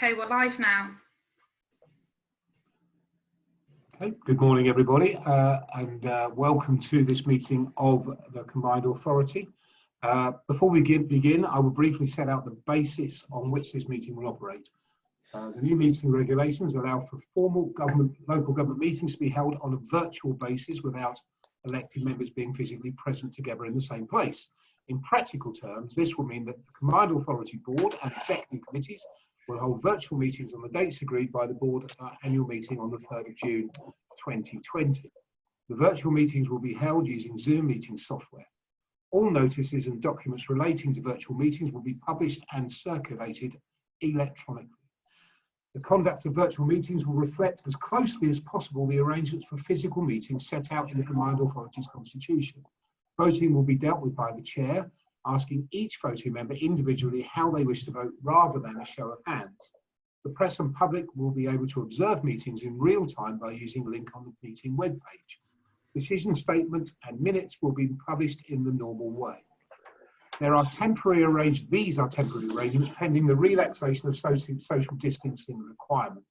Okay, we're live now. Okay, good morning everybody and welcome to this meeting of the Combined Authority. Before we begin, I will briefly set out the basis on which this meeting will operate. The new meeting regulations allow for formal local government meetings to be held on a virtual basis without elected members being physically present together in the same place. In practical terms, this will mean that the Combined Authority Board and Executive Committees will hold virtual meetings on the dates agreed by the Board at our annual meeting on the 3rd of June 2020. The virtual meetings will be held using Zoom meeting software. All notices and documents relating to virtual meetings will be published and circulated electronically. The conduct of virtual meetings will reflect as closely as possible the arrangements for physical meetings set out in the Combined Authority's Constitution. Voting will be dealt with by the Chair, asking each voting member individually how they wish to vote rather than a show of hands. The press and public will be able to observe meetings in real time by using a link on the meeting webpage. Decision statements and minutes will be published in the normal way. These are temporary arrangements pending the relaxation of social distancing requirements.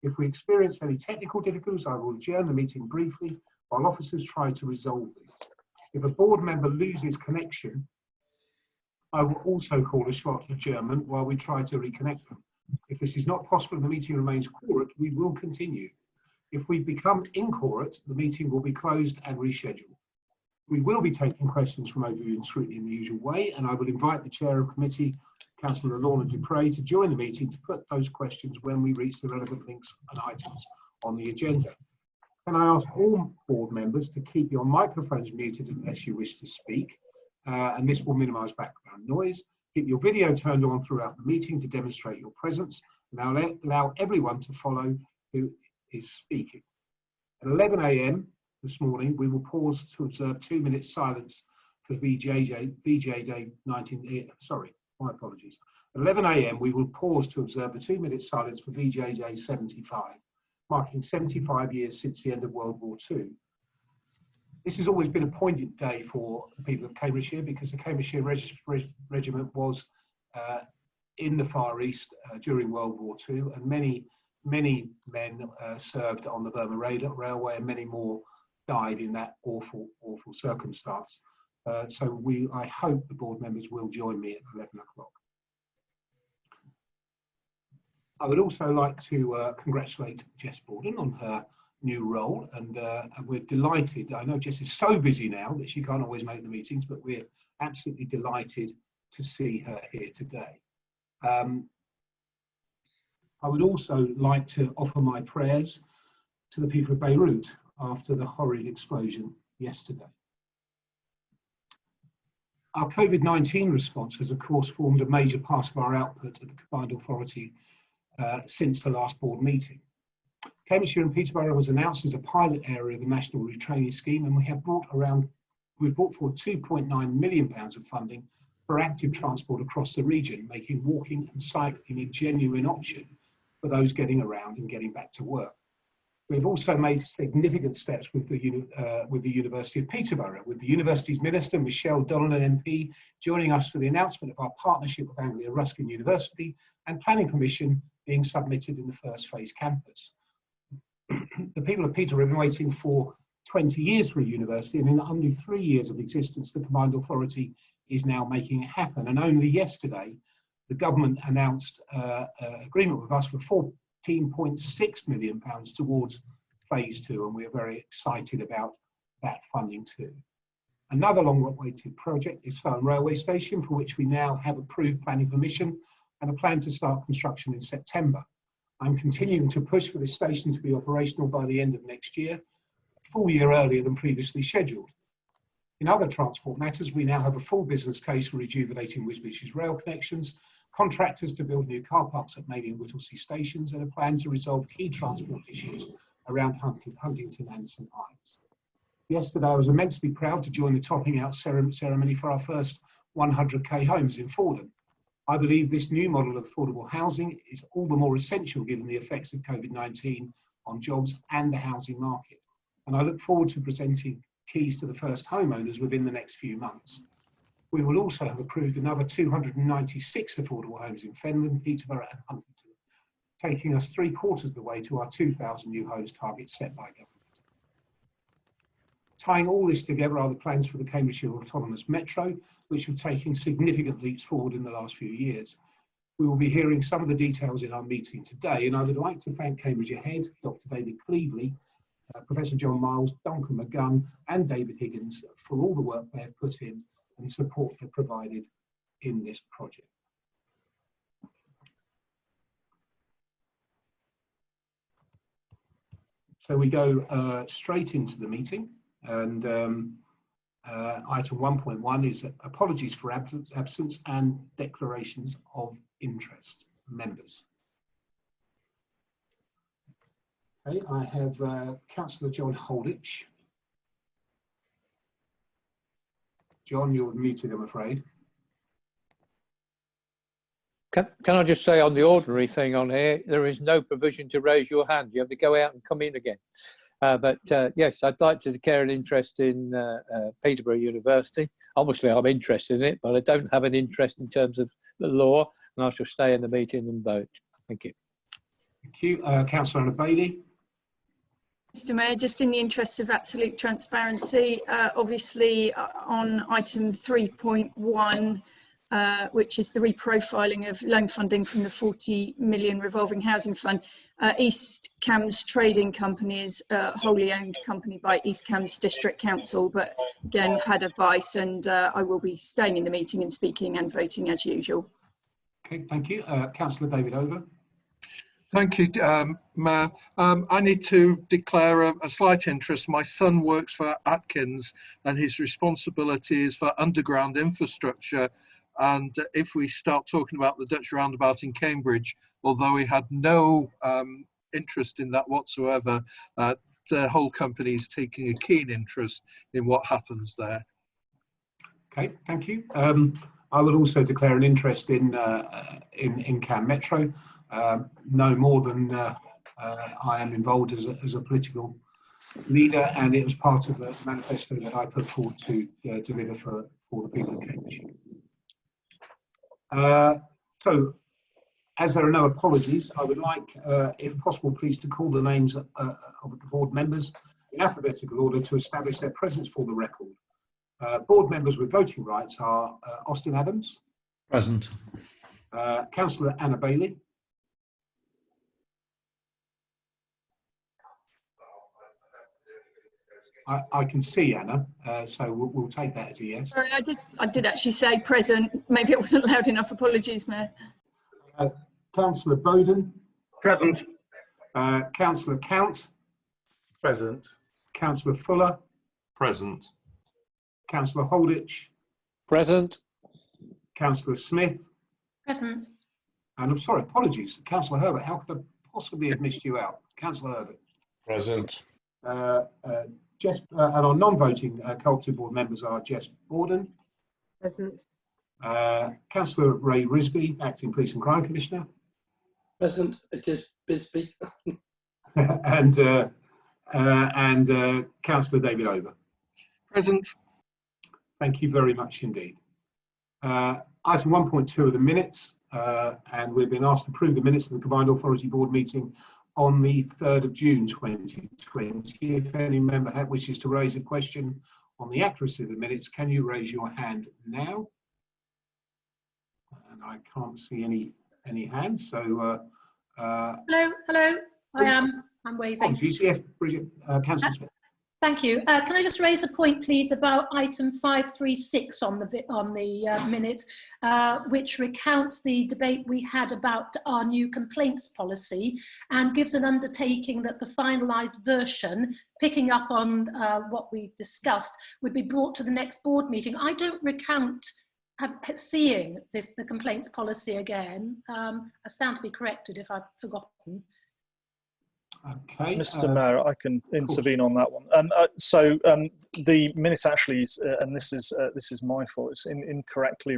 If we experience any technical difficulties, I will adjourn the meeting briefly while officers try to resolve these. If a board member loses connection, I will also call a short adjournment while we try to reconnect them. If this is not possible and the meeting remains quorate, we will continue. If we become inquorate, the meeting will be closed and rescheduled. We will be taking questions from overview and scrutiny in the usual way, and I will invite the Chair of Committee, Councillor Lorna Dupre, to join the meeting to put those questions when we reach the relevant links and items on the agenda. Can I ask all board members to keep your microphones muted unless you wish to speak, and this will minimise background noise. Keep your video turned on throughout the meeting to demonstrate your presence, and allow everyone to follow who is speaking. At 11 a.m. this morning, we will pause to observe 2 minutes silence for VJ Day 19. Sorry, my apologies. At 11 a.m. we will pause to observe the 2 minutes silence for VJ Day 75. Marking 75 years since the end of World War II. This has always been a poignant day for the people of Cambridgeshire because the Cambridgeshire Regiment was in the Far East during World War II, and many men served on the Burma Railway, and many more died in that awful circumstance. So I hope the board members will join me at 11 o'clock. I would also like to congratulate Jess Borden on her new role, and we're delighted. I know Jess is so busy now that she can't always make the meetings, but we're absolutely delighted to see her here today. I would also like to offer my prayers to the people of Beirut after the horrid explosion yesterday. Our COVID-19 response has of course formed a major part of our output at the Combined Authority since the last board meeting. Cambridgeshire and Peterborough was announced as a pilot area of the National Retraining Scheme, and we've brought forward £2.9 million of funding for active transport across the region, making walking and cycling a genuine option for those getting around and getting back to work. We've also made significant steps with the University of Peterborough, with the university's Minister, Michelle Donnellan MP, joining us for the announcement of our partnership with Anglia Ruskin University and planning permission being submitted in the first phase campus. The people of Peterborough have been waiting for 20 years for a university, and in only 3 years of existence, the Combined Authority is now making it happen. And only yesterday, the government announced an agreement with us for £14.6 million towards phase 2, and we are very excited about that funding too. Another long-awaited project is Farnham Railway Station, for which we now have approved planning permission and a plan to start construction in September. I'm continuing to push for this station to be operational by the end of next year, a full year earlier than previously scheduled. In other transport matters, we now have a full business case for rejuvenating Wisbeach's rail connections, contractors to build new car parks at Maidie and Whittlesea stations, and a plan to resolve key transport issues around Huntington and St Ives. Yesterday, I was immensely proud to join the topping out ceremony for our first 100k homes in Fordham. I believe this new model of affordable housing is all the more essential given the effects of COVID-19 on jobs and the housing market. And I look forward to presenting keys to the first homeowners within the next few months. We will also have approved another 296 affordable homes in Fenland, Peterborough and Huntington. taking us 3/4 of the way to our 2,000 new homes target set by government. Tying all this together are the plans for the Cambridgeshire Autonomous Metro, which have taken significant leaps forward in the last few years. We will be hearing some of the details in our meeting today, and I would like to thank Cambridgeshire Head, Dr. David Cleveley, Professor John Miles, Duncan McGunn, and David Higgins for all the work they have put in and the support they've provided in this project. So we go straight into the meeting, and item 1.1 is apologies for absence and declarations of interest. Members. Okay, I have Councillor John Holditch. John, you're muted, I'm afraid. Can I just say on the ordinary thing on here, there is no provision to raise your hand. You have to go out and come in again. But yes, I'd like to declare an interest in Peterborough University. Obviously, I'm interested in it, but I don't have an interest in terms of the law, and I shall stay in the meeting and vote. Thank you. Thank you. Councillor Anna Bailey. Mr Mayor, just in the interests of absolute transparency, obviously on item 3.1, which is the reprofiling of loan funding from the 40 million revolving housing fund, East Cambs Trading Company is a wholly owned company by East Cambs District Council, but again, I've had advice and I will be staying in the meeting and speaking and voting as usual. Okay, thank you. Councillor David Over. Thank you, Mayor. I need to declare a slight interest. My son works for Atkins and his responsibility is for underground infrastructure. And if we start talking about the Dutch roundabout in Cambridge, although he had no interest in that whatsoever, the whole company is taking a keen interest in what happens there. Okay, thank you. I would also declare an interest in Cam Metro. No more than I am involved as a political leader, and it was part of the manifesto that I put forward to deliver for the people of Cambridge. So, as there are no apologies, I would like, if possible, please to call the names of the board members in alphabetical order to establish their presence for the record. Board members with voting rights are Austin Adams. Present. Councillor Anna Bailey. I can see Anna, so we'll take that as a yes. Sorry, I did actually say present. Maybe it wasn't loud enough. Apologies, Mayor. Councillor Bowden. Present. Councillor Count. Present. Councillor Fuller. Present. Councillor Holditch. Present. Councillor Smith. Present. And I'm sorry, apologies, Councillor Herbert. How could I possibly have missed you out? Councillor Herbert. Present. And our non-voting cooperative board members are Jess Borden. Present. Councillor Ray Risby, Acting Police and Crime Commissioner. Present. It is Bisbee. and Councillor David Over. Present. Thank you very much indeed. Item 1.2 of the minutes, and we've been asked to approve the minutes of the Combined Authority Board meeting on the 3rd of June 2020. If any member wishes to raise a question on the accuracy of the minutes, can you raise your hand now? And I can't see any hands, so... Hello, I'm waving. Apologies, yes, Bridget, Councillor Smith. Thank you. Can I just raise a point, please, about item 536 on the minutes, which recounts the debate we had about our new complaints policy and gives an undertaking that the finalised version, picking up on what we discussed, would be brought to the next board meeting. I don't recount seeing the complaints policy again. I stand to be corrected if I've forgotten. Okay, Mr. Mayor, I can intervene on that one. The minute actually, and this is my fault, it's incorrectly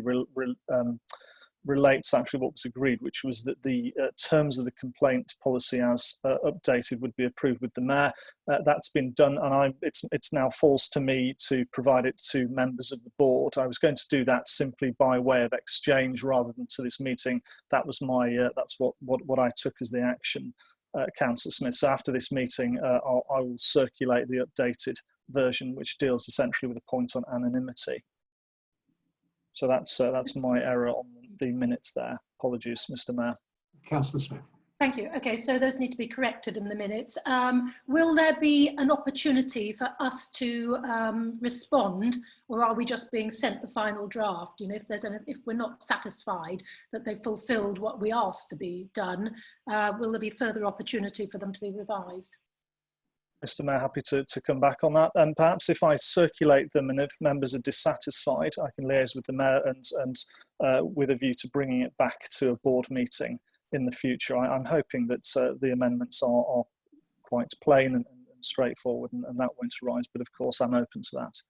relates actually what was agreed, which was that the terms of the complaint policy as updated would be approved with the Mayor. That's been done, and it's now falls to me to provide it to members of the board. I was going to do that simply by way of exchange rather than to this meeting. That was my that's what I took as the action, Councillor Smith. So after this meeting, I will circulate the updated version, which deals essentially with a point on anonymity. So that's my error on the minutes there. Apologies, Mr. Mayor. Councillor Smith. Thank you. Okay, so those need to be corrected in the minutes. Will there be an opportunity for us to respond, or are we just being sent the final draft? You know, if we're not satisfied that they've fulfilled what we asked to be done, will there be further opportunity for them to be revised? Mr. Mayor, happy to come back on that. And perhaps if I circulate them and if members are dissatisfied, I can liaise with the Mayor and with a view to bringing it back to a board meeting in the future. I'm hoping that the amendments are quite plain and straightforward and that won't arise, but of course I'm open to that.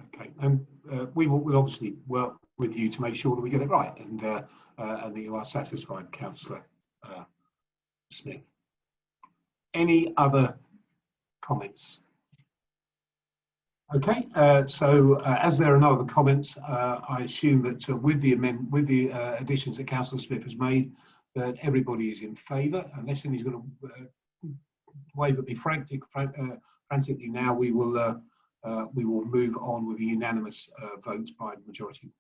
Okay, and we'll obviously work with you to make sure that we get it right and that you are satisfied, Councillor Smith. Any other comments? Okay, so as there are no other comments, I assume that with the additions that Councillor Smith has made, that everybody is in favour. Unless anybody's going to wave at me frantically now, we will move on with a unanimous vote by the majority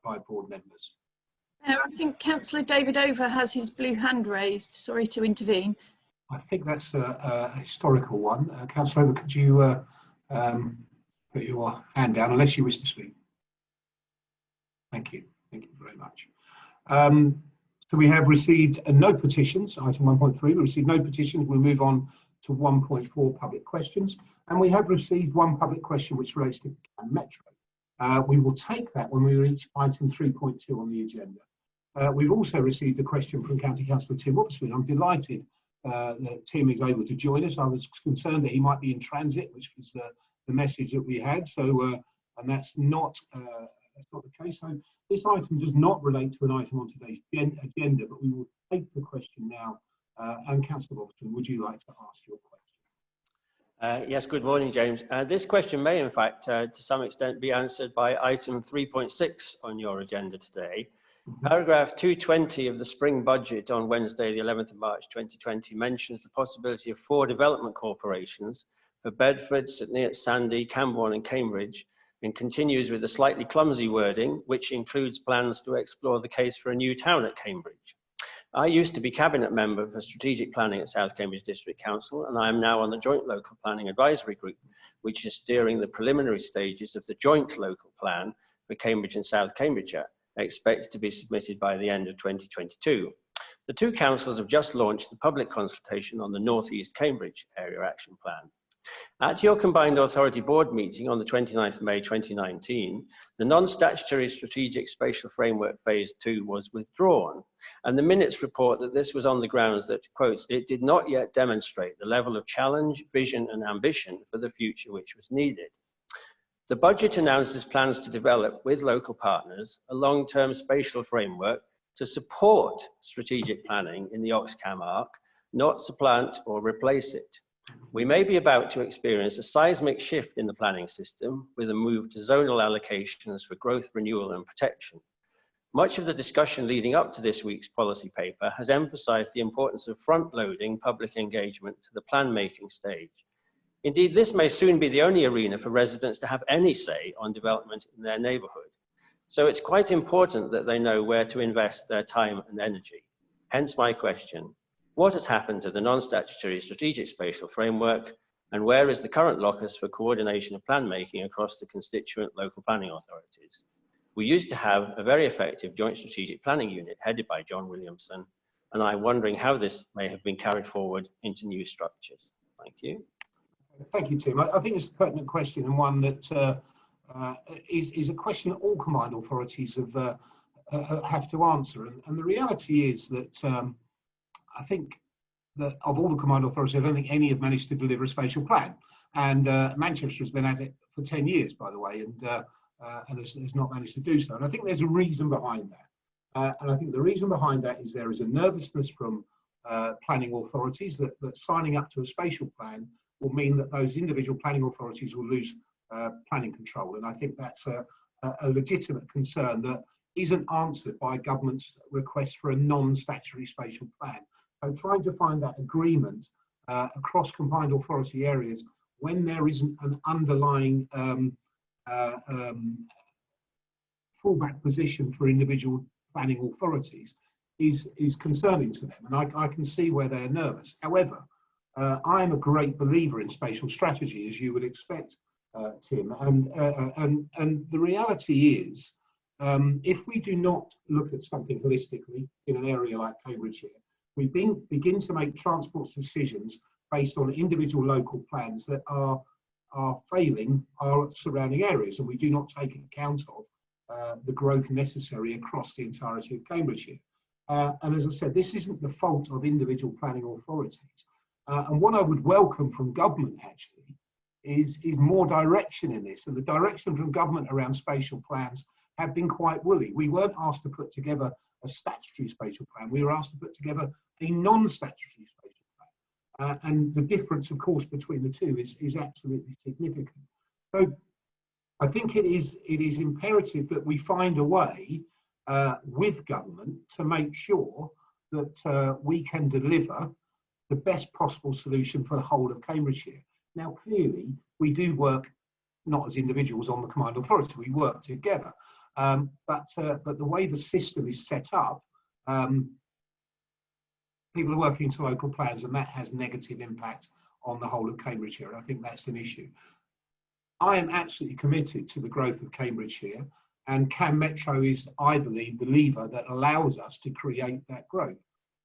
by board members. I think Councillor David Over has his blue hand raised. Sorry to intervene. I think that's a historical one. Councillor Over, could you put your hand down unless you wish to speak? Thank you very much. So we have received no petitions, item 1.3, we received no petitions. We'll move on to 1.4, public questions. And we have received one public question which relates to Metro. We will take that when we reach item 3.2 on the agenda. We've also received a question from County Councillor Tim Upswin. I'm delighted that Tim is able to join us. I was concerned that he might be in transit, which was the message that we had. So, and that's not the case. So this item does not relate to an item on today's agenda, but we will take the question now. And Councillor Upswin, would you like to ask your question? Yes, good morning, James. This question may, in fact, to some extent be answered by item 3.6 on your agenda today. Paragraph 220 of the spring budget on Wednesday, the 11th of March 2020, mentions the possibility of 4 development corporations for Bedford, St Neots, Sandy, Camborne and Cambridge, and continues with a slightly clumsy wording, which includes plans to explore the case for a new town at Cambridge. I used to be Cabinet Member for Strategic Planning at South Cambridge District Council, and I am now on the Joint Local Planning Advisory Group, which is steering the preliminary stages of the Joint Local Plan for Cambridge and South Cambridgeshire, expected to be submitted by the end of 2022. The 2 councils have just launched the public consultation on the North East Cambridge Area Action Plan. At your Combined Authority Board meeting on the 29th of May 2019, the non-statutory Strategic Spatial Framework Phase 2 was withdrawn, and the minutes report that this was on the grounds that, quotes, it did not yet demonstrate the level of challenge, vision and ambition for the future which was needed. The budget announces plans to develop with local partners a long-term spatial framework to support strategic planning in the Oxcam arc, not supplant or replace it. We may be about to experience a seismic shift in the planning system with a move to zonal allocations for growth, renewal and protection. Much of the discussion leading up to this week's policy paper has emphasised the importance of front-loading public engagement to the plan-making stage. Indeed, this may soon be the only arena for residents to have any say on development in their neighbourhood. So it's quite important that they know where to invest their time and energy. Hence my question, what has happened to the non-statutory strategic spatial framework, and where is the current locus for coordination of plan making across the constituent local planning authorities? We used to have a very effective joint strategic planning unit headed by John Williamson, and I'm wondering how this may have been carried forward into new structures. Thank you. Thank you, Tim. I think it's a pertinent question and one that is a question that all combined authorities have to answer. And the reality is that I think that of all the combined authorities, I don't think any have managed to deliver a spatial plan. And Manchester has been at it for 10 years, by the way, and has not managed to do so. And I think there's a reason behind that. And I think the reason behind that is there is a nervousness from planning authorities that signing up to a spatial plan will mean that those individual planning authorities will lose planning control. And I think that's a legitimate concern that isn't answered by government's request for a non-statutory spatial plan. So trying to find that agreement across combined authority areas when there isn't an underlying fallback position for individual planning authorities is concerning to them, and I can see where they're nervous. However, I am a great believer in spatial strategy, as you would expect, Tim, and the reality is, if we do not look at something holistically in an area like Cambridgeshire, we begin to make transport decisions based on individual local plans that are failing our surrounding areas, and we do not take account of the growth necessary across the entirety of Cambridgeshire. And as I said, this isn't the fault of individual planning authorities. And what I would welcome from government actually is more direction in this. And the direction from government around spatial plans have been quite woolly. We weren't asked to put together a statutory spatial plan. We were asked to put together a non-statutory spatial plan. And the difference, of course, between the two is absolutely significant. So I think it is imperative that we find a way with government to make sure that we can deliver the best possible solution for the whole of Cambridgeshire. Now, clearly, we do work not as individuals on the combined authority, we work together. But the way the system is set up, people are working to local plans, and that has negative impact on the whole of Cambridgeshire. And I think that's an issue. I am absolutely committed to the growth of Cambridgeshire, and CAM Metro is, I believe, the lever that allows us to create that growth.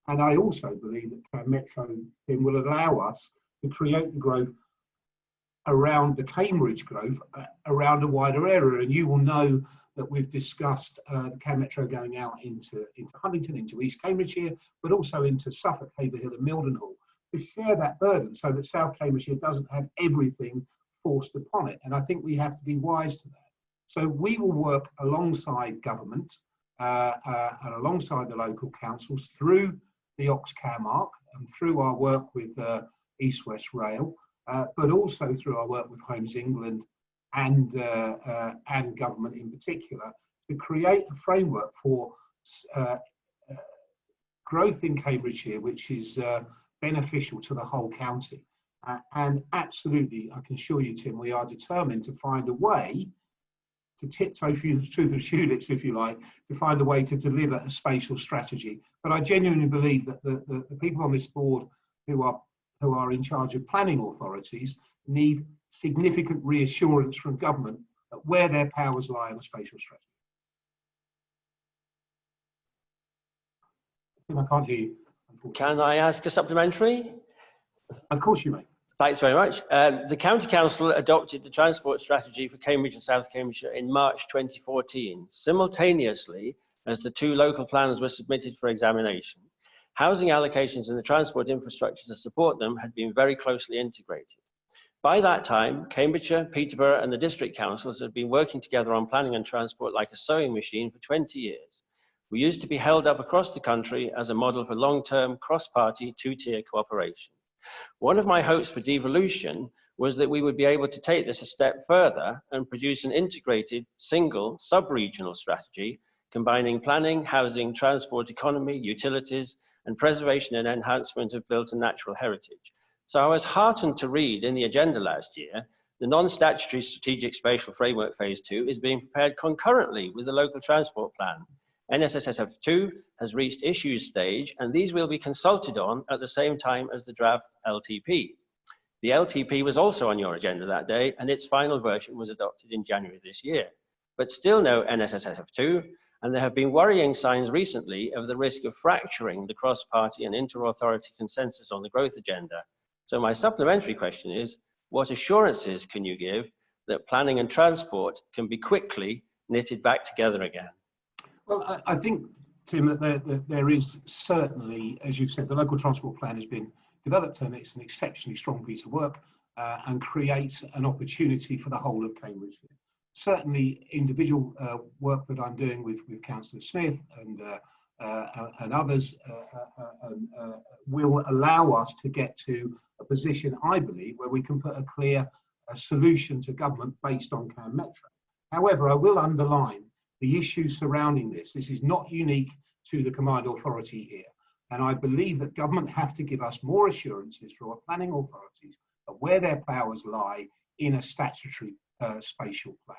And I also believe that CAM Metro then will allow us to create the growth around the Cambridge growth, around a wider area. And you will know that we've discussed the CAM Metro going out into Huntington, into East Cambridgeshire, but also into Suffolk, Haverhill and Mildenhall, to share that burden so that South Cambridgeshire doesn't have everything forced upon it. And I think we have to be wise to that. So we will work alongside government and alongside the local councils through the Oxcam arc and through our work with East West Rail, but also through our work with Homes England and government in particular, to create a framework for growth in Cambridgeshire, which is beneficial to the whole county. And absolutely, I can assure you, Tim, we are determined to find a way to tiptoe through the tulips, if you like, to find a way to deliver a spatial strategy. But I genuinely believe that the people on this board who are in charge of planning authorities need significant reassurance from government that where their powers lie on a spatial strategy. Tim, I can't hear you. Can I ask a supplementary? Of course you may. Thanks very much. The County Council adopted the transport strategy for Cambridge and South Cambridgeshire in March 2014, simultaneously as the two local plans were submitted for examination. Housing allocations and the transport infrastructure to support them had been very closely integrated. By that time, Cambridgeshire, Peterborough and the district councils had been working together on planning and transport like a sewing machine for 20 years. We used to be held up across the country as a model for long-term cross-party two-tier cooperation. One of my hopes for devolution was that we would be able to take this a step further and produce an integrated, single, sub-regional strategy combining planning, housing, transport, economy, utilities, and preservation and enhancement of built and natural heritage. So I was heartened to read in the agenda last year, the non-statutory strategic spatial framework phase 2 is being prepared concurrently with the local transport plan. NSSF2 has reached issues stage, and these will be consulted on at the same time as the draft LTP. The LTP was also on your agenda that day, and its final version was adopted in January this year. But still no NSSF2, and there have been worrying signs recently of the risk of fracturing the cross-party and inter-authority consensus on the growth agenda. So my supplementary question is, what assurances can you give that planning and transport can be quickly knitted back together again? Well, I think, Tim, that there is certainly, as you've said, the local transport plan has been developed and it's an exceptionally strong piece of work and creates an opportunity for the whole of Cambridgeshire. certainly individual work that I'm doing with Councillor Smith and others will allow us to get to a position, I believe, where we can put a clear solution to government based on Cam Metro. However, I will underline the issues surrounding this. This is not unique to the Combined Authority here. And I believe that government have to give us more assurances through our planning authorities of where their powers lie in a statutory spatial plan.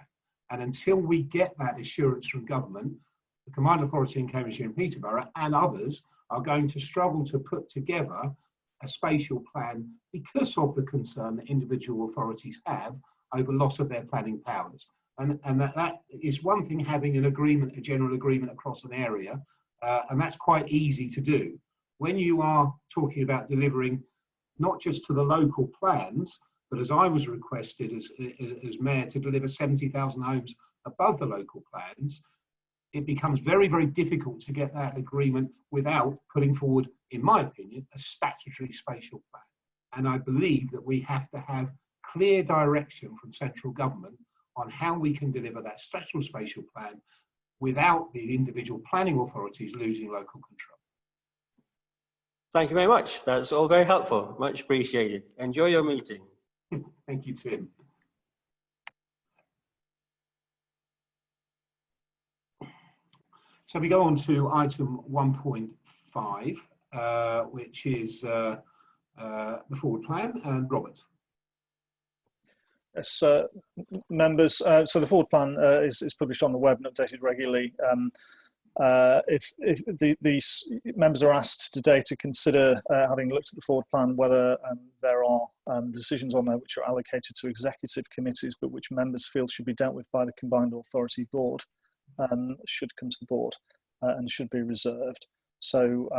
And until we get that assurance from government, the Combined Authority in Cambridgeshire and Peterborough and others are going to struggle to put together a spatial plan because of the concern that individual authorities have over loss of their planning powers. And that is one thing, having an agreement, a general agreement across an area, and that's quite easy to do. When you are talking about delivering not just to the local plans, but as I was requested as Mayor to deliver 70,000 homes above the local plans, it becomes very, very difficult to get that agreement without putting forward, in my opinion, a statutory spatial plan. And I believe that we have to have clear direction from central government on how we can deliver that statutory spatial plan without the individual planning authorities losing local control. Thank you very much. That's all very helpful. Much appreciated. Enjoy your meeting. Thank you, Tim. So we go on to item 1.5, which is the forward plan, and Robert. Yes, members, so the forward plan is published on the web and updated regularly. If these members are asked today to consider, having looked at the forward plan, whether there are decisions on there which are allocated to executive committees but which members feel should be dealt with by the Combined Authority Board, should come to the board and should be reserved. So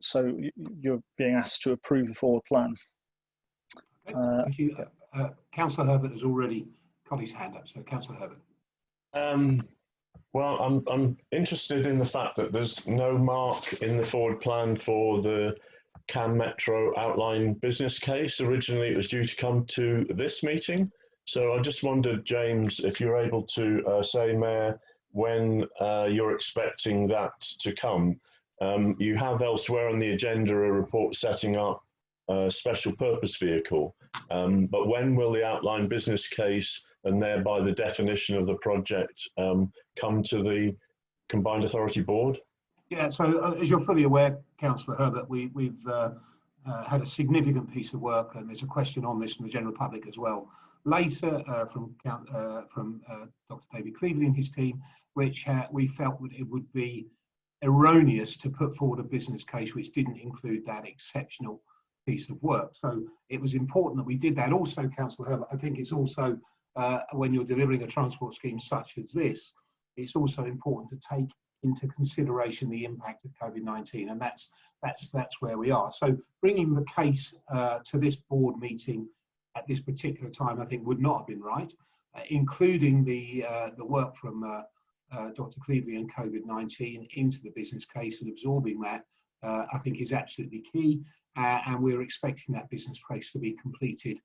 so you're being asked to approve the forward plan. Okay, thank you. Councillor Herbert has already got his hand up, so Councillor Herbert. Well, I'm interested in the fact that there's no mark in the forward plan for the Cam Metro outline business case. Originally, it was due to come to this meeting. So I just wondered, James, if you're able to say, Mayor, when you're expecting that to come. You have elsewhere on the agenda a report setting up a special purpose vehicle, but when will the outline business case and thereby the definition of the project come to the Combined Authority Board? Yeah, so as you're fully aware, Councillor Herbert, we've had a significant piece of work, and there's a question on this from the general public as well later from Dr. David Cleaver and his team, which we felt it would be erroneous to put forward a business case which didn't include that exceptional piece of work. So it was important that we did that. Also, Councillor Herbert, I think it's also when you're delivering a transport scheme such as this, it's also important to take into consideration the impact of COVID-19, and that's where we are. So bringing the case to this board meeting at this particular time, I think would not have been right. Including the work from Dr. Cleaver and COVID-19 into the business case and absorbing that, I think is absolutely key. And we're expecting that business case to be completed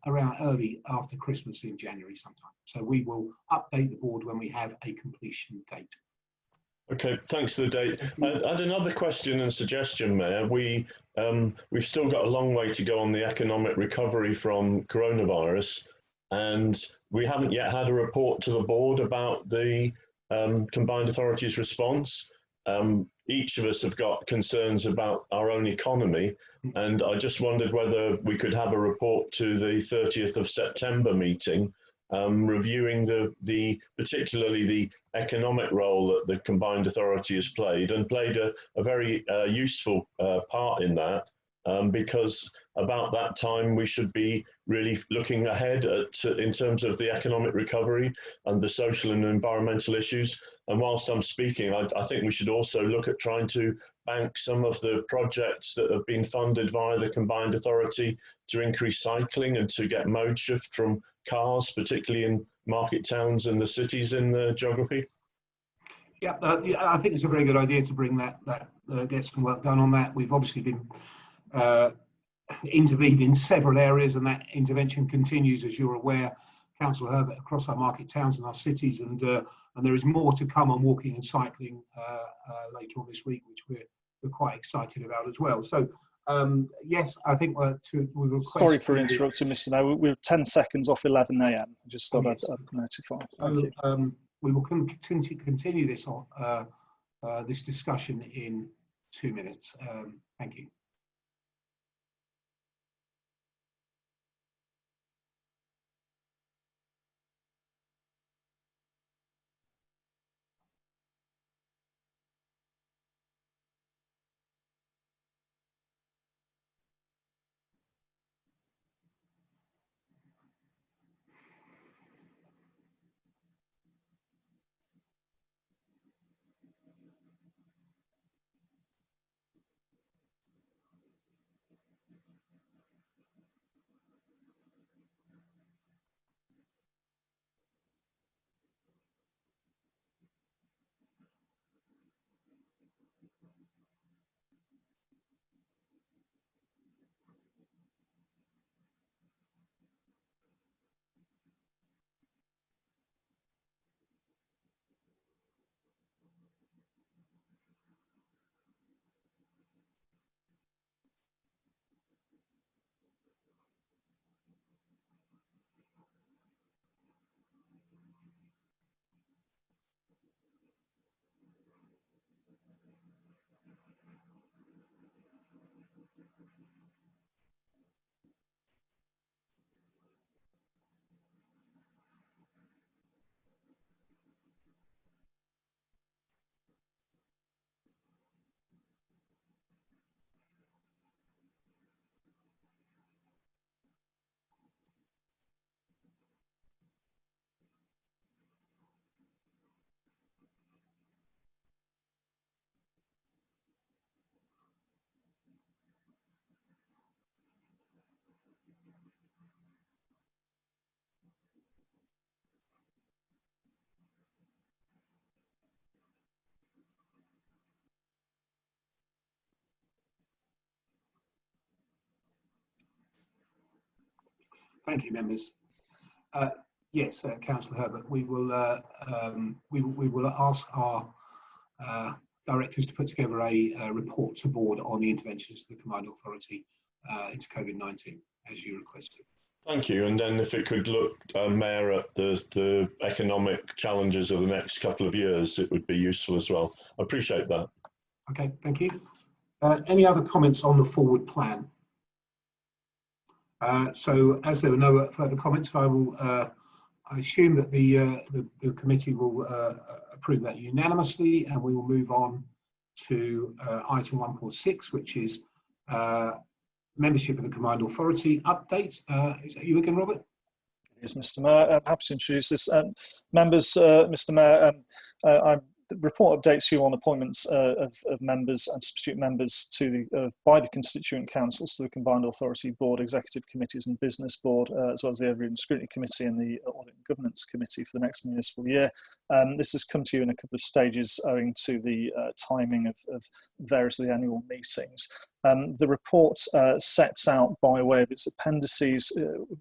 around early after Christmas in January sometime. So we will update the board when we have a completion date. Okay, thanks for the date. I had another question and suggestion, Mayor. We've still got a long way to go on the economic recovery from coronavirus, and we haven't yet had a report to the board about the Combined Authorities response. Each of us have got concerns about our own economy, and I just wondered whether we could have a report to the 30th of September meeting, reviewing particularly the economic role that the Combined Authority has played, and played a very useful part in that, because about that time we should be really looking ahead in terms of the economic recovery and the social and environmental issues. And whilst I'm speaking, I think we should also look at trying to bank some of the projects that have been funded via the Combined Authority to increase cycling and to get mode shift from cars, particularly in market towns and the cities in the geography. Yeah, I think it's a very good idea to bring that get some work done on that. We've obviously been intervened in several areas, and that intervention continues, as you're aware, Councillor Herbert, across our market towns and our cities, and there is more to come on walking and cycling later on this week, which we're quite excited about as well. So yes, I think we request. Sorry for interrupting, Mr. Mayor. We're 10 seconds off 11 a.m. Just thought I'd notify. Thank you. We will continue this on this discussion in 2 minutes. Thank you. Thank you, members. Yes, Councillor Herbert, we will ask our directors to put together a report to board on the interventions of the Combined Authority into COVID-19, as you requested. Thank you. And then if it could look, Mayor, at the economic challenges of the next couple of years, it would be useful as well. I appreciate that. Okay, thank you. Any other comments on the forward plan? So as there were no further comments, I assume that the committee will approve that unanimously, and we will move on to item 1.6, which is membership of the Combined Authority update. Is that you again, Robert? It is, Mr. Mayor. I'm happy to introduce this. Members, Mr. Mayor, the report updates you on appointments of members and substitute members to by the constituent councils to the Combined Authority Board, Executive Committees and Business Board, as well as the Overview and Scrutiny Committee and the Audit and Governance Committee for the next municipal year. This has come to you in a couple of stages owing to the timing of various of the annual meetings. The report sets out by way of its appendices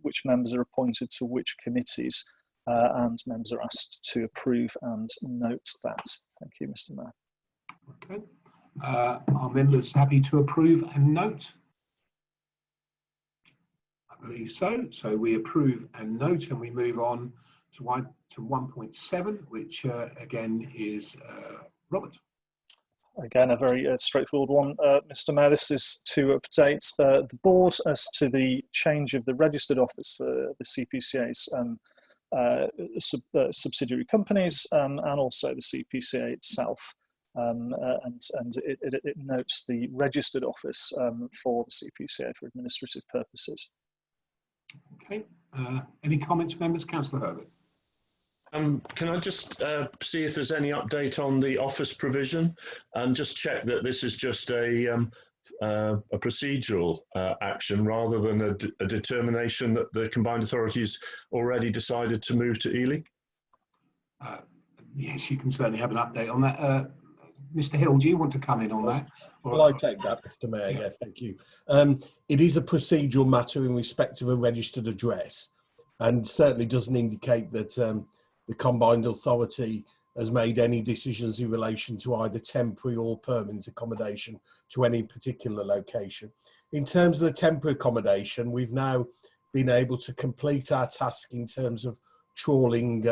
which members are appointed to which committees. And members are asked to approve and note that. Thank you, Mr. Mayor. Okay. Are members happy to approve and note? I believe so. So we approve and note, and we move on to 1.7, which again is Robert. Again, a very straightforward one, Mr. Mayor. This is to update the board as to the change of the registered office for the CPCA's subsidiary companies and also the CPCA itself, and it notes the registered office for the CPCA for administrative purposes. Okay. Any comments, members? Councillor Herbert. Can I just see if there's any update on the office provision and just check that this is just a procedural action rather than a determination that the Combined Authorities already decided to move to Ely? Yes, you can certainly have an update on that. Mr. Hill, do you want to come in on that? Well, I take that, Mr. Mayor. Yeah, thank you. It is a procedural matter in respect of a registered address. and certainly doesn't indicate that the Combined Authority has made any decisions in relation to either temporary or permanent accommodation to any particular location. In terms of the temporary accommodation, we've now been able to complete our task in terms of trawling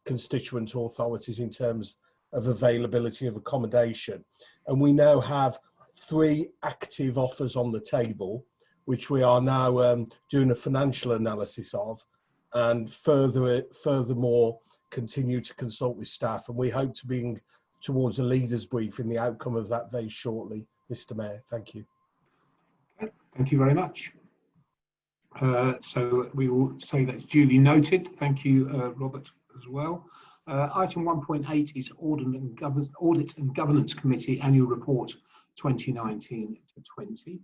constituent authorities in terms of availability of accommodation. And we now have 3 active offers on the table, which we are now doing a financial analysis of, and furthermore continue to consult with staff, and we hope to bring towards a leaders brief in the outcome of that very shortly. Mr. Mayor, thank you. Okay, thank you very much. So we will say that's duly noted. Thank you, Robert, as well. Item 1.8 is Audit and Governance Committee Annual Report 2019 to 20.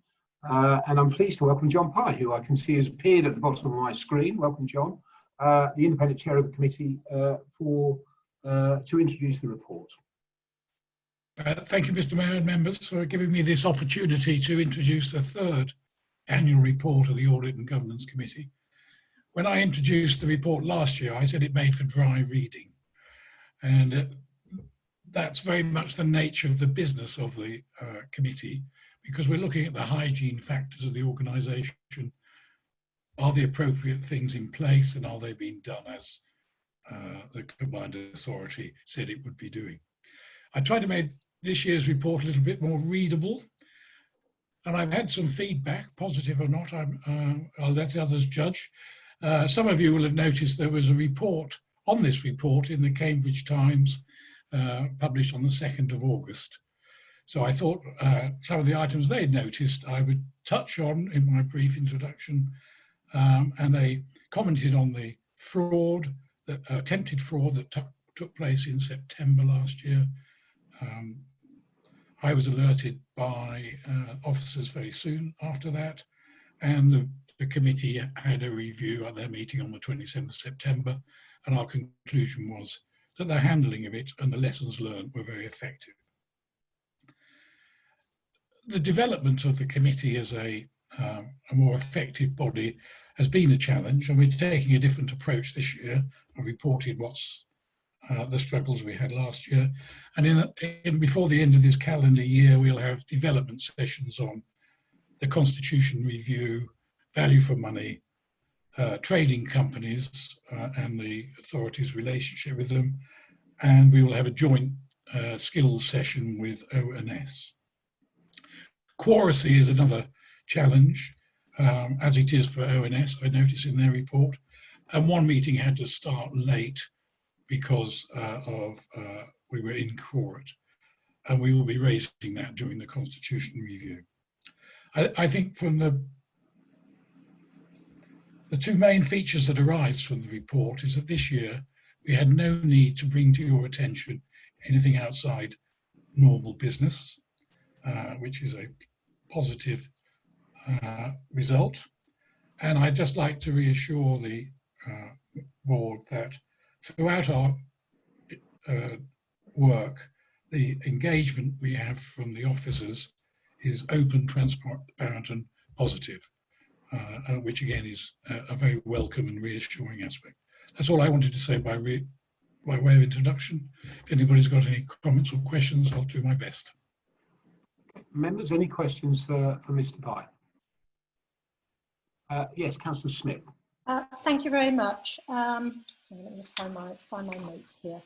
And I'm pleased to welcome John Pye, who I can see has appeared at the bottom of my screen. Welcome, John. The independent chair of the committee to introduce the report. Thank you, Mr. Mayor and members, for giving me this opportunity to introduce the 3rd annual report of the Audit and Governance Committee. When I introduced the report last year, I said it made for dry reading, and that's very much the nature of the business of the committee, because we're looking at the hygiene factors of the organisation. Are the appropriate things in place, and are they being done as the Combined Authority said it would be doing? I tried to make this year's report a little bit more readable, and I've had some feedback, positive or not. I'll let the others judge. Some of you will have noticed there was a report on this report in the Cambridge Times, published on the 2nd of August. So I thought some of the items they'd noticed I would touch on in my brief introduction. And they commented on the fraud, that attempted fraud that took place in September last year. I was alerted by officers very soon after that, and the committee had a review at their meeting on the 27th of September, and our conclusion was that the handling of it and the lessons learned were very effective. The development of the committee as a more effective body has been a challenge, and we're taking a different approach this year. I've reported what's the struggles we had last year, and before the end of this calendar year we'll have development sessions on the constitution review, value for money, trading companies and the authorities' relationship with them, and we will have a joint skills session with ONS. Quoracy is another challenge, as it is for ONS, I notice in their report, and one meeting had to start late because we were in court, and we will be raising that during the constitution review. I think from the 2 main features that arise from the report is that this year we had no need to bring to your attention anything outside normal business, which is a positive result. And I'd just like to reassure the board that throughout our work, the engagement we have from the officers is open, transparent and positive, which again is a very welcome and reassuring aspect. That's all I wanted to say by way of introduction. If anybody's got any comments or questions, I'll do my best. Members, any questions for Mr. Pye? Yes, Councillor Smith. Thank you very much. Let me just find my notes here.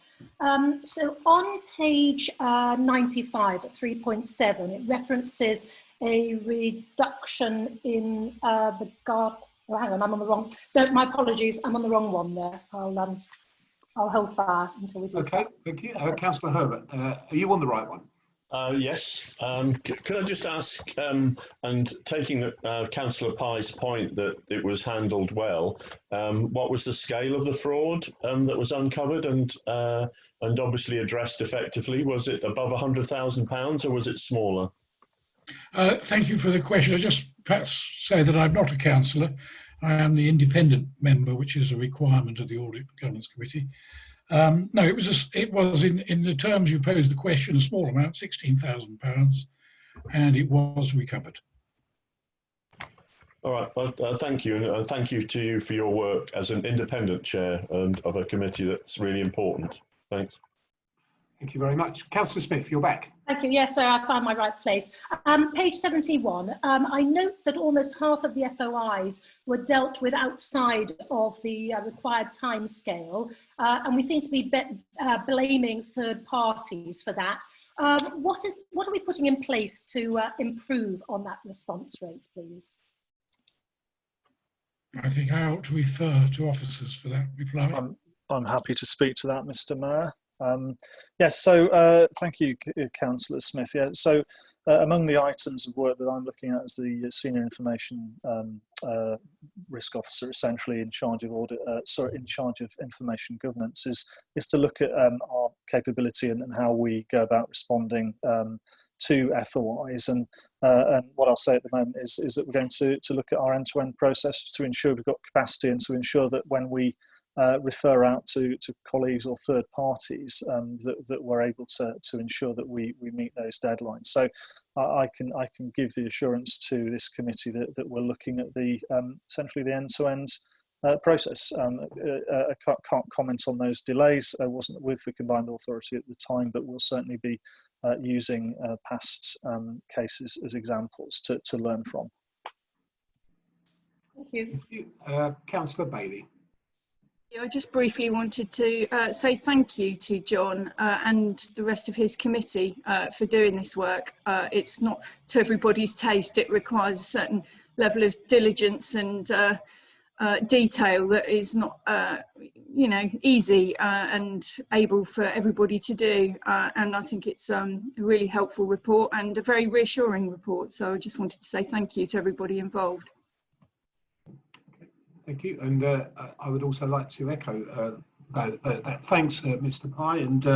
So on page 95 at 3.7, it references a reduction in the guard. Oh, hang on, I'm on the wrong. No, my apologies, I'm on the wrong one there. I'll hold fire until we do. Okay, thank you. Councillor Herbert, are you on the right one? Yes. Could I just ask, and taking Councillor Pye's point that it was handled well, what was the scale of the fraud that was uncovered and obviously addressed effectively? Was it above £100,000 or was it smaller? Thank you for the question. I just perhaps say that I'm not a councillor. I am the independent member, which is a requirement of the Audit and Governance Committee. No, it was in the terms you posed the question, a small amount, £16,000, and it was recovered. All right, well, thank you, and thank you to you for your work as an independent chair and of a committee that's really important. Thanks. Thank you very much. Councillor Smith, you're back. Thank you. Yes, so I found my right place. Page 71, I note that almost half of the FOIs were dealt with outside of the required time scale, and we seem to be blaming third parties for that. What are we putting in place to improve on that response rate, please? I think I ought to refer to officers for that reply. I'm happy to speak to that, Mr. Mayor. Yes, so thank you, Councillor Smith. Yeah, so among the items of work that I'm looking at as the Senior Information Risk Officer, essentially in charge of audit, in charge of information governance, is to look at our capability and how we go about responding to FOIs. And what I'll say at the moment is that we're going to look at our end-to-end process to ensure we've got capacity and to ensure that when we refer out to colleagues or third parties, that we're able to ensure that we meet those deadlines. So I can give the assurance to this committee that we're looking at the essentially the end-to-end process. I can't comment on those delays. I wasn't with the Combined Authority at the time, but we'll certainly be using past cases as examples to learn from. Thank you. Thank you. Councillor Bailey. I just briefly wanted to say thank you to John and the rest of his committee for doing this work. It's not to everybody's taste. It requires a certain level of diligence and detail that is not, easy and able for everybody to do. And I think it's a really helpful report and a very reassuring report. So I just wanted to say thank you to everybody involved. Thank you, and I would also like to echo that thanks, Mr. Pye, and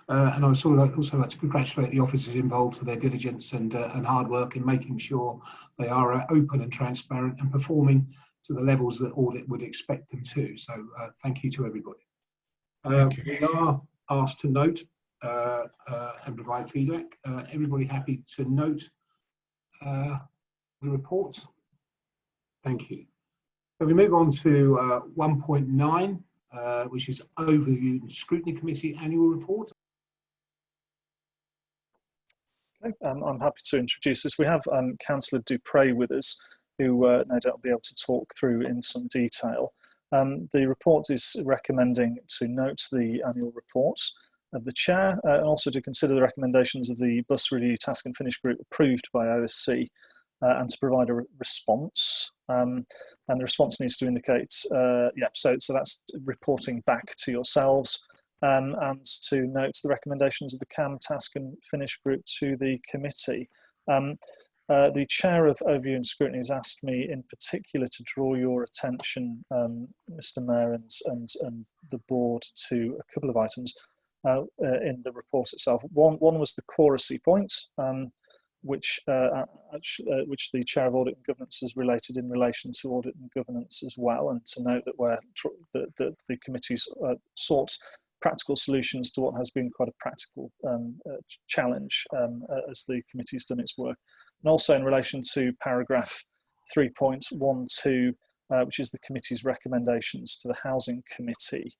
I would also like to congratulate the officers involved for their diligence and hard work in making sure they are open and transparent and performing to the levels that audit would expect them to. So thank you to everybody. We are asked to note and provide feedback. Everybody happy to note the reports? Thank you. So we move on to 1.9, which is Overview and Scrutiny Committee Annual Report. Okay, I'm happy to introduce this. We have Councillor Dupre with us, who no doubt will be able to talk through in some detail. The report is recommending to note the annual reports of the Chair and also to consider the recommendations of the Bus Review Task and Finish Group approved by OSC and to provide a response. And the response needs to indicate, so that's reporting back to yourselves and to note the recommendations of the CAM Task and Finish Group to the committee. The Chair of Overview and Scrutiny has asked me in particular to draw your attention, Mr. Mayor and the board, to a couple of items in the report itself. One was the Coracy point, which the Chair of Audit and Governance has related in relation to audit and governance as well, and to note that the committee's sought practical solutions to what has been quite a practical challenge as the committee's done its work. And also in relation to paragraph 3.12, which is the committee's recommendations to the Housing Committee,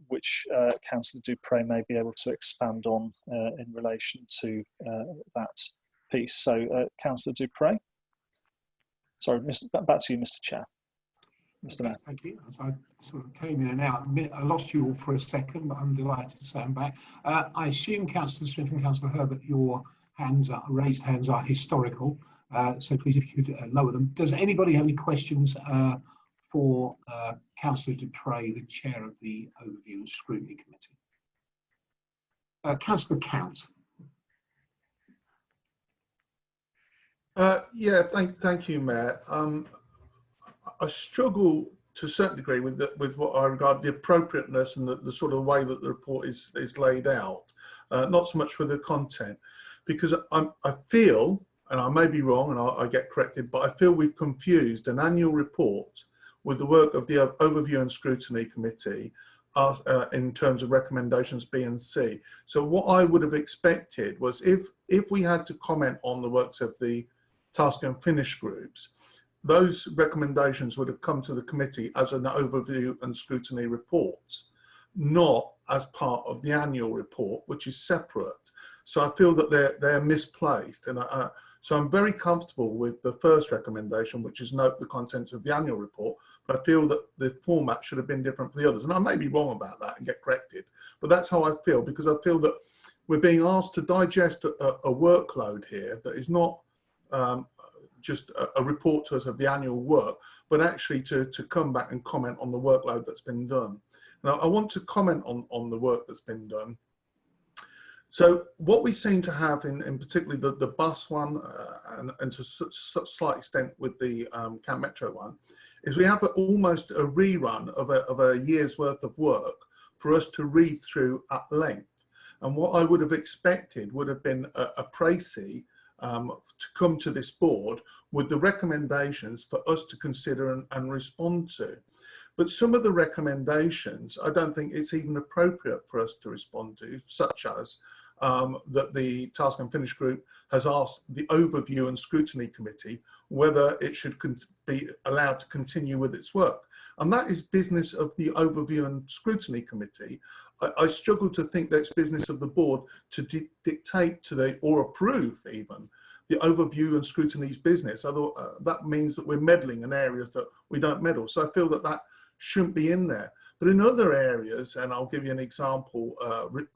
which Councillor Dupre may be able to expand on in relation to that piece. So, Councillor Dupre. Sorry, back to you, Mr. Chair. Mr. Mayor. Thank you. As I sort of came in and out, I lost you all for a second, but I'm delighted to say I'm back. I assume Councillor Smith and Councillor Herbert, your raised hands are historical. So please, if you could lower them. Does anybody have any questions for Councillor Dupre, the Chair of the Overview and Scrutiny Committee? Councillor Count. Yeah, thank you, Mayor. I struggle to a certain degree with what I regard the appropriateness and the sort of way that the report is laid out. Not so much with the content, because I feel, and I may be wrong and I get corrected, but I feel we've confused an annual report with the work of the Overview and Scrutiny Committee in terms of recommendations B and C. So what I would have expected was if we had to comment on the works of the Task and Finish groups, those recommendations would have come to the committee as an overview and scrutiny report, not as part of the annual report, which is separate. So I feel that they're misplaced, and so I'm very comfortable with the first recommendation, which is note the contents of the annual report, but I feel that the format should have been different for the others. And I may be wrong about that and get corrected, but that's how I feel, because I feel that we're being asked to digest a workload here that is not just a report to us of the annual work, but actually to come back and comment on the workload that's been done. Now, I want to comment on the work that's been done. So what we seem to have in particularly the bus one and to such slight extent with the Camp Metro one, is we have almost a rerun of a year's worth of work for us to read through at length. And what I would have expected would have been a précis to come to this board with the recommendations for us to consider and respond to. But some of the recommendations, I don't think it's even appropriate for us to respond to, such as that the Task and Finish Group has asked the Overview and Scrutiny Committee whether it should be allowed to continue with its work. And that is business of the Overview and Scrutiny Committee. I struggle to think that it's business of the board to dictate to or approve even the Overview and Scrutiny's business. Otherwise, that means that we're meddling in areas that we don't meddle. So I feel that that shouldn't be in there. But in other areas, and I'll give you an example,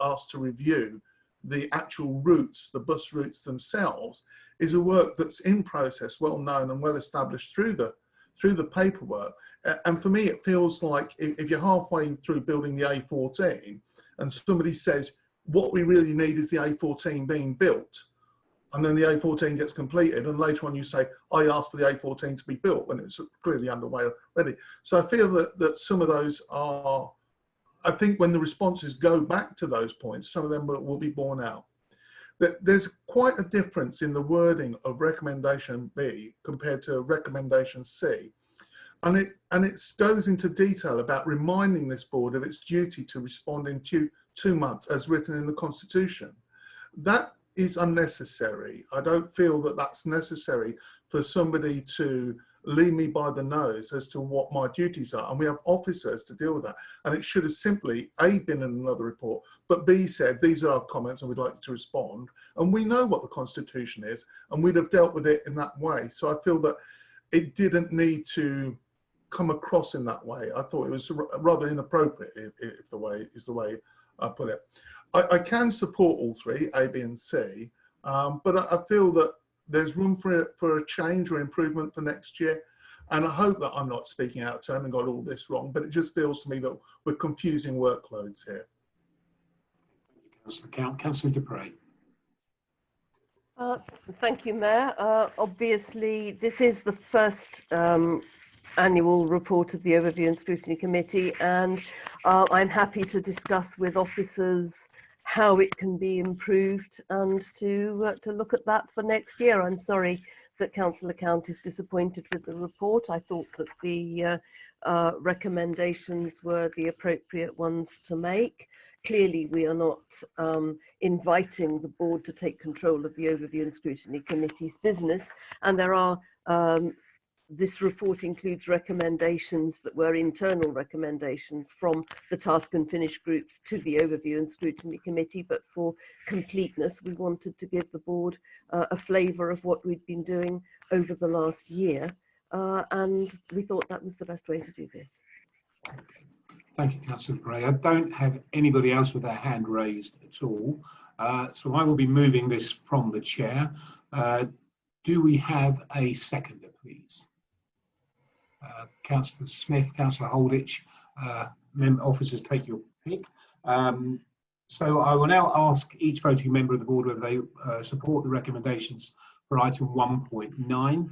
asked to review the actual routes, the bus routes themselves, is a work that's in process, well known and well established through the paperwork. And for me, it feels like if you're halfway through building the A14 and somebody says, what we really need is the A14 being built, and then the A14 gets completed, and later on you say, I asked for the A14 to be built when it's clearly underway already. So I feel that some of those are, I think when the responses go back to those points, some of them will be borne out. There's quite a difference in the wording of recommendation B compared to recommendation C. And it goes into detail about reminding this board of its duty to respond in two months as written in the Constitution. That is unnecessary. I don't feel that that's necessary for somebody to lead me by the nose as to what my duties are. And we have officers to deal with that. And it should have simply A, been in another report, but B said, these are our comments and we'd like to respond. And we know what the Constitution is, and we'd have dealt with it in that way. So I feel that it didn't need to come across in that way. I thought it was rather inappropriate, if the way is the way I put it. I can support all three, A, B and C, but I feel that there's room for a change or improvement for next year. And I hope that I'm not speaking out of turn and got all this wrong, but it just feels to me that we're confusing workloads here. Councillor Dupre. Thank you, Mayor. Obviously, this is the first annual report of the Overview and Scrutiny Committee, and I'm happy to discuss with officers how it can be improved and to look at that for next year. I'm sorry that Councillor Count is disappointed with the report. I thought that the recommendations were the appropriate ones to make. Clearly, we are not inviting the board to take control of the Overview and Scrutiny Committee's business, and there are this report includes recommendations that were internal recommendations from the Task and Finish groups to the Overview and Scrutiny Committee, but for completeness, we wanted to give the board a flavour of what we'd been doing over the last year, and we thought that was the best way to do this. Thank you, Councillor Bray. I don't have anybody else with their hand raised at all, so I will be moving this from the chair. Do we have a seconder, please? Councillor Smith, Councillor Holditch, officers take your pick. So I will now ask each voting member of the board whether they support the recommendations for item 1.9.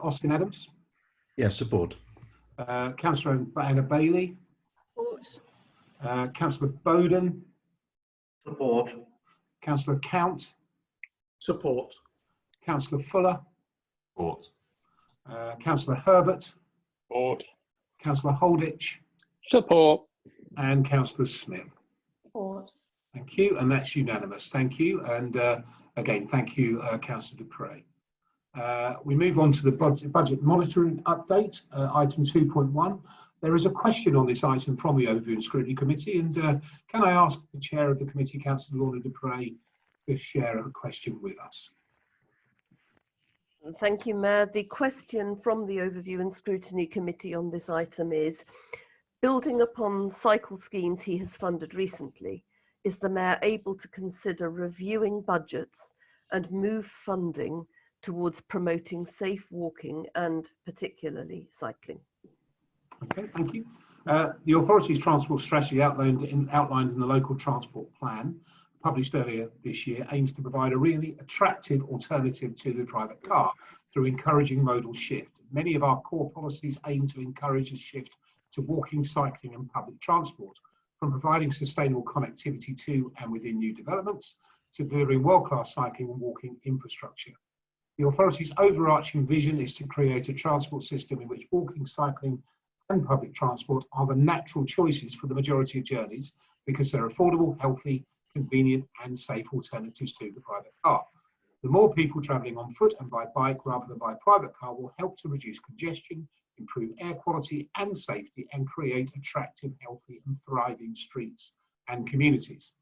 Austin Adams? Yes, support. Councillor Anna Bailey? Support. Councillor Bowden? Support. Councillor Count? Support. Councillor Fuller? Support. Councillor Herbert? Support. Councillor Holditch? Support. And Councillor Smith? Support. Thank you, and that's unanimous. Thank you, and again, thank you, Councillor Dupre. We move on to the budget monitoring update, item 2.1. There is a question on this item from the Overview and Scrutiny Committee, and can I ask the Chair of the Committee, Councillor Lorna Dupre, to share the question with us? Thank you, Mayor. The question from the Overview and Scrutiny Committee on this item is, building upon cycle schemes he has funded recently, is the Mayor able to consider reviewing budgets and move funding towards promoting safe walking and particularly cycling? Okay, thank you. The authority's transport strategy outlined in the local transport plan, published earlier this year, aims to provide a really attractive alternative to the private car through encouraging modal shift. Many of our core policies aim to encourage a shift to walking, cycling and public transport, from providing sustainable connectivity to and within new developments to delivering world-class cycling and walking infrastructure. The authority's overarching vision is to create a transport system in which walking, cycling and public transport are the natural choices for the majority of journeys because they're affordable, healthy, convenient and safe alternatives to the private car. The more people travelling on foot and by bike rather than by private car will help to reduce congestion, improve air quality and safety, and create attractive, healthy and thriving streets and communities.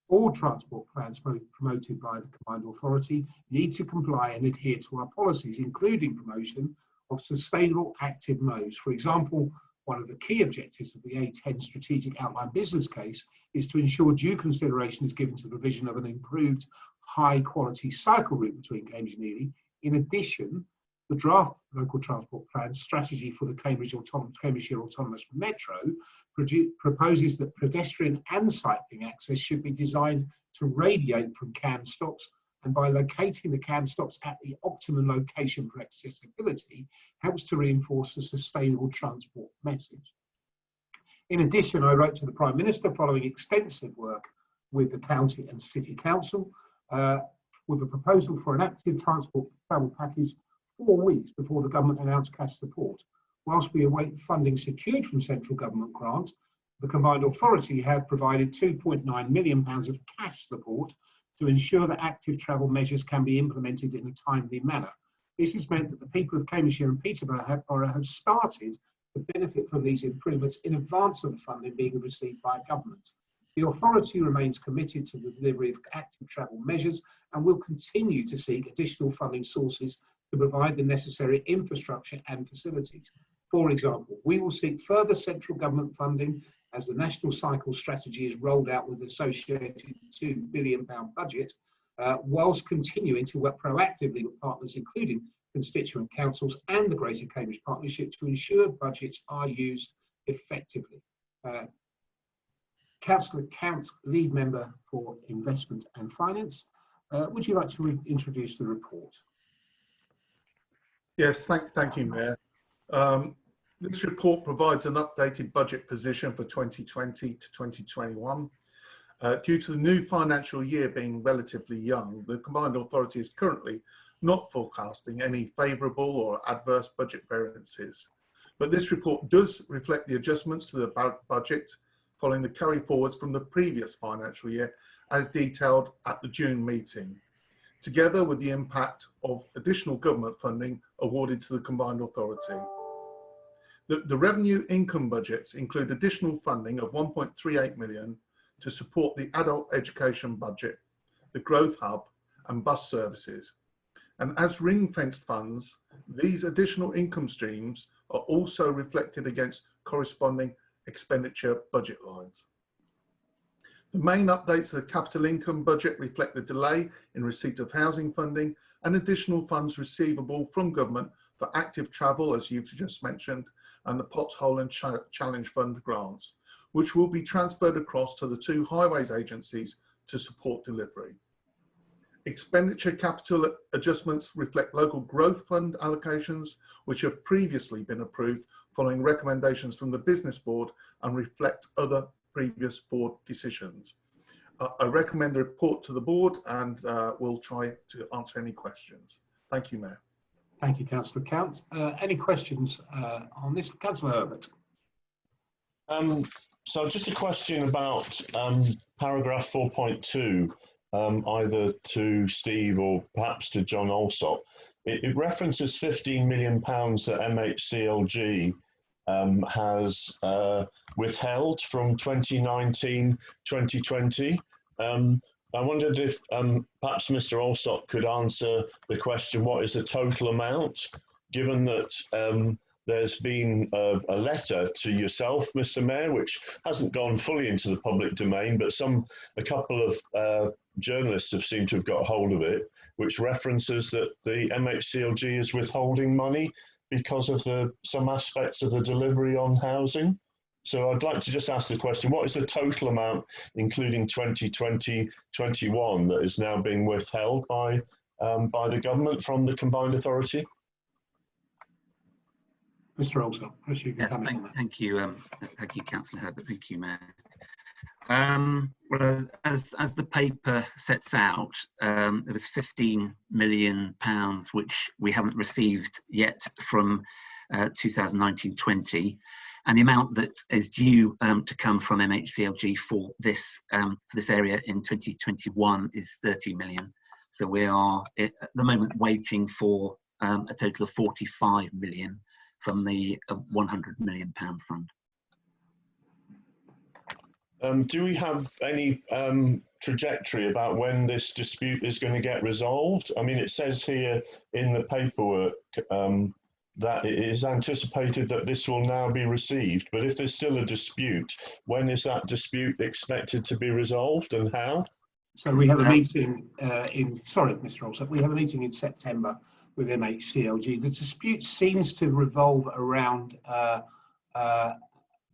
All transport plans promoted by the Combined Authority need to comply and adhere to our policies, including promotion of sustainable active modes. For example, one of the key objectives of the A10 Strategic Outline Business Case is to ensure due consideration is given to the provision of an improved high-quality cycle route between Cambridge and Ely. In addition, the draft local transport plan strategy for the Cambridgeshire Autonomous Metro proposes that pedestrian and cycling access should be designed to radiate from cam stops, and by locating the cam stops at the optimum location for accessibility helps to reinforce the sustainable transport message. In addition, I wrote to the Prime Minister following extensive work with the County and City Council with a proposal for an active transport travel package 4 weeks before the government announced cash support. Whilst we await funding secured from central government grant, the Combined Authority had provided £2.9 million of cash support to ensure that active travel measures can be implemented in a timely manner. This has meant that the people of Cambridgeshire and Peterborough have started to benefit from these improvements in advance of the funding being received by government. The authority remains committed to the delivery of active travel measures and will continue to seek additional funding sources to provide the necessary infrastructure and facilities. For example, we will seek further central government funding as the National Cycle Strategy is rolled out with the associated £2 billion budget, whilst continuing to work proactively with partners including constituent councils and the Greater Cambridge Partnership to ensure budgets are used effectively. Councillor Count, lead member for Investment and Finance, would you like to introduce the report? Yes, thank you, Mayor. This report provides an updated budget position for 2020 to 2021. Due to the new financial year being relatively young, the Combined Authority is currently not forecasting any favourable or adverse budget variances. But this report does reflect the adjustments to the budget following the carry forwards from the previous financial year as detailed at the June meeting, together with the impact of additional government funding awarded to the Combined Authority. The revenue income budgets include additional funding of 1.38 million to support the adult education budget, the growth hub and bus services. And as ring-fenced funds, these additional income streams are also reflected against corresponding expenditure budget lines. The main updates to the capital income budget reflect the delay in receipt of housing funding and additional funds receivable from government for active travel, as you've just mentioned, and the Pothole and Challenge Fund grants, which will be transferred across to the two highways agencies to support delivery. Expenditure capital adjustments reflect local growth fund allocations, which have previously been approved following recommendations from the Business Board and reflect other previous board decisions. I recommend the report to the board and we'll try to answer any questions. Thank you, Mayor. Thank you, Councillor Count. Any questions on this? Councillor Herbert. So just a question about paragraph 4.2, either to Steve or perhaps to John Alsop. It references £15 million that MHCLG has withheld from 2019-2020. I wondered if perhaps Mr. Alsop could answer the question, what is the total amount, given that there's been a letter to yourself, Mr. Mayor, which hasn't gone fully into the public domain, but a couple of journalists have seemed to have got hold of it, which references that the MHCLG is withholding money because of some aspects of the delivery on housing. So I'd like to just ask the question, what is the total amount, including 2020-21, that is now being withheld by the government from the Combined Authority? Mr. Olson, perhaps you can comment on that. Thank you, Councillor Herbert. Thank you, Mayor. Well, as the paper sets out, there was £15 million which we haven't received yet from 2019-20, and the amount that is due to come from MHCLG for this area in 2021 is 30 million. So we are at the moment waiting for a total of 45 million from the £100 million fund. Do we have any trajectory about when this dispute is going to get resolved? I mean, it says here in the paperwork that it is anticipated that this will now be received, but if there's still a dispute, when is that dispute expected to be resolved and how? So we have a meeting sorry, Mr. Olson, we have a meeting in September with MHCLG. The dispute seems to revolve around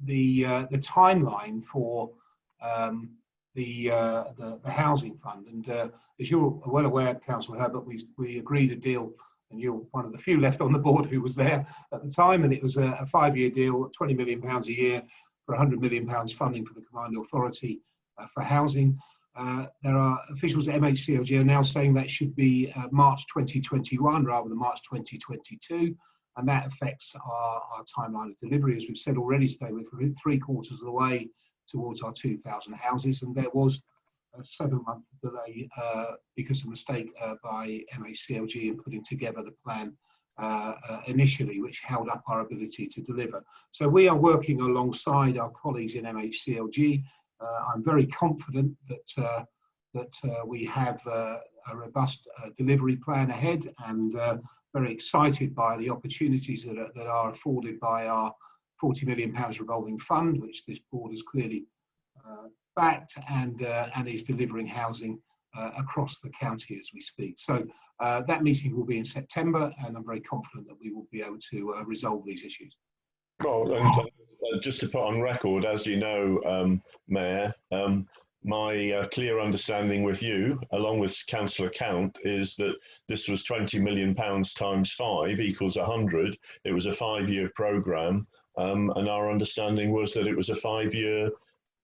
the timeline for the housing fund, and as you're well aware, Councillor Herbert, we agreed a deal, and you're one of the few left on the board who was there at the time, and it was a 5-year deal, £20 million a year for £100 million funding for the Combined Authority for housing. There are officials at MHCLG are now saying that should be March 2021 rather than March 2022, and that affects our timeline of delivery. As we've said already today, we're 3/4 of the way towards our 2,000 houses, and there was a 7-month delay because of a mistake by MHCLG in putting together the plan initially, which held up our ability to deliver. So we are working alongside our colleagues in MHCLG. I'm very confident that we have a robust delivery plan ahead, and very excited by the opportunities that are afforded by our £40 million revolving fund, which this board has clearly backed and is delivering housing across the county as we speak. So that meeting will be in September, and I'm very confident that we will be able to resolve these issues. Well, and just to put on record, as you know, Mayor, my clear understanding with you, along with Councillor Count, is that this was £20 million times 5 equals 100. It was a 5-year programme, and our understanding was that it was a 5-year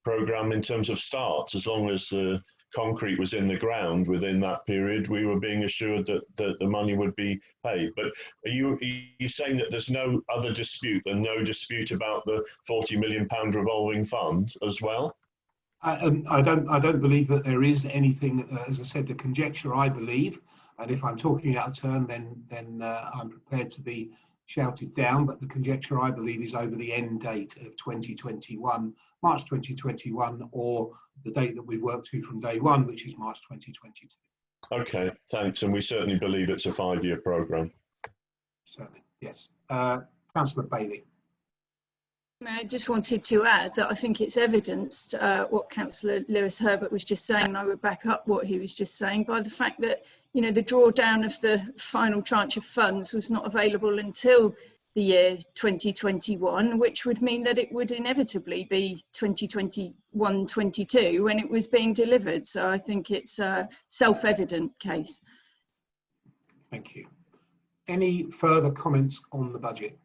programme in terms of starts. As long as the concrete was in the ground within that period, we were being assured that the money would be paid. But are you saying that there's no other dispute and no dispute about the £40 million revolving fund as well? I don't believe that there is anything. As I said, the conjecture, I believe, and if I'm talking out of turn, then I'm prepared to be shouted down. But the conjecture, I believe, is over the end date of 2021, March 2021, or the date that we've worked to from day one, which is March 2022. Okay, thanks. And we certainly believe it's a 5-year programme. Certainly, yes. Councillor Bailey. I just wanted to add that I think it's evidenced what Councillor Lewis Herbert was just saying, and I would back up what he was just saying by the fact that, you know, the drawdown of the final tranche of funds was not available until the year 2021, which would mean that it would inevitably be 2021-22 when it was being delivered. So I think it's a self-evident case. Thank you. Any further comments on the budget?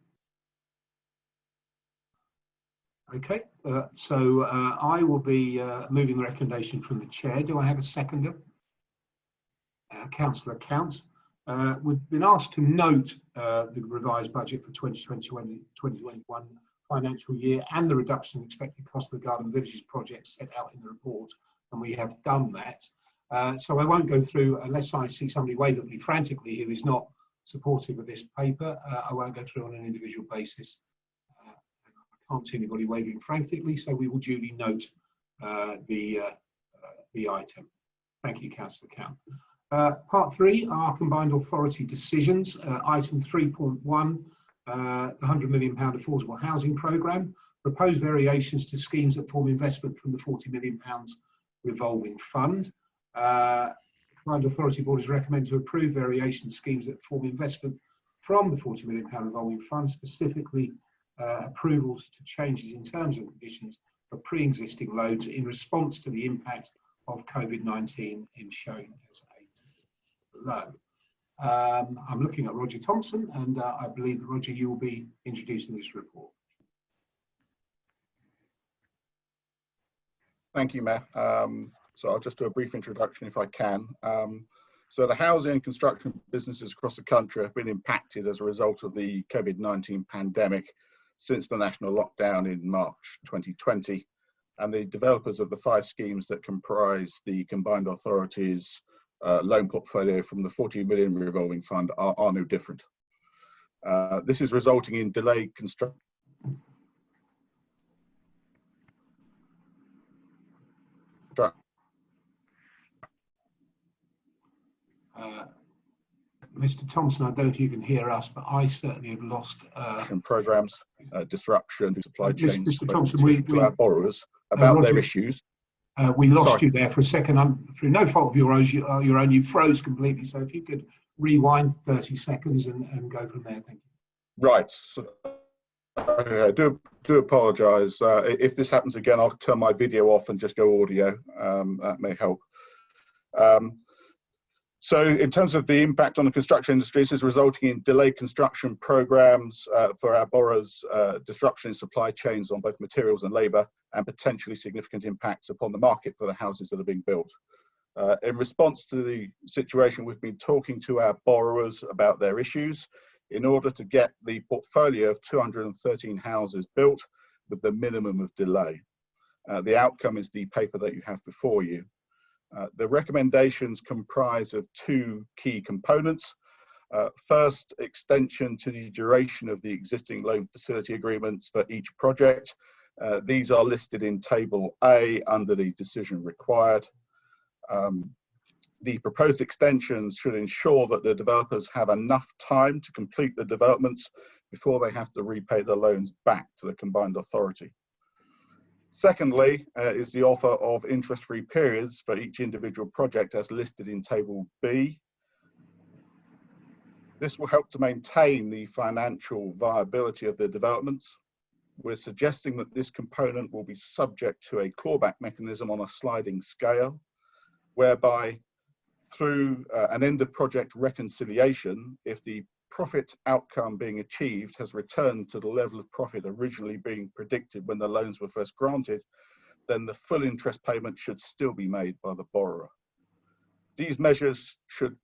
Okay, so I will be moving the recommendation from the chair. Do I have a seconder? Councillor Count. We've been asked to note the revised budget for 2021 financial year and the reduction in expected cost of the Garden Villages project set out in the report, and we have done that. So I won't go through, unless I see somebody wave at me frantically who is not supportive of this paper. I won't go through on an individual basis. I can't see anybody waving frantically, so we will duly note the item. Thank you, Councillor Count. Part 3 are combined authority decisions. Item 3.1, the £100 million affordable housing programme. Proposed variations to schemes that form investment from the £40 million revolving fund. Combined Authority Board is recommended to approve variation schemes that form investment from the £40 million revolving fund, specifically approvals to changes in terms and conditions for pre-existing loans in response to the impact of COVID-19 in shown as below. I'm looking at Roger Thompson, and I believe, Roger, you will be introducing this report. Thank you, Mayor. So I'll just do a brief introduction if I can. So the housing and construction businesses across the country have been impacted as a result of the COVID-19 pandemic since the national lockdown in March 2020. And the developers of the 5 schemes that comprise the combined authorities loan portfolio from the 40 million revolving fund are no different. This is resulting in delayed construction. Mr. Thompson, I don't know if you can hear us, but I certainly have lost programs, disruption to supply chains Mr. Thompson, to our borrowers about Roger, their issues. We lost you there for a second. Through no fault of your own, you froze completely. So if you could rewind 30 seconds and go from there, thank you. Right. So, I do apologise. If this happens again, I'll turn my video off and just go audio. That may help. So in terms of the impact on the construction industry, this is resulting in delayed construction programs for our borrowers, disruption in supply chains on both materials and labour, and potentially significant impacts upon the market for the houses that are being built. In response to the situation, we've been talking to our borrowers about their issues in order to get the portfolio of 213 houses built with the minimum of delay. The outcome is the paper that you have before you. The recommendations comprise of 2 key components. First, extension to the duration of the existing loan facility agreements for each project. These are listed in Table A under the decision required. The proposed extensions should ensure that the developers have enough time to complete the developments before they have to repay the loans back to the combined authority. Secondly, is the offer of interest-free periods for each individual project as listed in Table B. This will help to maintain the financial viability of the developments. We're suggesting that this component will be subject to a clawback mechanism on a sliding scale, whereby through an end of project reconciliation, if the profit outcome being achieved has returned to the level of profit originally being predicted when the loans were first granted, then the full interest payment should still be made by the borrower. These measures should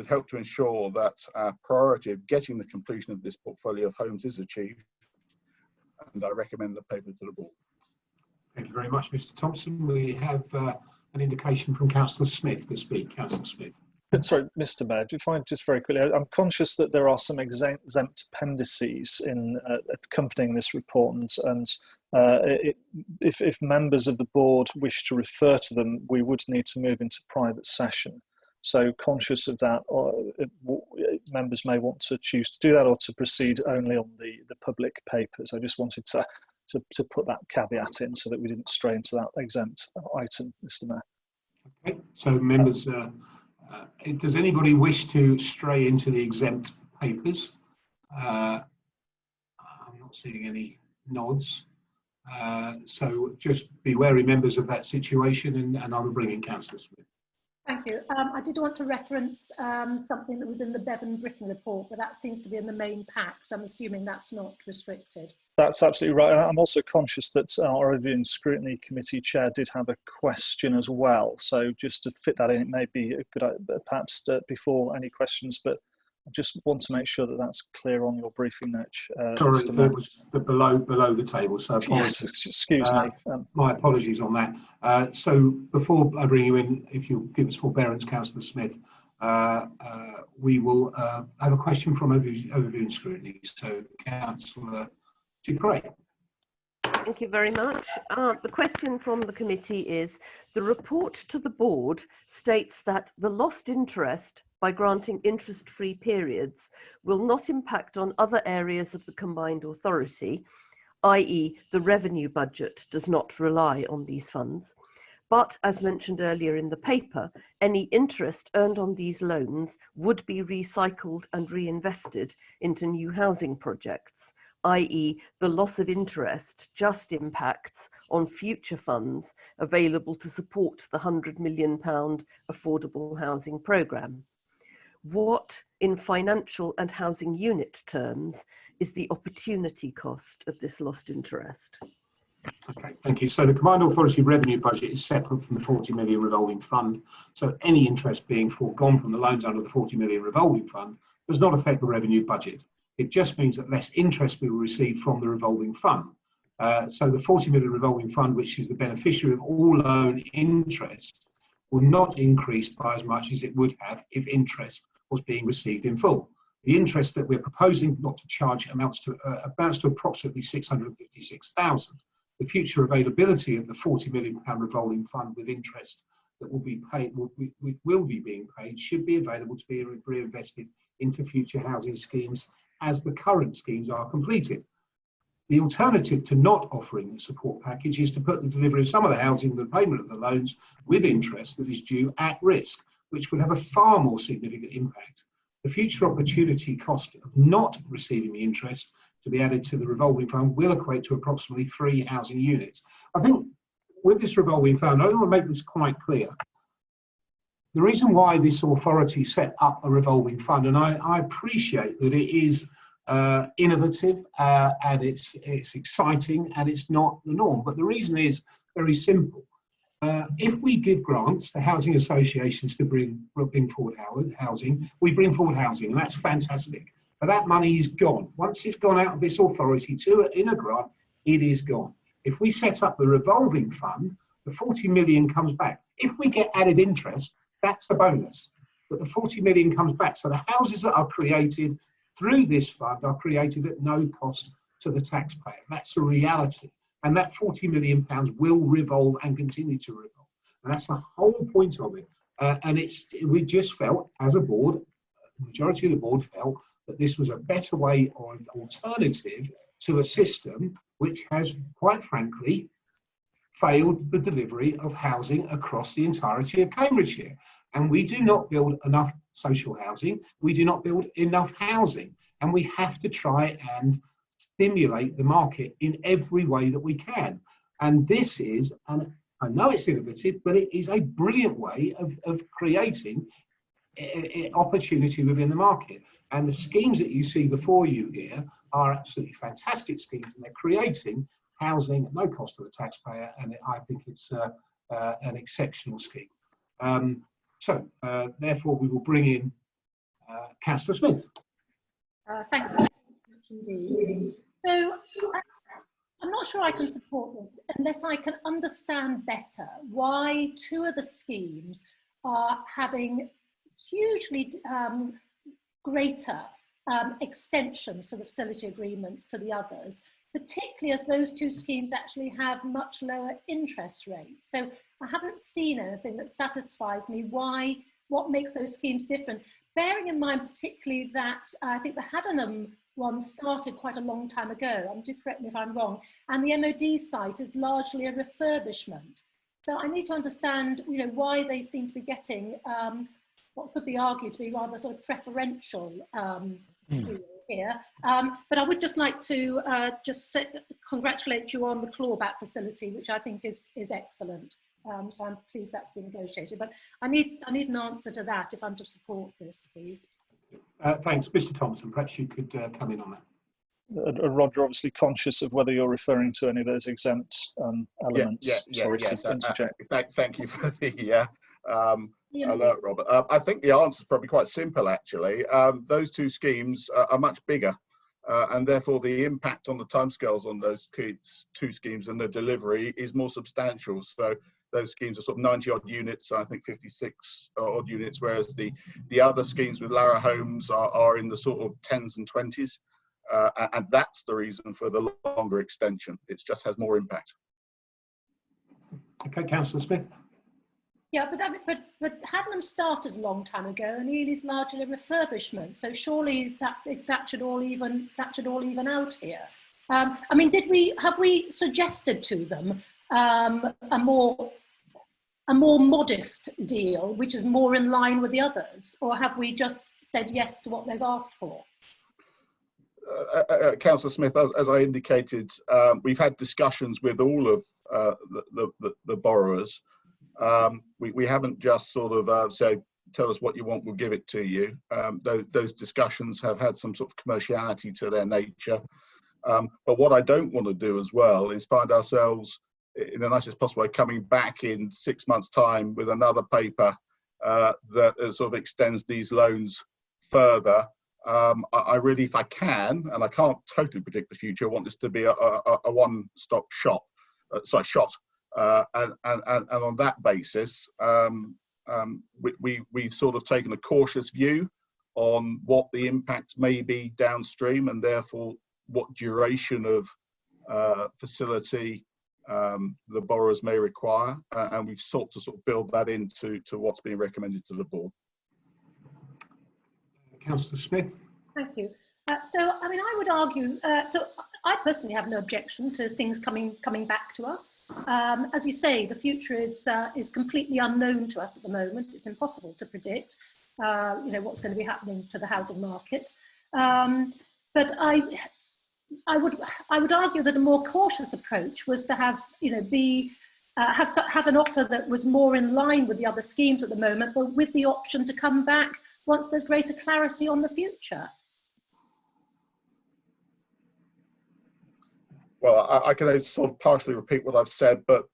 help to ensure that our priority of getting the completion of this portfolio of homes is achieved, and I recommend the paper to the board. Thank you very much, Mr. Thompson. We have an indication from Councillor Smith to speak. Councillor Smith. Sorry, Mr. Mayor, do you find just very quickly, I'm conscious that there are some exempt appendices in accompanying this report, and if members of the board wish to refer to them, we would need to move into private session. So conscious of that, members may want to choose to do that or to proceed only on the public papers. I just wanted to put that caveat in so that we didn't stray into that exempt item, Mr. Mayor. Okay, so members, does anybody wish to stray into the exempt papers? I'm not seeing any nods. So just be wary, members, of that situation, and I will bring in Councillor Smith. Thank you. I did want to reference something that was in the Bevan Britton report, but that seems to be in the main pack, so I'm assuming that's not restricted. That's absolutely right. And I'm also conscious that our Review and Scrutiny Committee Chair did have a question as well. So just to fit that in, it may be a good idea, perhaps before any questions, but I just want to make sure that that's clear on your briefing note. Sorry, Mr. Mayor. it was below the table, so Yes, excuse me. My apologies on that. So before I bring you in, if you'll give us forbearance, Councillor Smith, we will have a question from Overview and Scrutiny. So Councillor Dupre. Thank you very much. The question from the committee is, the report to the board states that the lost interest by granting interest-free periods will not impact on other areas of the combined authority, i.e. the revenue budget does not rely on these funds. But as mentioned earlier in the paper, any interest earned on these loans would be recycled and reinvested into new housing projects, i.e. the loss of interest just impacts on future funds available to support the £100 million affordable housing programme. What, in financial and housing unit terms, is the opportunity cost of this lost interest? Okay, thank you. So the Combined Authority revenue budget is separate from the 40 million revolving fund. So any interest being foregone from the loans under the 40 million revolving fund does not affect the revenue budget. It just means that less interest will be received from the revolving fund. So the 40 million revolving fund, which is the beneficiary of all loan interest, will not increase by as much as it would have if interest was being received in full. The interest that we're proposing not to charge amounts to approximately 656,000. The future availability of the £40 million revolving fund with interest that will be paid, will be being paid, should be available to be reinvested into future housing schemes as the current schemes are completed. The alternative to not offering the support package is to put the delivery of some of the housing, the payment of the loans with interest that is due at risk, which would have a far more significant impact. The future opportunity cost of not receiving the interest to be added to the revolving fund will equate to approximately 3 housing units. I think with this revolving fund, I want to make this quite clear. The reason why this authority set up a revolving fund, and I appreciate that it is innovative and it's exciting and it's not the norm, but the reason is very simple. If we give grants to housing associations to bring forward housing, we bring forward housing, and that's fantastic. But that money is gone. Once it's gone out of this authority in a grant, it is gone. If we set up the revolving fund, the 40 million comes back. If we get added interest, that's the bonus. But the 40 million comes back. So the houses that are created through this fund are created at no cost to the taxpayer. That's a reality. And that £40 million will revolve and continue to revolve. And that's the whole point of it. And we just felt, as a board, the majority of the board felt that this was a better way or an alternative to a system which has, quite frankly, failed the delivery of housing across the entirety of Cambridgeshire. And we do not build enough social housing. We do not build enough housing. And we have to try and stimulate the market in every way that we can. And this is, and I know it's innovative, but it is a brilliant way of creating opportunity within the market. And the schemes that you see before you here are absolutely fantastic schemes, and they're creating housing at no cost to the taxpayer, and I think it's an exceptional scheme. Therefore, we will bring in Councillor Smith. Thank you indeed. So I'm not sure I can support this unless I can understand better why 2 of the schemes are having hugely greater extensions to the facility agreements to the others, particularly as those 2 schemes actually have much lower interest rates. So I haven't seen anything that satisfies me what makes those schemes different, bearing in mind particularly that I think the Haddenham one started quite a long time ago, do correct me if I'm wrong, and the MOD site is largely a refurbishment. So I need to understand, why they seem to be getting what could be argued to be rather sort of preferential deal here. But I would just like to congratulate you on the clawback facility, which I think is excellent. So I'm pleased that's been negotiated. But I need an answer to that if I'm to support this, please. Thanks. Mr. Thompson, perhaps you could come in on that. Roger, obviously conscious of whether you're referring to any of those exempt elements. Yes. Sorry to interject. Thank you for the Hello, Robert. I think the answer is probably quite simple, actually. Those two schemes are much bigger, and therefore the impact on the timescales on those two schemes and the delivery is more substantial. So those schemes are sort of 90 odd units, I think 56 odd units, whereas the other schemes with Lara Homes are in the sort of 10s and 20s. And that's the reason for the longer extension. It just has more impact. Okay, Councillor Smith. Yeah, but Hadlam started a long time ago, and Ely's largely a refurbishment. So surely that should all even out here. I mean, have we suggested to them a more modest deal, which is more in line with the others, or have we just said yes to what they've asked for? Councillor Smith, as I indicated, we've had discussions with all of the borrowers. We haven't just sort of said, tell us what you want, we'll give it to you. Those discussions have had some sort of commerciality to their nature. But what I don't want to do as well is find ourselves, in the nicest possible way, coming back in 6 months' time with another paper that sort of extends these loans further. I really, if I can, and I can't totally predict the future, I want this to be a one-stop shop. Shot. And on that basis, we've sort of taken a cautious view on what the impact may be downstream, and therefore what duration of facility the borrowers may require, and we've sought to sort of build that into what's being recommended to the board. Councillor Smith. Thank you. So, I mean, I would argue, so I personally have no objection to things coming back to us. As you say, the future is completely unknown to us at the moment. It's impossible to predict, what's going to be happening to the housing market. But I would argue that a more cautious approach was to have, have an offer that was more in line with the other schemes at the moment, but with the option to come back once there's greater clarity on the future. Well, I can sort of partially repeat what I've said, but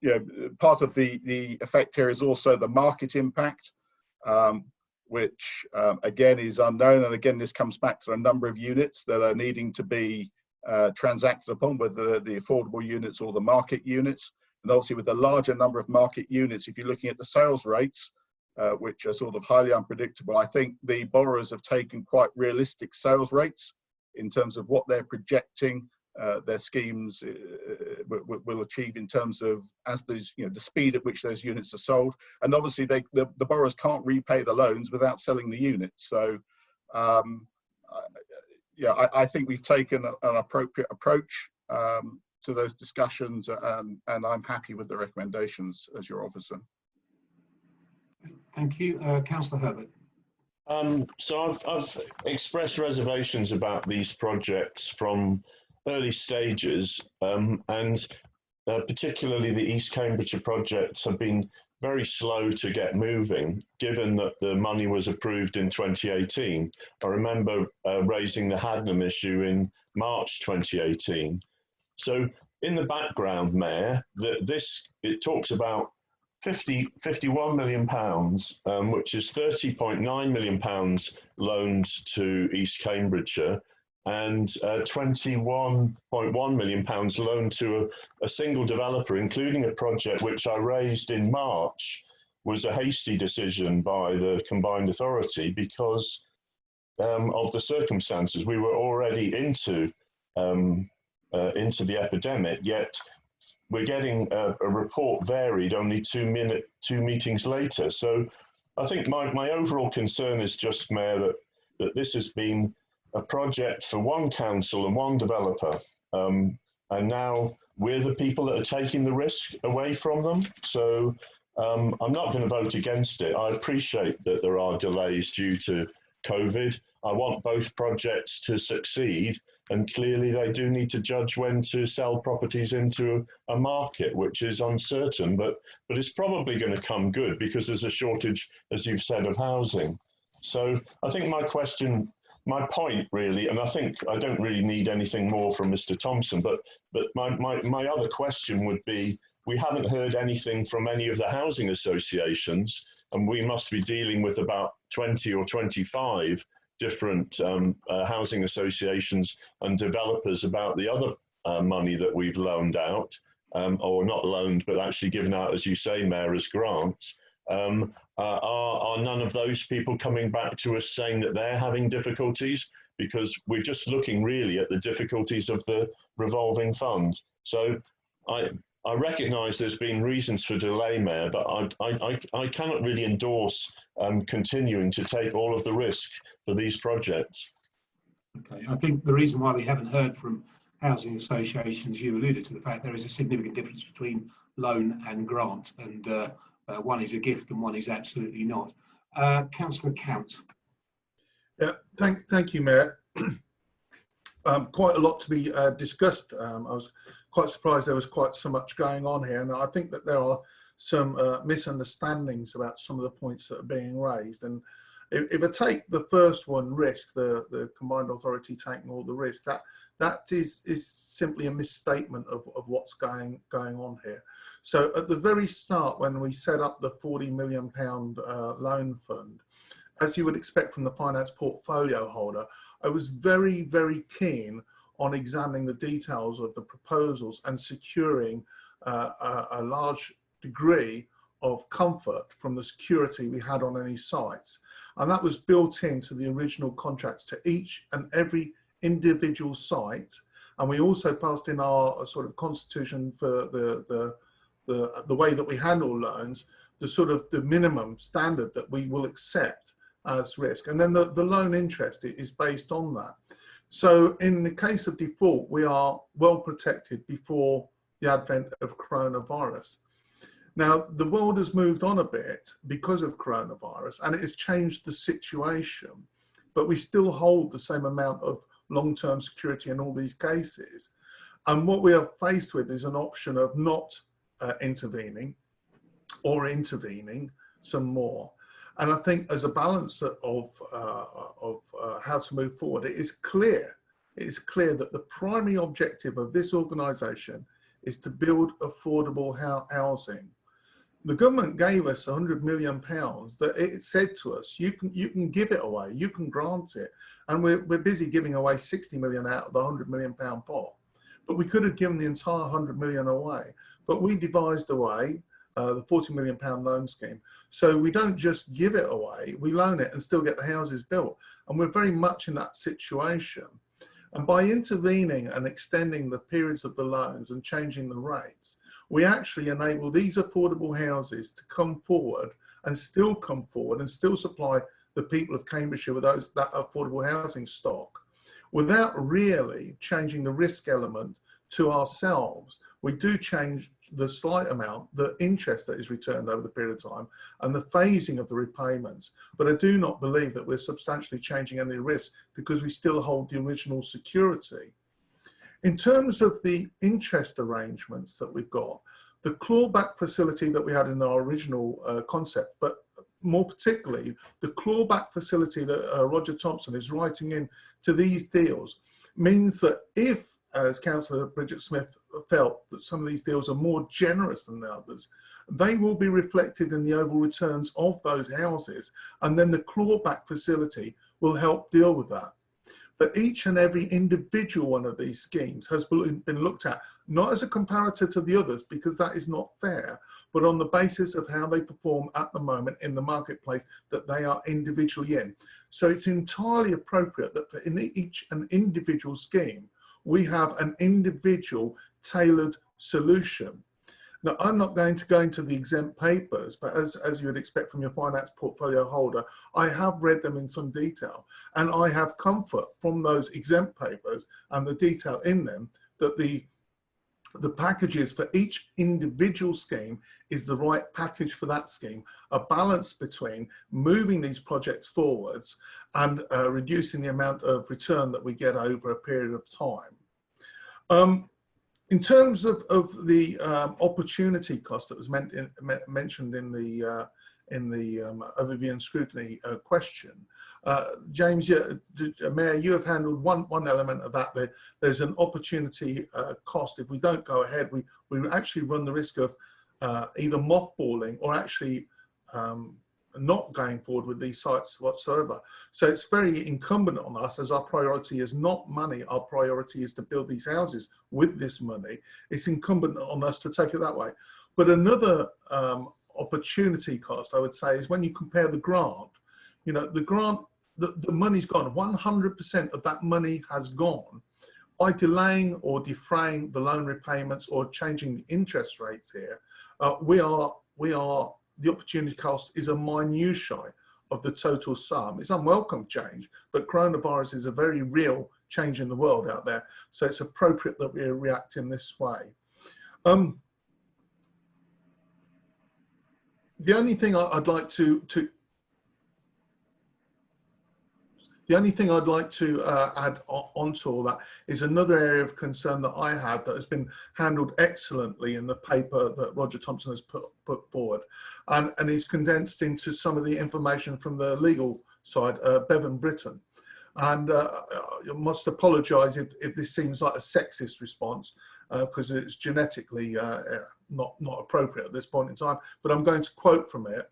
part of the effect here is also the market impact, which again is unknown. And again, this comes back to a number of units that are needing to be transacted upon, whether the affordable units or the market units. And obviously with the larger number of market units, if you're looking at the sales rates, which are sort of highly unpredictable, I think the borrowers have taken quite realistic sales rates in terms of what they're projecting their schemes will achieve in terms of as those, the speed at which those units are sold. And obviously the borrowers can't repay the loans without selling the units. So I think we've taken an appropriate approach to those discussions, and I'm happy with the recommendations as your officer. Thank you. Councillor Herbert. So I've expressed reservations about these projects from early stages, and particularly the East Cambridgeshire projects have been very slow to get moving, given that the money was approved in 2018. I remember raising the Hadlam issue in March 2018. So in the background, Mayor, it talks about 51 million pounds, which is 30.9 million pounds loaned to East Cambridgeshire, and 21.1 million pounds loaned to a single developer, including a project which I raised in March, was a hasty decision by the combined authority because of the circumstances. We were already into the epidemic, yet we're getting a report varied only two meetings later. So I think my overall concern is just, Mayor, that this has been a project for one council and one developer, and now we're the people that are taking the risk away from them. So I'm not going to vote against it. I appreciate that there are delays due to COVID. I want both projects to succeed, and clearly they do need to judge when to sell properties into a market which is uncertain, but it's probably going to come good because there's a shortage, as you've said, of housing. So I think my point really, and I think I don't really need anything more from Mr. Thompson, but my other question would be, we haven't heard anything from any of the housing associations, and we must be dealing with about 20 or 25 different housing associations and developers about the other money that we've loaned out, or not loaned, but actually given out, as you say, Mayor, as grants. Are none of those people coming back to us saying that they're having difficulties? Because we're just looking really at the difficulties of the revolving fund. So I recognise there's been reasons for delay, Mayor, but I cannot really endorse continuing to take all of the risk for these projects. Okay, I think the reason why we haven't heard from housing associations, you alluded to the fact there is a significant difference between loan and grant, and one is a gift and one is absolutely not. Councillor Count. Yeah, thank you, Mayor. Quite a lot to be discussed. I was quite surprised there was quite so much going on here, and I think that there are some misunderstandings about some of the points that are being raised. And if I take the first one, risk, the combined authority taking all the risk, that is simply a misstatement of what's going on here. So at the very start, when we set up the £40 million loan fund, as you would expect from the finance portfolio holder, I was very, very keen on examining the details of the proposals and securing a large degree of comfort from the security we had on any sites. And that was built into the original contracts to each and every individual site. And we also passed in our sort of constitution for the way that we handle loans, the minimum standard that we will accept as risk. And then the loan interest is based on that. So in the case of default, we are well protected before the advent of coronavirus. Now, the world has moved on a bit because of coronavirus, and it has changed the situation, but we still hold the same amount of long-term security in all these cases. And what we are faced with is an option of not intervening or intervening some more. And I think as a balance of how to move forward, it is clear that the primary objective of this organisation is to build affordable housing. The government gave us £100 million that it said to us, you can give it away, you can grant it. And we're busy giving away 60 million out of the £100 million pot. But we could have given the entire 100 million away. But we devised a way, the £40 million loan scheme. So we don't just give it away, we loan it and still get the houses built. And we're very much in that situation. And by intervening and extending the periods of the loans and changing the rates, we actually enable these affordable houses to come forward and still supply the people of Cambridgeshire with that affordable housing stock without really changing the risk element to ourselves. We do change the slight amount, the interest that is returned over the period of time and the phasing of the repayments. But I do not believe that we're substantially changing any risk because we still hold the original security. In terms of the interest arrangements that we've got, the clawback facility that we had in our original concept, but more particularly the clawback facility that Roger Thompson is writing in to these deals, means that if, as Councillor Bridget Smith felt, that some of these deals are more generous than the others, they will be reflected in the overall returns of those houses, and then the clawback facility will help deal with that. But each and every individual one of these schemes has been looked at, not as a comparator to the others, because that is not fair, but on the basis of how they perform at the moment in the marketplace that they are individually in. So it's entirely appropriate that for each and individual scheme, we have an individual tailored solution. Now, I'm not going to go into the exempt papers, but as you would expect from your finance portfolio holder, I have read them in some detail, and I have comfort from those exempt papers and the detail in them that the packages for each individual scheme is the right package for that scheme, a balance between moving these projects forwards and reducing the amount of return that we get over a period of time. In terms of the opportunity cost that was mentioned in overview and scrutiny question. James, Mayor, you have handled one element of that. There's an opportunity cost. If we don't go ahead, we actually run the risk of either mothballing or actually not going forward with these sites whatsoever. So it's very incumbent on us, as our priority is not money, our priority is to build these houses with this money. It's incumbent on us to take it that way. But another opportunity cost, I would say, is when you compare the grant. You know, the grant, the money's gone. 100% of that money has gone. By delaying or defraying the loan repayments or changing the interest rates here, the opportunity cost is a minutiae of the total sum. It's unwelcome change, but coronavirus is a very real change in the world out there. So it's appropriate that we react in this way. The only thing I'd like to add onto all that is another area of concern that I have that has been handled excellently in the paper that Roger Thompson has put forward, and is condensed into some of the information from the legal side, Bevan Britton. And I must apologise if this seems like a sexist response, because it's genetically not appropriate at this point in time, but I'm going to quote from it.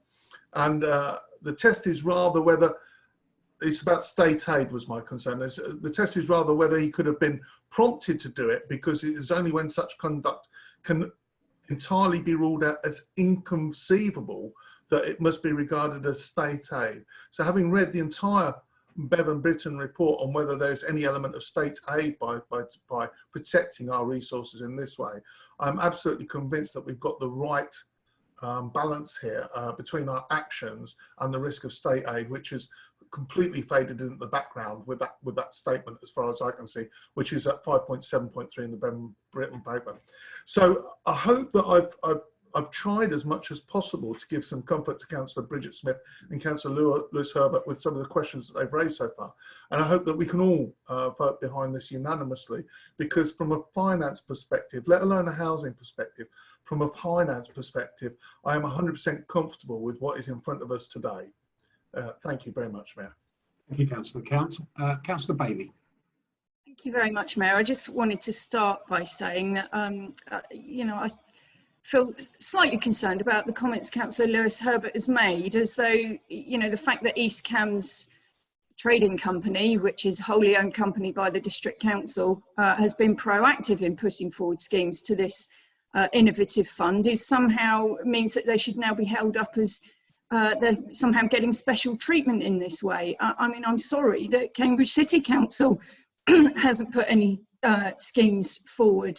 And the test is rather whether, it's about state aid was my concern. The test is rather whether he could have been prompted to do it, because it is only when such conduct can entirely be ruled out as inconceivable that it must be regarded as state aid. So having read the entire Bevan Britton report on whether there's any element of state aid by protecting our resources in this way, I'm absolutely convinced that we've got the right balance here between our actions and the risk of state aid, which is completely faded in the background with that statement, as far as I can see, which is at 5.7.3 in the Bevan Britton paper. So I hope that I've tried as much as possible to give some comfort to Councillor Bridget Smith and Councillor Lewis Herbert with some of the questions that they've raised so far. And I hope that we can all vote behind this unanimously, because from a finance perspective, let alone a housing perspective, from a finance perspective, I am 100% comfortable with what is in front of us today. Thank you very much, Mayor. Thank you, Councillor. Councillor Bailey. Thank you very much, Mayor. I just wanted to start by saying that, you know, I feel slightly concerned about the comments Councillor Lewis Herbert has made, as though, you know, the fact that East Cambs Trading Company, which is a wholly owned company by the District Council, has been proactive in putting forward schemes to this innovative fund somehow means that they should now be held up as they're somehow getting special treatment in this way. I mean, I'm sorry that Cambridge City Council hasn't put any schemes forward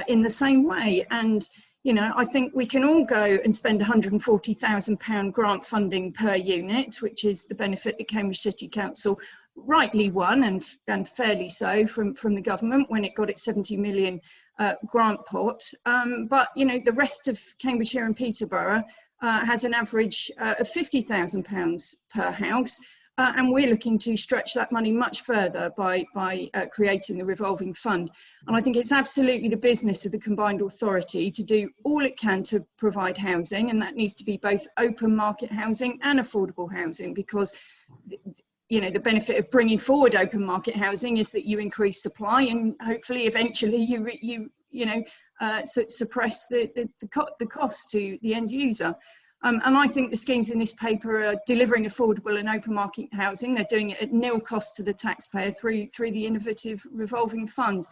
in the same way. And, you know, I think we can all go and spend £140,000 grant funding per unit, which is the benefit that Cambridge City Council rightly won, and fairly so, from the government when it got its 70 million grant pot. But, you know, the rest of Cambridgeshire and Peterborough has an average of £50,000 per house, and we're looking to stretch that money much further by creating the revolving fund. And I think it's absolutely the business of the combined authority to do all it can to provide housing, and that needs to be both open market housing and affordable housing, because, you know, the benefit of bringing forward open market housing is that you increase supply, and hopefully eventually you know, suppress the cost to the end user. And I think the schemes in this paper are delivering affordable and open market housing. They're doing it at nil cost to the taxpayer through the innovative revolving fund.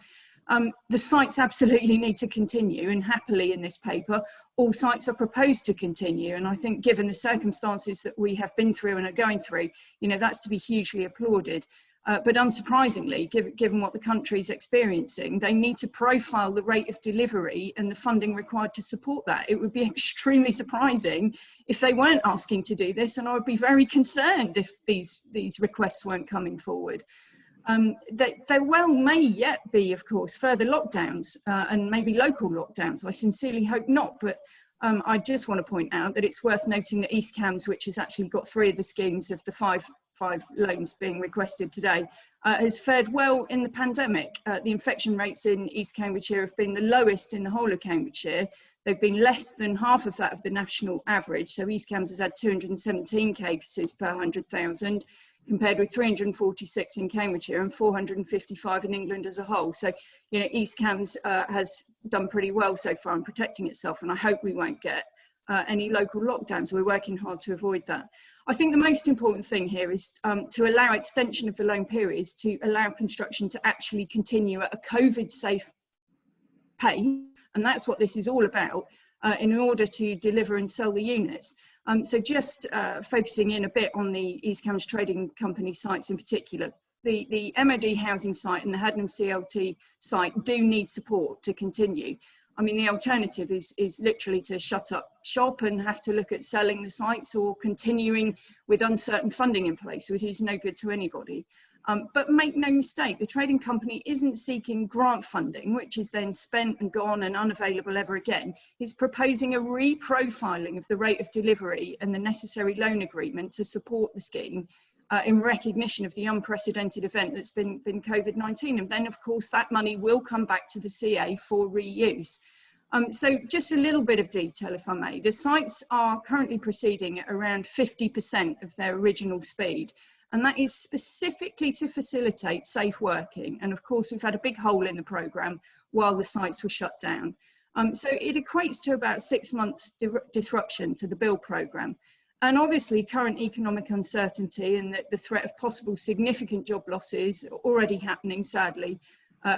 The sites absolutely need to continue, and happily in this paper, all sites are proposed to continue. And I think given the circumstances that we have been through and are going through, you know, that's to be hugely applauded. But unsurprisingly, given what the country is experiencing, they need to profile the rate of delivery and the funding required to support that. It would be extremely surprising if they weren't asking to do this, and I would be very concerned if these requests weren't coming forward. There well may yet be, of course, further lockdowns and maybe local lockdowns. I sincerely hope not, but I just want to point out that it's worth noting that East Cambs, which has actually got 3 of the schemes of the five loans being requested today, has fared well in the pandemic. The infection rates in East Cambridgeshire have been the lowest in the whole of Cambridgeshire. They've been less than half of that of the national average. So East Cambs has had 217 cases per 100,000, compared with 346 in Cambridgeshire and 455 in England as a whole. So, you know, East Cambs has done pretty well so far in protecting itself, and I hope we won't get any local lockdowns. We're working hard to avoid that. I think the most important thing here is to allow extension of the loan periods, to allow construction to actually continue at a COVID-safe pace, and that's what this is all about, in order to deliver and sell the units. So just focusing in a bit on the East Cambs Trading Company sites in particular, the MOD housing site and the Haddenham CLT site do need support to continue. I mean, the alternative is literally to shut up shop and have to look at selling the sites or continuing with uncertain funding in place, which is no good to anybody. But make no mistake, the trading company isn't seeking grant funding, which is then spent and gone and unavailable ever again. It's proposing a reprofiling of the rate of delivery and the necessary loan agreement to support the scheme in recognition of the unprecedented event that's been COVID-19. And then, of course, that money will come back to the CA for reuse. So just a little bit of detail, if I may. The sites are currently proceeding at around 50% of their original speed. And that is specifically to facilitate safe working. And of course, we've had a big hole in the programme while the sites were shut down. So it equates to about 6 months disruption to the build programme. And obviously current economic uncertainty and the threat of possible significant job losses already happening, sadly,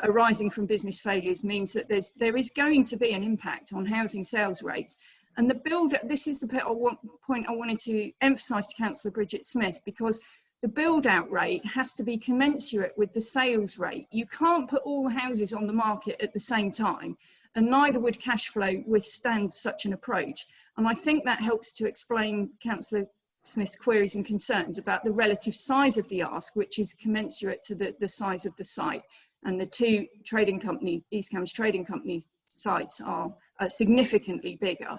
arising from business failures means that there is going to be an impact on housing sales rates. And the build, this is the point I wanted to emphasise to Councillor Bridget Smith, because the build out rate has to be commensurate with the sales rate. You can't put all the houses on the market at the same time, and neither would cash flow withstand such an approach. And I think that helps to explain Councillor Smith's queries and concerns about the relative size of the ask, which is commensurate to the size of the site. And the two trading companies, East Cambs Trading Company sites, are significantly bigger.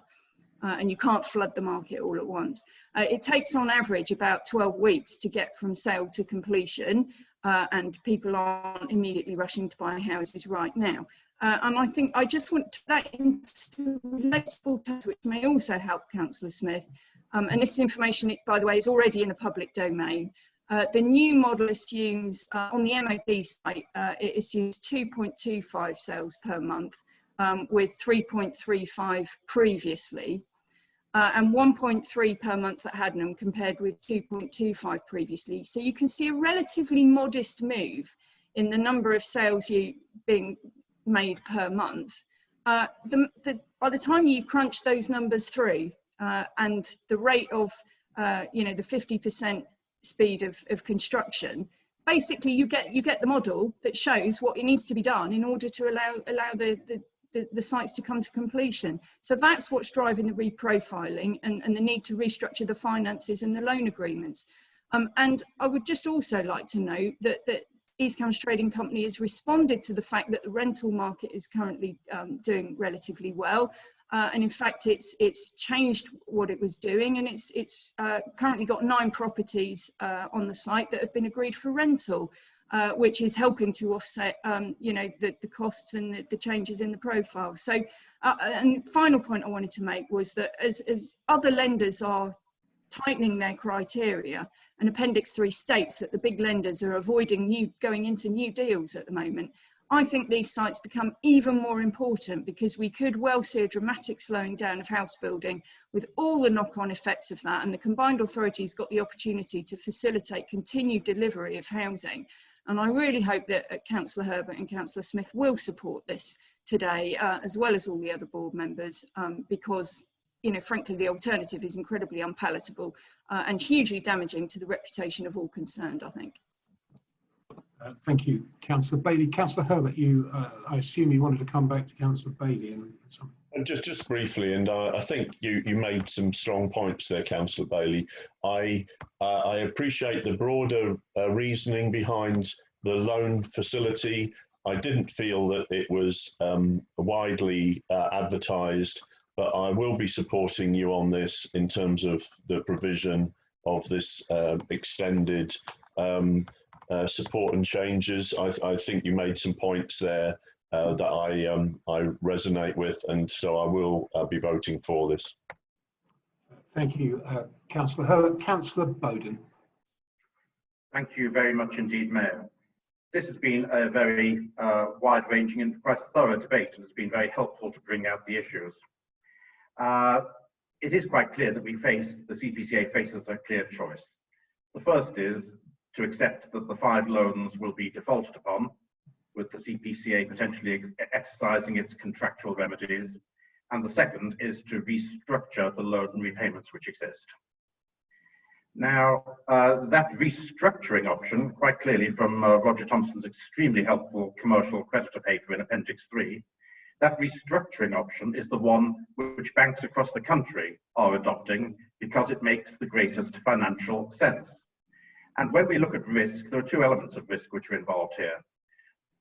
And you can't flood the market all at once. It takes on average about 12 weeks to get from sale to completion, and people aren't immediately rushing to buy houses right now. And I think I just want to put that into legible terms, which may also help Councillor Smith. And this information, by the way, is already in the public domain. The new model assumes, on the MOD site, it assumes 2.25 sales per month, with 3.35 previously. And 1.3 per month at Haddenham compared with 2.25 previously. So you can see a relatively modest move in the number of sales being made per month. By the time you crunch those numbers through and the rate of, you know, the 50% speed of construction, basically you get the model that shows what it needs to be done in order to allow the sites to come to completion. So that's what's driving the reprofiling and the need to restructure the finances and the loan agreements. And I would just also like to note that East Cambs Trading Company has responded to the fact that the rental market is currently doing relatively well. And in fact, it's changed what it was doing, and it's currently got 9 properties on the site that have been agreed for rental. Which is helping to offset, you know, the costs and the changes in the profile. So, and the final point I wanted to make was that as other lenders are tightening their criteria, and Appendix 3 states that the big lenders are avoiding going into new deals at the moment, I think these sites become even more important, because we could well see a dramatic slowing down of house building with all the knock-on effects of that. And the combined authority's got the opportunity to facilitate continued delivery of housing. And I really hope that Councillor Herbert and Councillor Smith will support this today, as well as all the other board members, because, you know, frankly, the alternative is incredibly unpalatable and hugely damaging to the reputation of all concerned, I think. Thank you, Councillor Bailey. Councillor Herbert, I assume you wanted to come back to Councillor Bailey and something. Just briefly, and I think you made some strong points there, Councillor Bailey. I appreciate the broader reasoning behind the loan facility. I didn't feel that it was widely advertised, but I will be supporting you on this in terms of the provision of this extended support and changes. I think you made some points there that I resonate with, and so I will be voting for this. Thank you, Councillor Hurley. Councillor Bowden. Thank you very much indeed, Mayor. This has been a very wide-ranging and quite a thorough debate, and it's been very helpful to bring out the issues. It is quite clear that the CPCA faces a clear choice. The first is to accept that the 5 loans will be defaulted upon, with the CPCA potentially exercising its contractual remedies, and the second is to restructure the loan repayments which exist. Now, that restructuring option, quite clearly from Roger Thompson's extremely helpful commercial creditor paper in Appendix 3, that restructuring option is the one which banks across the country are adopting because it makes the greatest financial sense. And when we look at risk, there are 2 elements of risk which are involved here.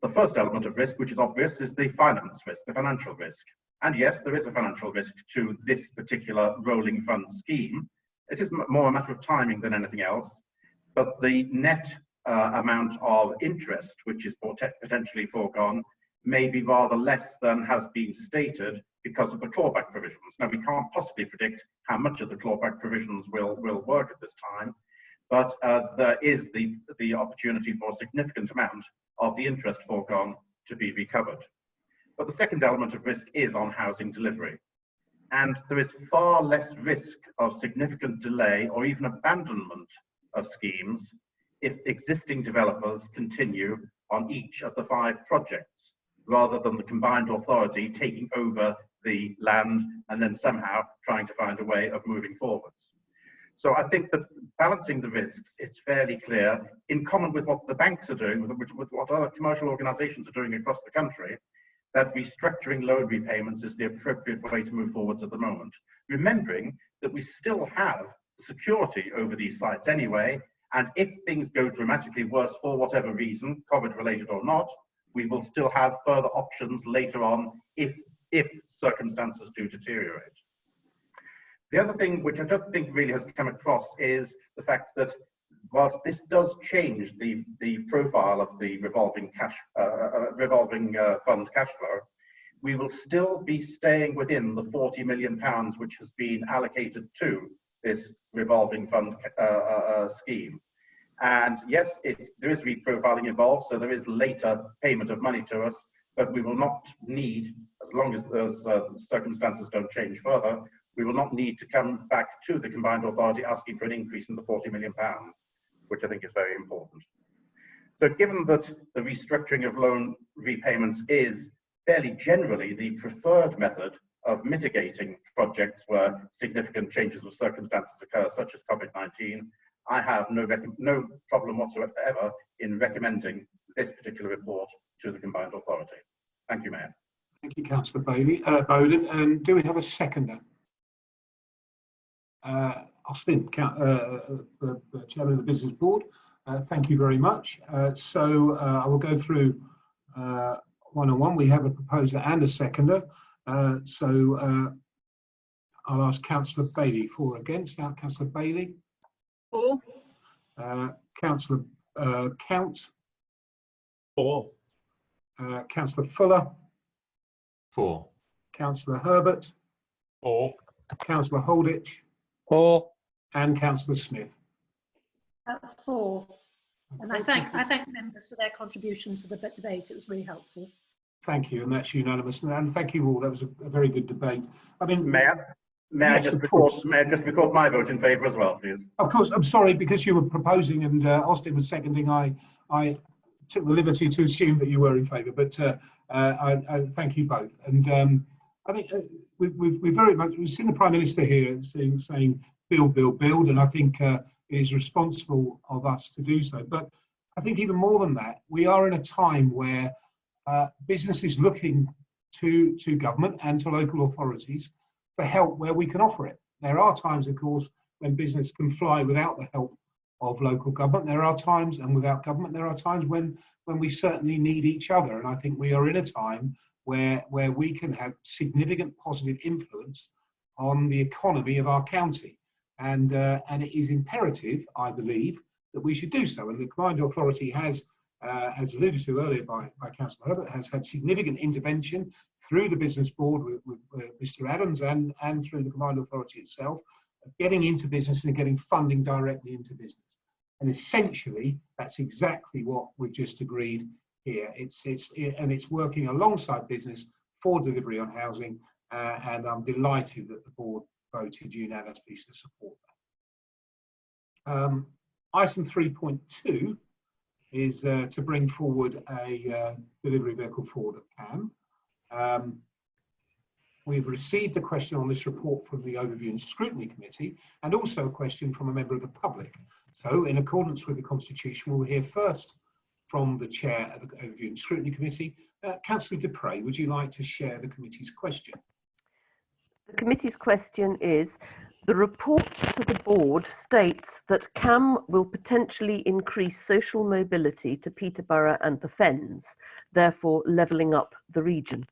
The first element of risk, which is obvious, is the finance risk, the financial risk. And yes, there is a financial risk to this particular rolling fund scheme. It is more a matter of timing than anything else, but the net amount of interest which is potentially foregone may be rather less than has been stated because of the clawback provisions. Now, we can't possibly predict how much of the clawback provisions will work at this time, but there is the opportunity for a significant amount of the interest foregone to be recovered. But the second element of risk is on housing delivery. And there is far less risk of significant delay or even abandonment of schemes if existing developers continue on each of the 5 projects, rather than the combined authority taking over the land and then somehow trying to find a way of moving forwards. So I think that balancing the risks, it's fairly clear, in common with what the banks are doing, with what other commercial organisations are doing across the country, that restructuring loan repayments is the appropriate way to move forwards at the moment. Remembering that we still have security over these sites anyway, and if things go dramatically worse for whatever reason, COVID related or not, we will still have further options later on if circumstances do deteriorate. The other thing which I don't think really has come across is the fact that whilst this does change the profile of the revolving fund cash flow, we will still be staying within the £40 million which has been allocated to this revolving fund scheme. And yes, there is reprofiling involved, so there is later payment of money to us, but we will not need, as long as those circumstances don't change further, we will not need to come back to the combined authority asking for an increase in the £40 million, which I think is very important. So given that the restructuring of loan repayments is fairly generally the preferred method of mitigating projects where significant changes of circumstances occur, such as COVID-19, I have no problem whatsoever in recommending this particular report to the combined authority. Thank you, Mayor. Thank you, Councillor Bowden. And do we have a seconder? Austin, the Chairman of the Business Board. Thank you very much. So I will go through one on one. We have a proposer and a seconder. So I'll ask Councillor Bailey for or against. Now, Councillor Bailey. For. Councillor Count. For. Councillor Fuller. For. Councillor Herbert. For. Councillor Holditch. For. And Councillor Smith. For. And I thank members for their contributions to the debate. It was really helpful. Thank you, and that's unanimous. And thank you all. That was a very good debate. I mean, May I just record my vote in favour as well, please? Of course. I'm sorry, because you were proposing and Austin was seconding. I took the liberty to assume that you were in favour, but I thank you both. And I think we've seen the Prime Minister here saying build, build, build, and I think it is responsible of us to do so. But I think even more than that, we are in a time where business is looking to government and to local authorities for help where we can offer it. There are times, of course, when business can fly without the help of local government. There are times, and without government, there are times when we certainly need each other. And I think we are in a time where we can have significant positive influence on the economy of our county. And it is imperative, I believe, that we should do so. And the Combined Authority has, as alluded to earlier by Councillor Herbert, has had significant intervention through the business board with Mr. Adams and through the Combined Authority itself, getting into business and getting funding directly into business. And essentially, that's exactly what we've just agreed here. It's working alongside business for delivery on housing, and I'm delighted that the board voted unanimously to support that. Item 3.2 is to bring forward a delivery vehicle for the CAM. We've received a question on this report from the Overview and Scrutiny Committee, and also a question from a member of the public. So, in accordance with the Constitution, we'll hear first from the Chair of the Overview and Scrutiny Committee. Councillor Dupre, would you like to share the committee's question? The committee's question is, the report to the board states that CAM will potentially increase social mobility to Peterborough and the Fens, therefore levelling up the region.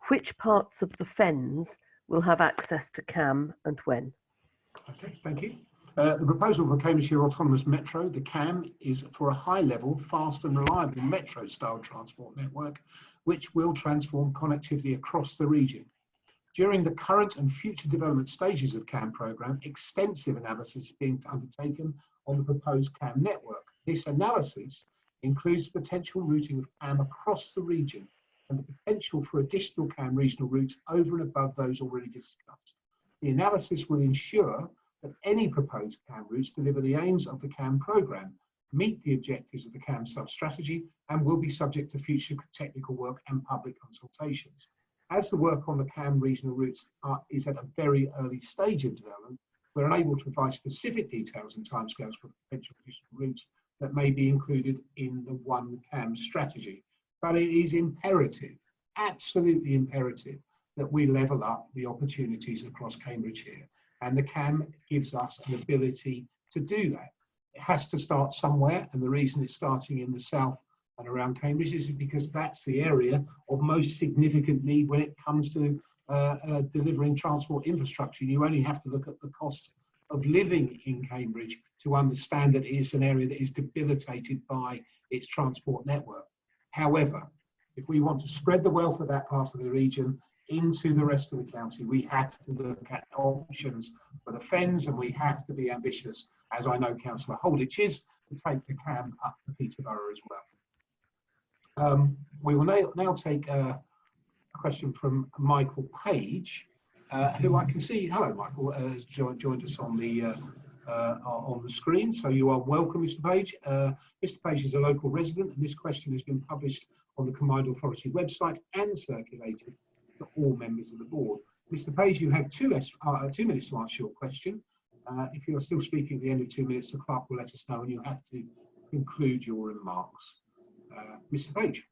Which parts of the Fens will have access to CAM and when? Okay, thank you. The proposal for Cambridgeshire Autonomous Metro, the CAM, is for a high-level, fast and reliable metro-style transport network, which will transform connectivity across the region. During the current and future development stages of CAM programme, extensive analysis is being undertaken on the proposed CAM network. This analysis includes potential routing of CAM across the region and the potential for additional CAM regional routes over and above those already discussed. The analysis will ensure that any proposed CAM routes deliver the aims of the CAM programme, meet the objectives of the CAM sub-strategy, and will be subject to future technical work and public consultations. As the work on the CAM regional routes is at a very early stage of development, we're unable to provide specific details and timescales for potential additional routes that may be included in the One CAM strategy. But it is imperative, absolutely imperative, that we level up the opportunities across Cambridgeshire. And the CAM gives us an ability to do that. It has to start somewhere, and the reason it's starting in the south and around Cambridge is because that's the area of most significant need when it comes to delivering transport infrastructure. You only have to look at the cost of living in Cambridge to understand that it is an area that is debilitated by its transport network. However, if we want to spread the wealth of that part of the region into the rest of the county, we have to look at options for the Fens, and we have to be ambitious, as I know Councillor Holditch is, to take the CAM up to Peterborough as well. We will now take a question from Michael Page, who I can see, hello Michael, has joined us on the screen, so you are welcome, Mr. Page. Mr. Page is a local resident, and this question has been published on the Combined Authority website and circulated to all members of the board. Mr. Page, you have 2 minutes to answer your question. If you are still speaking at the end of 2 minutes, the clerk will let us know, and you have to conclude your remarks. Mr. Page.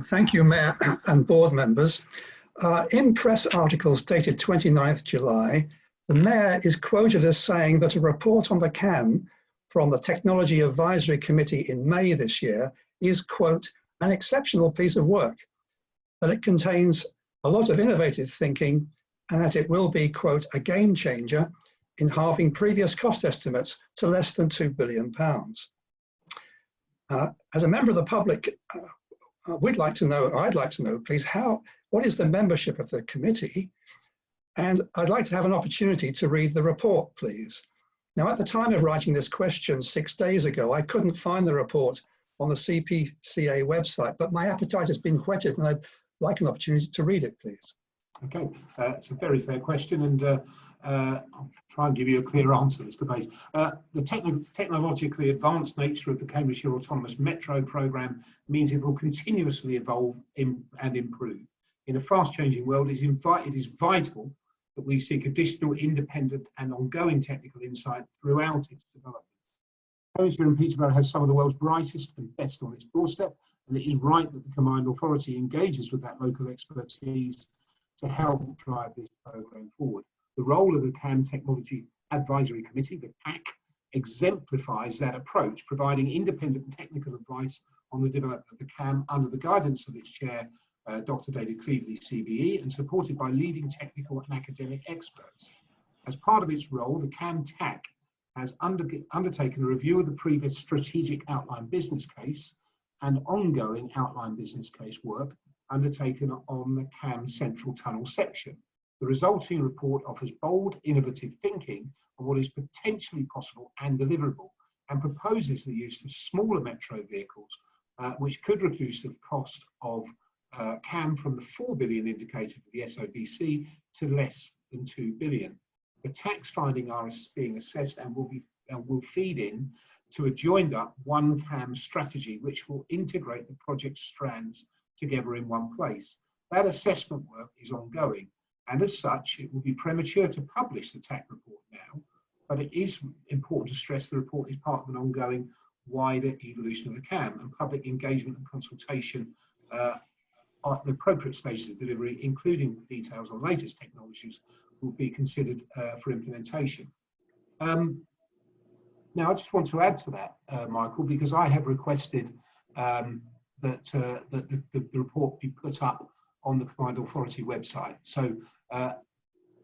Thank you, Mayor and board members. In press articles dated 29th July, the Mayor is quoted as saying that a report on the CAM from the Technology Advisory Committee in May this year is, quote, an exceptional piece of work, that it contains a lot of innovative thinking, and that it will be, quote, a game changer in halving previous cost estimates to less than £2 billion. As a member of the public, we'd like to know, or I'd like to know, please, what is the membership of the committee? And I'd like to have an opportunity to read the report, please. Now, at the time of writing this question 6 days ago, I couldn't find the report on the CPCA website, but my appetite has been whetted, and I'd like an opportunity to read it, please. Okay, it's a very fair question, and I'll try and give you a clear answer, Mr. Page. The technologically advanced nature of the Cambridgeshire Autonomous Metro programme means it will continuously evolve and improve. In a fast-changing world, it is vital that we seek additional independent and ongoing technical insight throughout its development. Cambridgeshire and Peterborough has some of the world's brightest and best on its doorstep, and it is right that the Combined Authority engages with that local expertise to help drive this programme forward. The role of the CAM Technology Advisory Committee, the CAC, exemplifies that approach, providing independent technical advice on the development of the CAM under the guidance of its chair, Dr. David Clevedley, CBE, and supported by leading technical and academic experts. As part of its role, the CAM TAC has undertaken a review of the previous strategic outline business case and ongoing outline business case work undertaken on the CAM Central Tunnel section. The resulting report offers bold, innovative thinking on what is potentially possible and deliverable, and proposes the use of smaller metro vehicles, which could reduce the cost of CAM from the 4 billion indicated for the SOBC to less than 2 billion. The tax findings are being assessed and will feed in to a joined up one CAM strategy, which will integrate the project strands together in one place. That assessment work is ongoing, and as such, it will be premature to publish the TAC report now, but it is important to stress the report is part of an ongoing wider evolution of the CAM, and public engagement and consultation at the appropriate stages of delivery, including details on latest technologies, will be considered for implementation. Now, I just want to add to that, Michael, because I have requested that the report be put up on the Combined Authority website. So a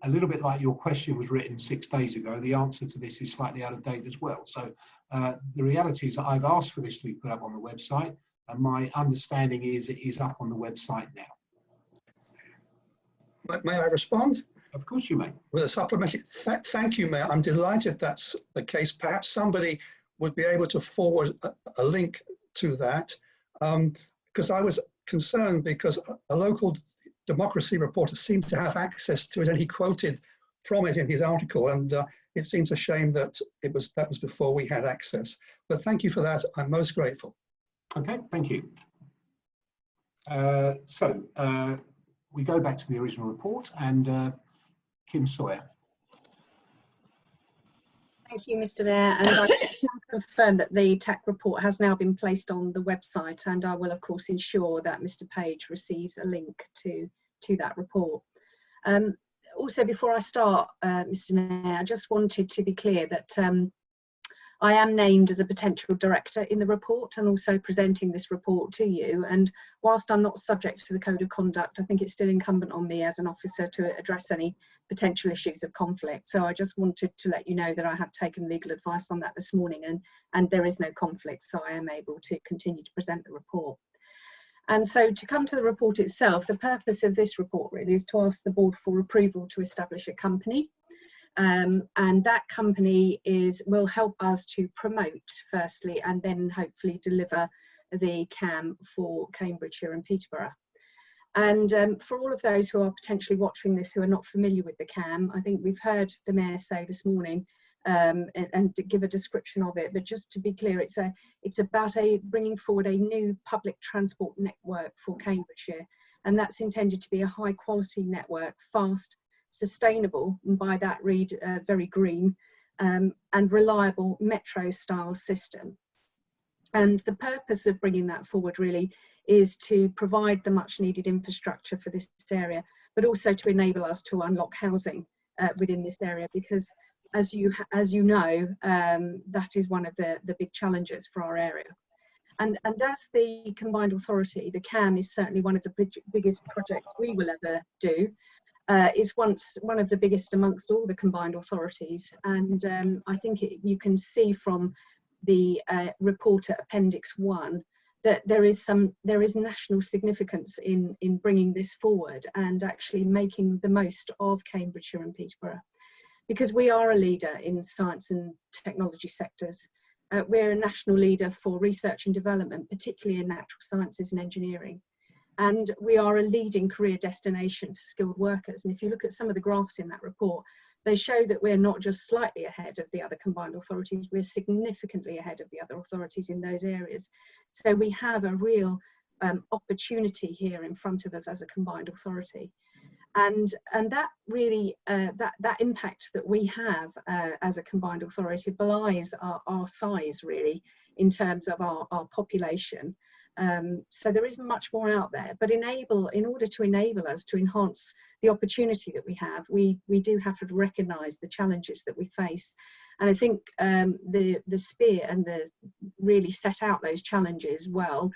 little bit like your question was written 6 days ago, the answer to this is slightly out of date as well. So the reality is that I've asked for this to be put up on the website, and my understanding is it is up on the website now. May I respond? Of course you may. With a supplementary, thank you, Mayor. I'm delighted that's the case. Perhaps somebody would be able to forward a link to that, because I was concerned because a local democracy reporter seemed to have access to it, and he quoted from it in his article, and it seems a shame that that was before we had access. But thank you for that. I'm most grateful. Okay, thank you. We go back to the original report, and Kim Sawyer. Thank you, Mr. Mayor, and I can confirm that the TAC report has now been placed on the website, and I will of course ensure that Mr. Page receives a link to that report. Also, before I start, Mr. Mayor, I just wanted to be clear that I am named as a potential director in the report and also presenting this report to you. And whilst I'm not subject to the Code of Conduct, I think it's still incumbent on me as an officer to address any potential issues of conflict. So I just wanted to let you know that I have taken legal advice on that this morning, and there is no conflict, so I am able to continue to present the report. And so to come to the report itself, the purpose of this report really is to ask the board for approval to establish a company. And that company will help us to promote firstly, and then hopefully deliver the CAM for Cambridgeshire and Peterborough. And for all of those who are potentially watching this who are not familiar with the CAM, I think we've heard the Mayor say this morning and to give a description of it, but just to be clear, it's about bringing forward a new public transport network for Cambridgeshire, and that's intended to be a high quality network, fast, sustainable, and by that read very green, and reliable metro style system. And the purpose of bringing that forward really is to provide the much needed infrastructure for this area, but also to enable us to unlock housing within this area, because as you know, that is one of the big challenges for our area. And as the Combined Authority, the CAM is certainly one of the biggest projects we will ever do. Is one of the biggest amongst all the combined authorities, and I think you can see from the report at Appendix 1 that there is national significance in bringing this forward and actually making the most of Cambridgeshire and Peterborough, because we are a leader in science and technology sectors. We're a national leader for research and development, particularly in natural sciences and engineering. And we are a leading career destination for skilled workers. And if you look at some of the graphs in that report, they show that we're not just slightly ahead of the other combined authorities, we're significantly ahead of the other authorities in those areas. So we have a real opportunity here in front of us as a combined authority. And that really, that impact that we have as a combined authority belies our size really in terms of our population. So there is much more out there, but in order to enable us to enhance the opportunity that we have, we do have to recognise the challenges that we face. And I think the SPEAR and really set out those challenges well,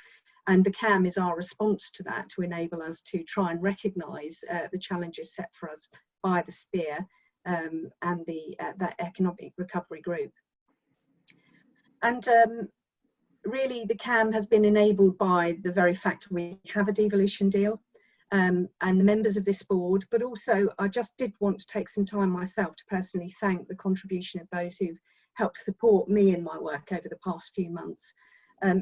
and the CAM is our response to that, to enable us to try and recognise the challenges set for us by the SPEAR and that economic recovery group. And really the CAM has been enabled by the very fact we have a devolution deal and the members of this board, but also I just did want to take some time myself to personally thank the contribution of those who've helped support me in my work over the past few months.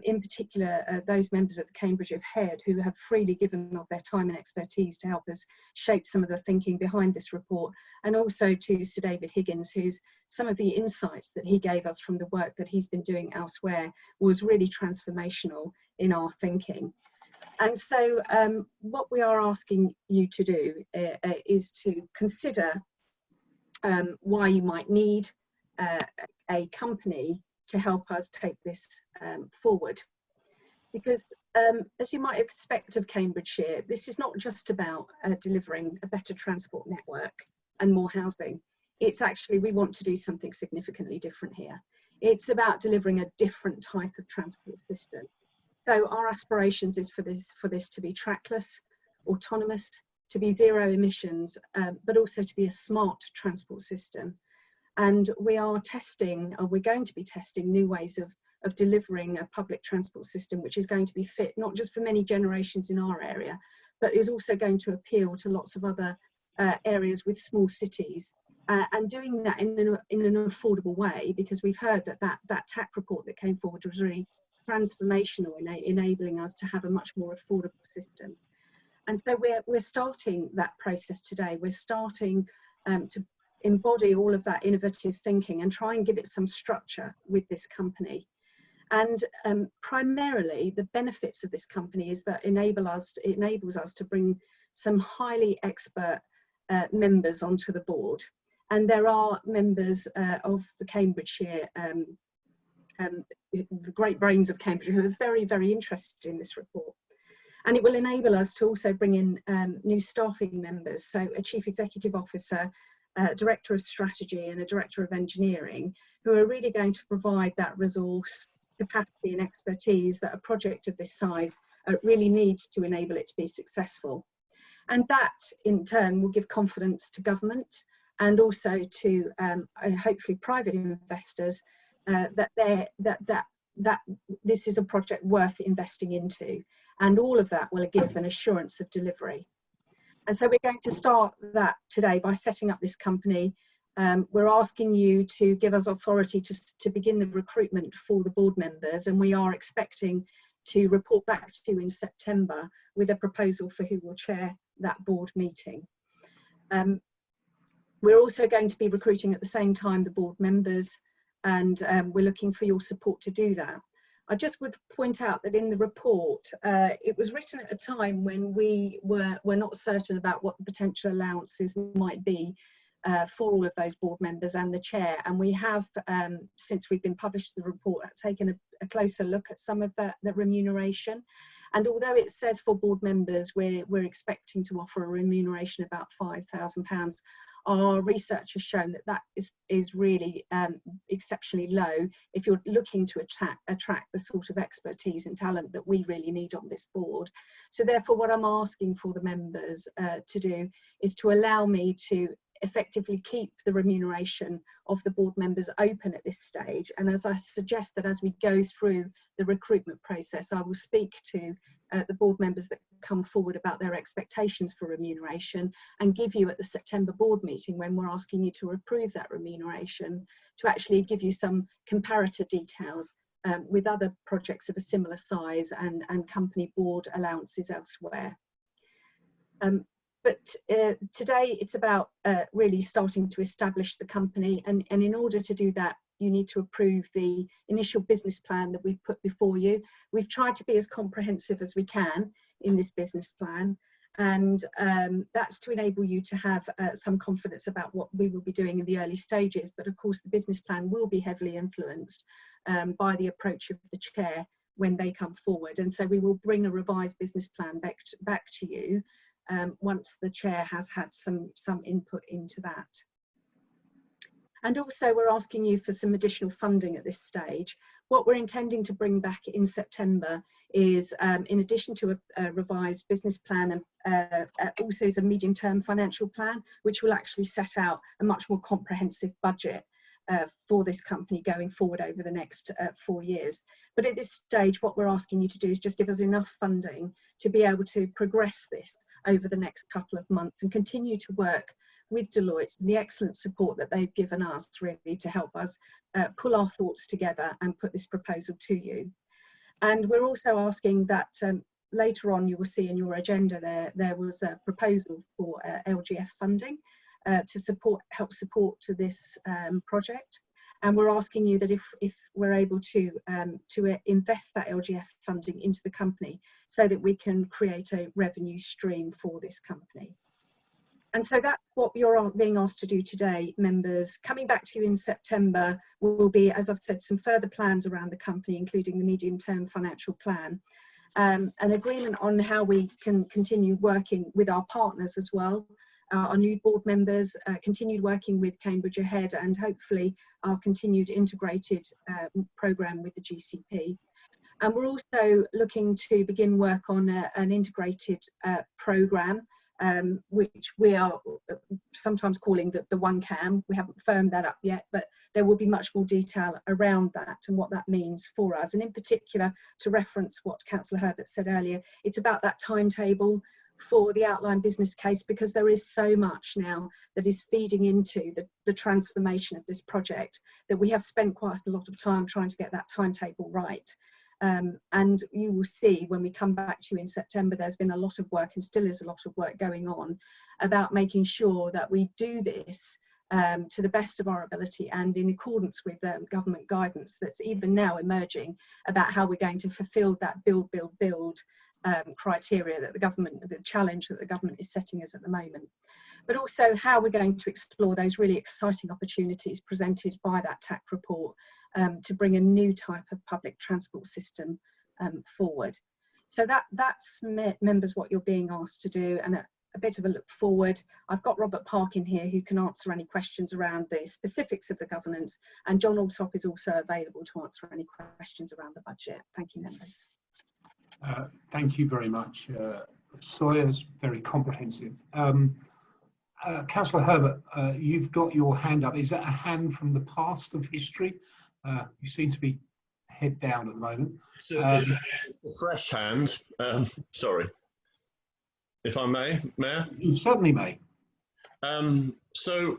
In particular, those members of the Cambridge of Head who have freely given of their time and expertise to help us shape some of the thinking behind this report, and also to Sir David Higgins, who's some of the insights that he gave us from the work that he's been doing elsewhere was really transformational in our thinking. And so what we are asking you to do is to consider why you might need a company to help us take this forward. Because as you might expect of Cambridgeshire, this is not just about delivering a better transport network and more housing. It's actually, we want to do something significantly different here. It's about delivering a different type of transport system. So our aspirations is for this to be trackless, autonomous, to be zero emissions, but also to be a smart transport system. And we are testing, or we're going to be testing new ways of delivering a public transport system which is going to be fit not just for many generations in our area, but is also going to appeal to lots of other areas with small cities, and doing that in an affordable way, because we've heard that TAC report that came forward was really transformational in enabling us to have a much more affordable system. And so we're starting that process today. We're starting to embody all of that innovative thinking and try and give it some structure with this company. And primarily the benefits of this company is that it enables us to bring some highly expert members onto the board. And there are members of the Cambridgeshire, the great brains of Cambridge, who are very, very interested in this report. And it will enable us to also bring in new staffing members, so a chief executive officer, director of strategy and a director of engineering, who are really going to provide that resource, capacity and expertise that a project of this size really needs to enable it to be successful. And that in turn will give confidence to government and also to hopefully private investors that this is a project worth investing into, and all of that will give an assurance of delivery. And so we're going to start that today by setting up this company. We're asking you to give us authority to begin the recruitment for the board members, and we are expecting to report back to you in September with a proposal for who will chair that board meeting. We're also going to be recruiting at the same time the board members, and we're looking for your support to do that. I just would point out that in the report, it was written at a time when we were not certain about what the potential allowances might be for all of those board members and the chair. And we have, since we've been published the report, taken a closer look at some of the remuneration. And although it says for board members, we're expecting to offer a remuneration about £5,000, our research has shown that is really exceptionally low if you're looking to attract the sort of expertise and talent that we really need on this board. So therefore, what I'm asking for the members to do is to allow me to effectively keep the remuneration of the board members open at this stage. And as I suggest that as we go through the recruitment process, I will speak to the board members that come forward about their expectations for remuneration and give you at the September board meeting, when we're asking you to approve that remuneration, to actually give you some comparator details with other projects of a similar size and company board allowances elsewhere. But today it's about really starting to establish the company, and in order to do that you need to approve the initial business plan that we've put before you. We've tried to be as comprehensive as we can in this business plan, and that's to enable you to have some confidence about what we will be doing in the early stages. But of course the business plan will be heavily influenced by the approach of the chair when they come forward, and so we will bring a revised business plan back to you once the chair has had some input into that. And also we're asking you for some additional funding at this stage. What we're intending to bring back in September is, in addition to a revised business plan, also is a medium-term financial plan, which will actually set out a much more comprehensive budget for this company going forward over the next 4 years. But at this stage, what we're asking you to do is just give us enough funding to be able to progress this over the next couple of months and continue to work with Deloitte and the excellent support that they've given us really to help us pull our thoughts together and put this proposal to you. And we're also asking that later on you will see in your agenda there was a proposal for LGF funding to help support to this project. And we're asking you that if we're able to invest that LGF funding into the company so that we can create a revenue stream for this company. And so that's what you're being asked to do today, members. Coming back to you in September will be, as I've said, some further plans around the company, including the medium-term financial plan, an agreement on how we can continue working with our partners as well, our new board members, continued working with Cambridge Ahead, and hopefully our continued integrated programme with the GCP. And we're also looking to begin work on an integrated programme, which we are sometimes calling the One CAM. We haven't firmed that up yet, but there will be much more detail around that and what that means for us. And in particular, to reference what Councillor Herbert said earlier, it's about that timetable for the outline business case, because there is so much now that is feeding into the transformation of this project that we have spent quite a lot of time trying to get that timetable right. And you will see when we come back to you in September, there's been a lot of work and still is a lot of work going on about making sure that we do this to the best of our ability and in accordance with government guidance that's even now emerging about how we're going to fulfil that build criteria that the challenge that the government is setting us at the moment. But also how we're going to explore those really exciting opportunities presented by that TAC report to bring a new type of public transport system forward. So that's, members, what you're being asked to do, and a bit of a look forward. I've got Robert Parkin here who can answer any questions around the specifics of the governance, and John Alsop is also available to answer any questions around the budget. Thank you, members. Thank you very much. Sawyer's very comprehensive. Councillor Herbert, you've got your hand up. Is that a hand from the past of history? You seem to be head down at the moment. It's a fresh hand. Sorry. If I may, Mayor? You certainly may. So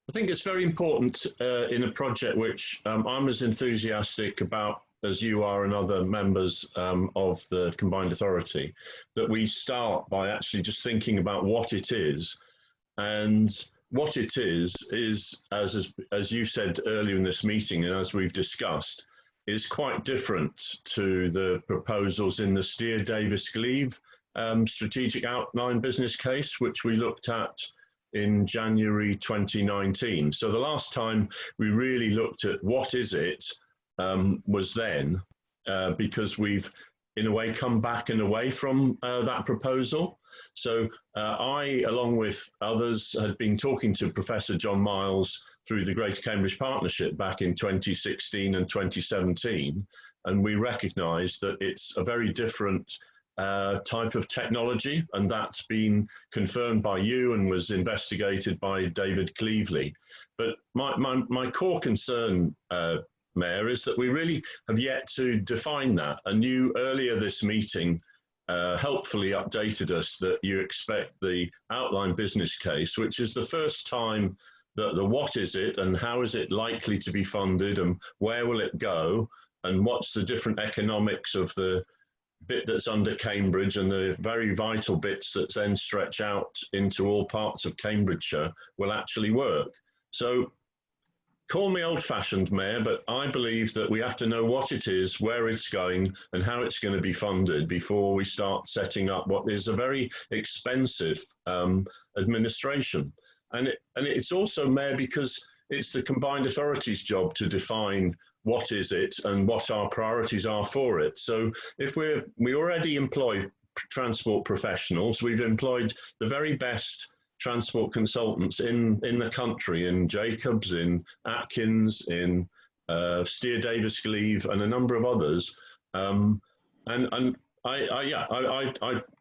I think it's very important in a project which I'm as enthusiastic about as you are and other members of the Combined Authority, that we start by actually just thinking about what it is. And what it is as you said earlier in this meeting, and as we've discussed, is quite different to the proposals in the Steer Davis Gleave strategic outline business case, which we looked at in January 2019. So the last time we really looked at what is it was then, because we've in a way come back and away from that proposal. So I, along with others, had been talking to Professor John Miles through the Greater Cambridge Partnership back in 2016 and 2017, and we recognised that it's a very different type of technology, and that's been confirmed by you and was investigated by David Cleaveley. But my core concern, Mayor, is that we really have yet to define that. And you earlier this meeting helpfully updated us that you expect the outline business case, which is the first time that the what is it and how is it likely to be funded and where will it go and what's the different economics of the bit that's under Cambridge and the very vital bits that then stretch out into all parts of Cambridgeshire will actually work. So call me old-fashioned, Mayor, but I believe that we have to know what it is, where it's going, and how it's going to be funded before we start setting up what is a very expensive administration. And it's also, Mayor, because it's the Combined Authority's job to define what is it and what our priorities are for it. So if we already employ transport professionals, we've employed the very best transport consultants in the country, in Jacobs, in Atkins, in Steer Davis Gleave, and a number of others. And I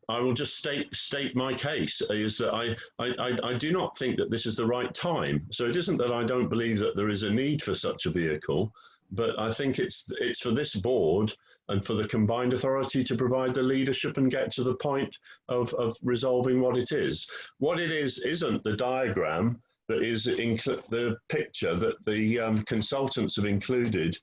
I will just state my case is that I do not think that this is the right time. So it isn't that I don't believe that there is a need for such a vehicle, but I think it's for this board and for the combined authority to provide the leadership and get to the point of resolving what it is. What it is isn't the diagram that is in the picture that the consultants have included,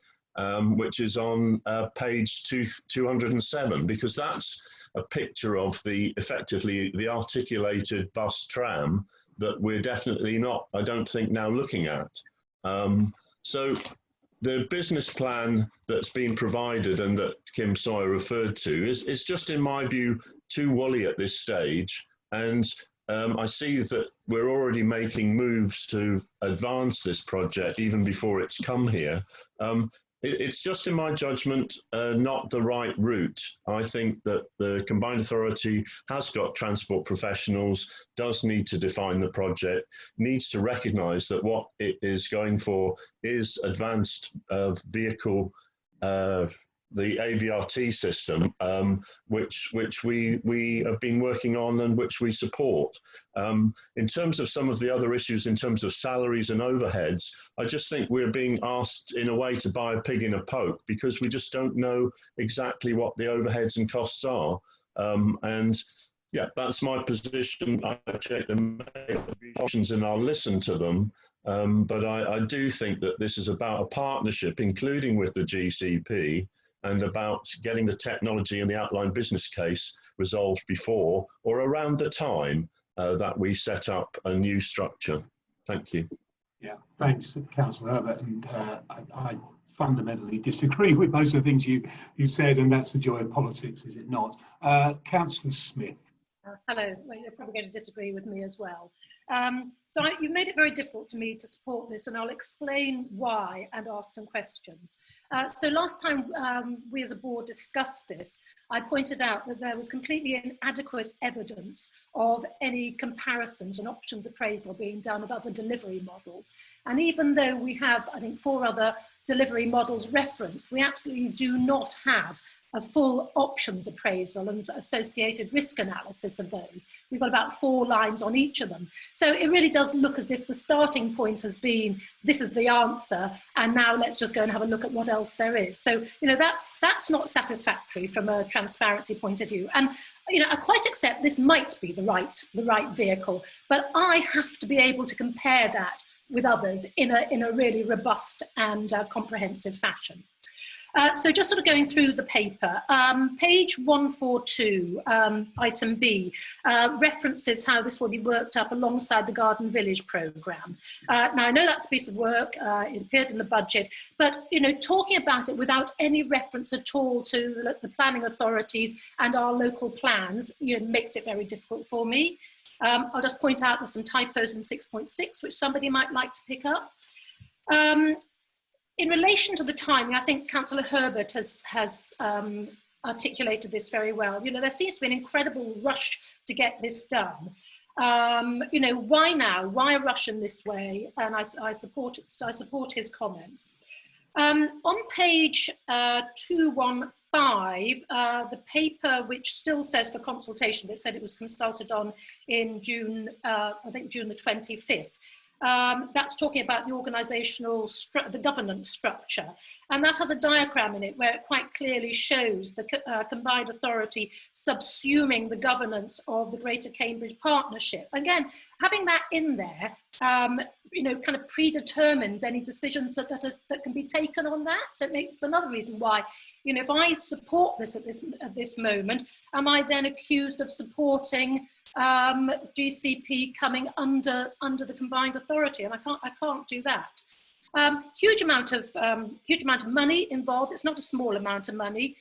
which is on page 207, because that's a picture of effectively the articulated bus tram that we're definitely not, I don't think, now looking at. So the business plan that's been provided and that Kim Sawyer referred to is just, in my view, too woolly at this stage. And I see that we're already making moves to advance this project even before it's come here. It's just, in my judgment, not the right route. I think that the combined authority has got transport professionals, does need to define the project, needs to recognise that what it is going for is advanced vehicle, the AVRT system, which we have been working on and which we support. In terms of some of the other issues, in terms of salaries and overheads, I just think we're being asked in a way to buy a pig in a poke, because we just don't know exactly what the overheads and costs are. And yeah, that's my position. I check the options and I'll listen to them. But I do think that this is about a partnership, including with the GCP, and about getting the technology and the outline business case resolved before or around the time that we set up a new structure. Thank you. Yeah, thanks, Councillor Herbert. And I fundamentally disagree with most of the things you said, and that's the joy of politics, is it not? Councillor Smith. Hello, well, you're probably going to disagree with me as well. So you've made it very difficult for me to support this, and I'll explain why and ask some questions. So last time we as a board discussed this, I pointed out that there was completely inadequate evidence of any comparisons and options appraisal being done of other delivery models. And even though we have, I think, 4 other delivery models referenced, we absolutely do not have a full options appraisal and associated risk analysis of those. We've got about 4 lines on each of them. So it really does look as if the starting point has been, this is the answer, and now let's just go and have a look at what else there is. So, you know, that's not satisfactory from a transparency point of view. And, you know, I quite accept this might be the right vehicle, but I have to be able to compare that with others in a really robust and comprehensive fashion. So just sort of going through the paper, page 142, item B, references how this will be worked up alongside the Garden Village programme. Now, I know that's a piece of work, it appeared in the budget, but, you know, talking about it without any reference at all to the planning authorities and our local plans, you know, makes it very difficult for me. I'll just point out there's some typos in 6.6, which somebody might like to pick up. In relation to the timing, I think Councillor Herbert has articulated this very well. You know, there seems to be an incredible rush to get this done. You know, why now? Why a rush in this way? And I support his comments. On page 215, the paper, which still says for consultation, but said it was consulted on in June, I think June the 25th. That's talking about the organisational, the governance structure. And that has a diagram in it where it quite clearly shows the combined authority subsuming the governance of the Greater Cambridge Partnership. Again, having that in there, you know, kind of predetermines any decisions that can be taken on that. So it's another reason why, you know, if I support this at this moment, am I then accused of supporting GCP coming under the combined authority? And I can't do that. Huge amount of money involved. It's not a small amount of money.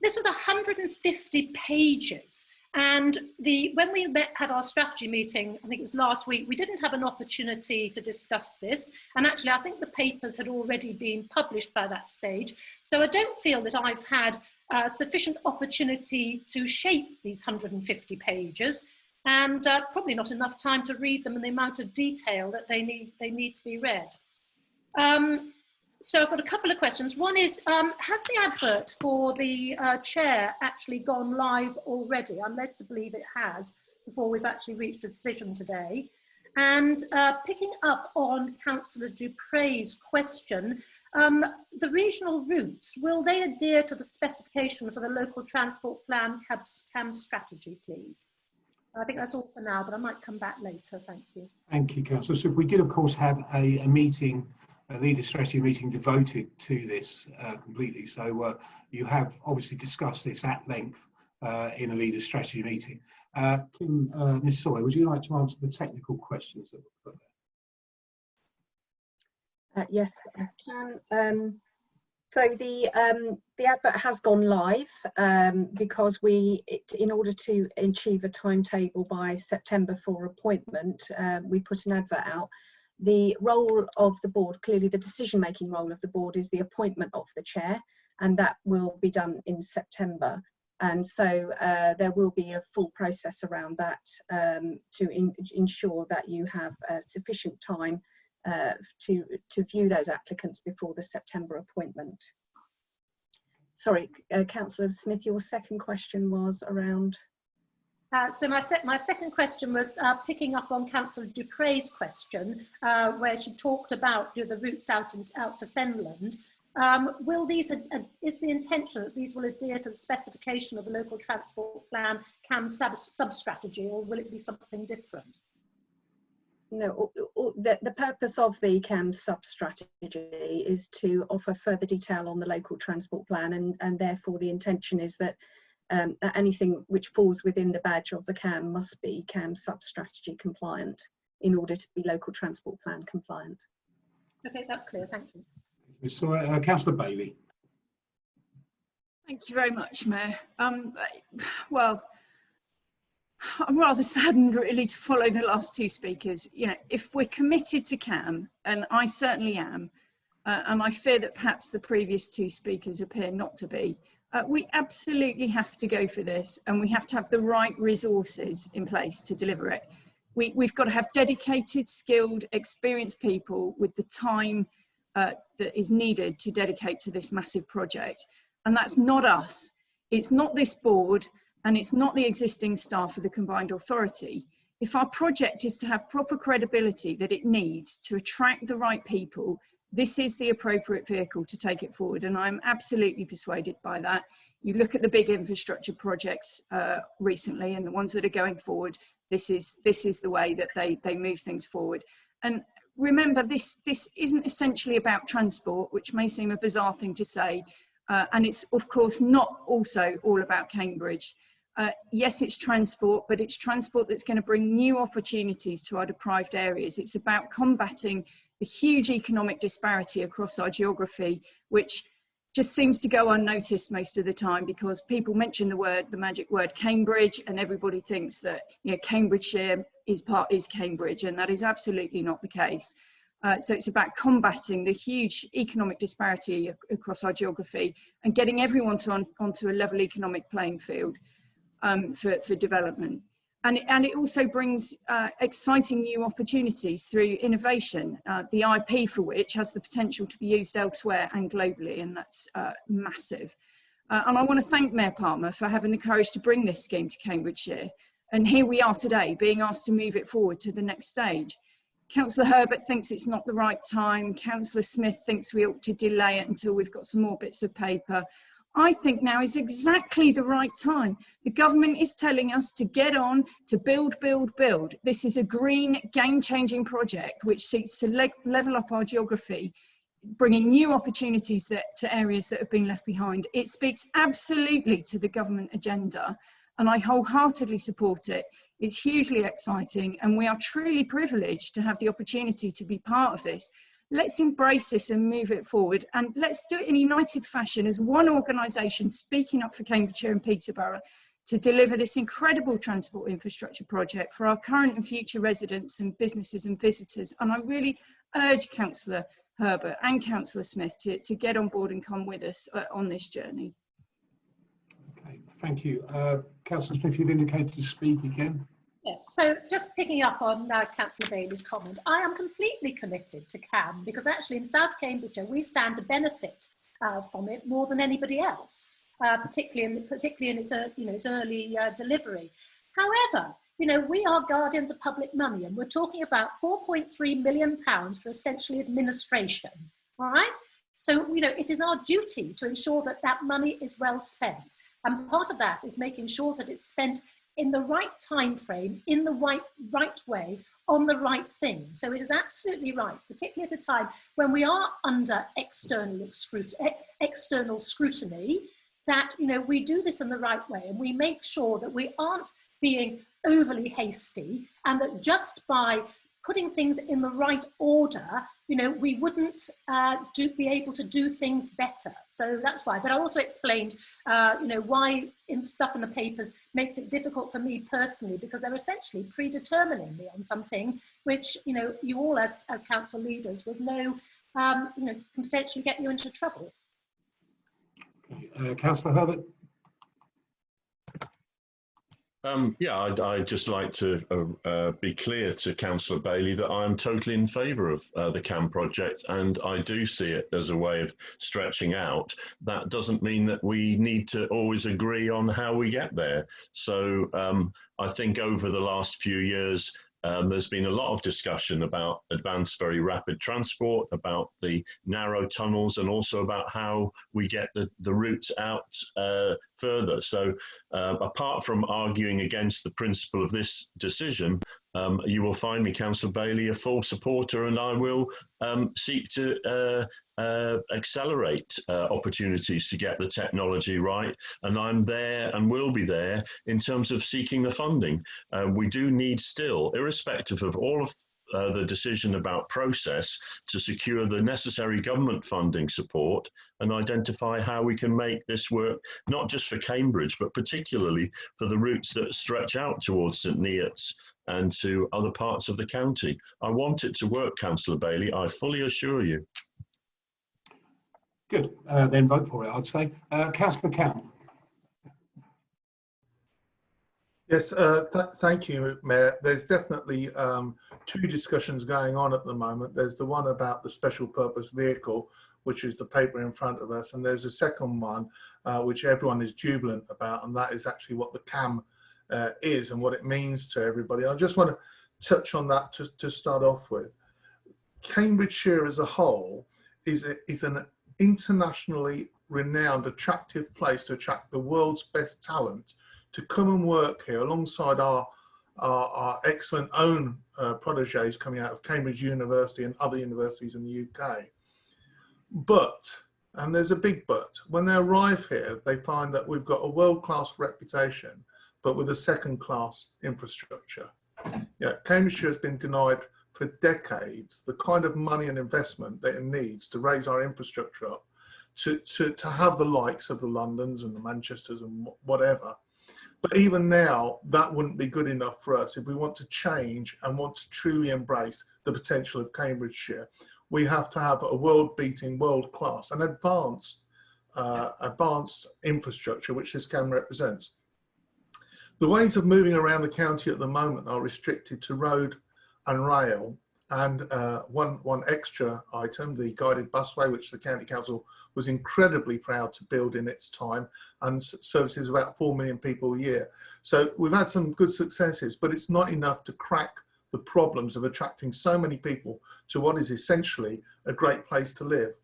This was 150 pages. And when we had our strategy meeting, I think it was last week, we didn't have an opportunity to discuss this. And actually, I think the papers had already been published by that stage. So I don't feel that I've had sufficient opportunity to shape these 150 pages, and probably not enough time to read them in the amount of detail that they need to be read. So I've got a couple of questions. One is, has the advert for the chair actually gone live already? I'm led to believe it has, before we've actually reached a decision today. And picking up on Councillor Dupre's question, the regional routes, will they adhere to the specification for the local transport plan CAM strategy, please? I think that's all for now, but I might come back later. Thank you. Thank you, Councillor. So we did, of course, have a meeting, a leaders' strategy meeting devoted to this completely. So you have obviously discussed this at length in a leaders' strategy meeting. Ms. Sawyer, would you like to answer the technical questions that were put there? Yes, I can. So the advert has gone live because in order to achieve a timetable by September for appointment, we put an advert out. The role of the board, clearly the decision-making role of the board, is the appointment of the chair, and that will be done in September. And so there will be a full process around that to ensure that you have sufficient time to view those applicants before the September appointment. Sorry, Councillor Smith, your second question was around? So my second question was picking up on Councillor Dupre's question, where she talked about the routes out to Fenland. Will these, is the intention that these will adhere to the specification of the local transport plan CAM sub-strategy, or will it be something different? No, the purpose of the CAM sub-strategy is to offer further detail on the local transport plan, and therefore the intention is that anything which falls within the badge of the CAM must be CAM sub-strategy compliant in order to be local transport plan compliant. Okay, that's clear, thank you. So, Councillor Bailey. Thank you very much, Mayor. Well, I'm rather saddened really to follow the last two speakers. You know, if we're committed to CAM, and I certainly am, and I fear that perhaps the previous two speakers appear not to be, we absolutely have to go for this, and we have to have the right resources in place to deliver it. We've got to have dedicated, skilled, experienced people with the time that is needed to dedicate to this massive project. And that's not us, it's not this board, and it's not the existing staff of the combined authority. If our project is to have proper credibility that it needs to attract the right people, this is the appropriate vehicle to take it forward. And I'm absolutely persuaded by that. You look at the big infrastructure projects recently and the ones that are going forward, this is the way that they move things forward. And remember, this isn't essentially about transport, which may seem a bizarre thing to say. And it's of course not also all about Cambridge. Yes, it's transport, but it's transport that's going to bring new opportunities to our deprived areas. It's about combating the huge economic disparity across our geography, which just seems to go unnoticed most of the time because people mention the magic word Cambridge, and everybody thinks that, you know, Cambridgeshire is Cambridge, and that is absolutely not the case. So it's about combating the huge economic disparity across our geography and getting everyone onto a level economic playing field for development. And it also brings exciting new opportunities through innovation, the IP for which has the potential to be used elsewhere and globally, and that's massive. And I want to thank Mayor Palmer for having the courage to bring this scheme to Cambridgeshire. And here we are today, being asked to move it forward to the next stage. Councillor Herbert thinks it's not the right time. Councillor Smith thinks we ought to delay it until we've got some more bits of paper. I think now is exactly the right time. The government is telling us to get on, to build, build, build. This is a green, game-changing project which seeks to level up our geography, bringing new opportunities to areas that have been left behind. It speaks absolutely to the government agenda, and I wholeheartedly support it. It's hugely exciting, and we are truly privileged to have the opportunity to be part of this. Let's embrace this and move it forward, and let's do it in a united fashion as one organisation speaking up for Cambridgeshire and Peterborough to deliver this incredible transport infrastructure project for our current and future residents and businesses and visitors. And I really urge Councillor Herbert and Councillor Smith to get on board and come with us on this journey. Okay, thank you. Councillor Smith, you've indicated to speak again. Yes, so just picking up on Councillor Bailey's comment, I am completely committed to CAM because actually in South Cambridgeshire we stand to benefit from it more than anybody else, particularly in its its early delivery. However, we are guardians of public money, and we're talking about £4.3 million for essentially administration. All right, so it is our duty to ensure that that money is well spent, and part of that is making sure that it's spent in the right time frame, in the right way, on the right thing. So it is absolutely right, particularly at a time when we are under external scrutiny, that we do this in the right way, and we make sure that we aren't being overly hasty, and that just by putting things in the right order, we wouldn't be able to do things better. So that's why. But I also explained, why stuff in the papers makes it difficult for me personally, because they're essentially predetermining me on some things, which you all as council leaders would know, can potentially get you into trouble. Councillor Herbert. Yeah, I'd just like to be clear to Councillor Bailey that I'm totally in favour of the CAM project, and I do see it as a way of stretching out. That doesn't mean that we need to always agree on how we get there. So I think over the last few years, there's been a lot of discussion about advanced very rapid transport, about the narrow tunnels, and also about how we get the routes out further. So apart from arguing against the principle of this decision, you will find me, Councillor Bailey, a full supporter, and I will seek to accelerate opportunities to get the technology right, and I'm there and will be there in terms of seeking the funding. We do need still, irrespective of all of the decision about process, to secure the necessary government funding support and identify how we can make this work, not just for Cambridge, but particularly for the routes that stretch out towards St Neots and to other parts of the county. I want it to work, Councillor Bailey, I fully assure you. Good, then vote for it, I'd say. Councillor Campbell. Yes, thank you, Mayor. There's definitely two discussions going on at the moment. There's the one about the special purpose vehicle, which is the paper in front of us, and there's a second one which everyone is jubilant about, and that is actually what the CAM is and what it means to everybody. I just want to touch on that to start off with. Cambridgeshire as a whole is an internationally renowned, attractive place to attract the world's best talent to come and work here alongside our excellent own protégés coming out of Cambridge University and other universities in the UK. But, and there's a big but, when they arrive here, they find that we've got a world-class reputation, but with a second-class infrastructure. Yeah, Cambridgeshire has been denied for decades the kind of money and investment that it needs to raise our infrastructure up, to have the likes of the Londons and the Manchesters and whatever. But even now, that wouldn't be good enough for us. If we want to change and want to truly embrace the potential of Cambridgeshire, we have to have a world-beating, world-class and advanced infrastructure, which this CAM represents. The ways of moving around the county at the moment are restricted to road and rail, and one extra item, the guided busway, which the County Council was incredibly proud to build in its time and services about 4 million people a year. So we've had some good successes, but it's not enough to crack the problems of attracting so many people to what is essentially a great place to live.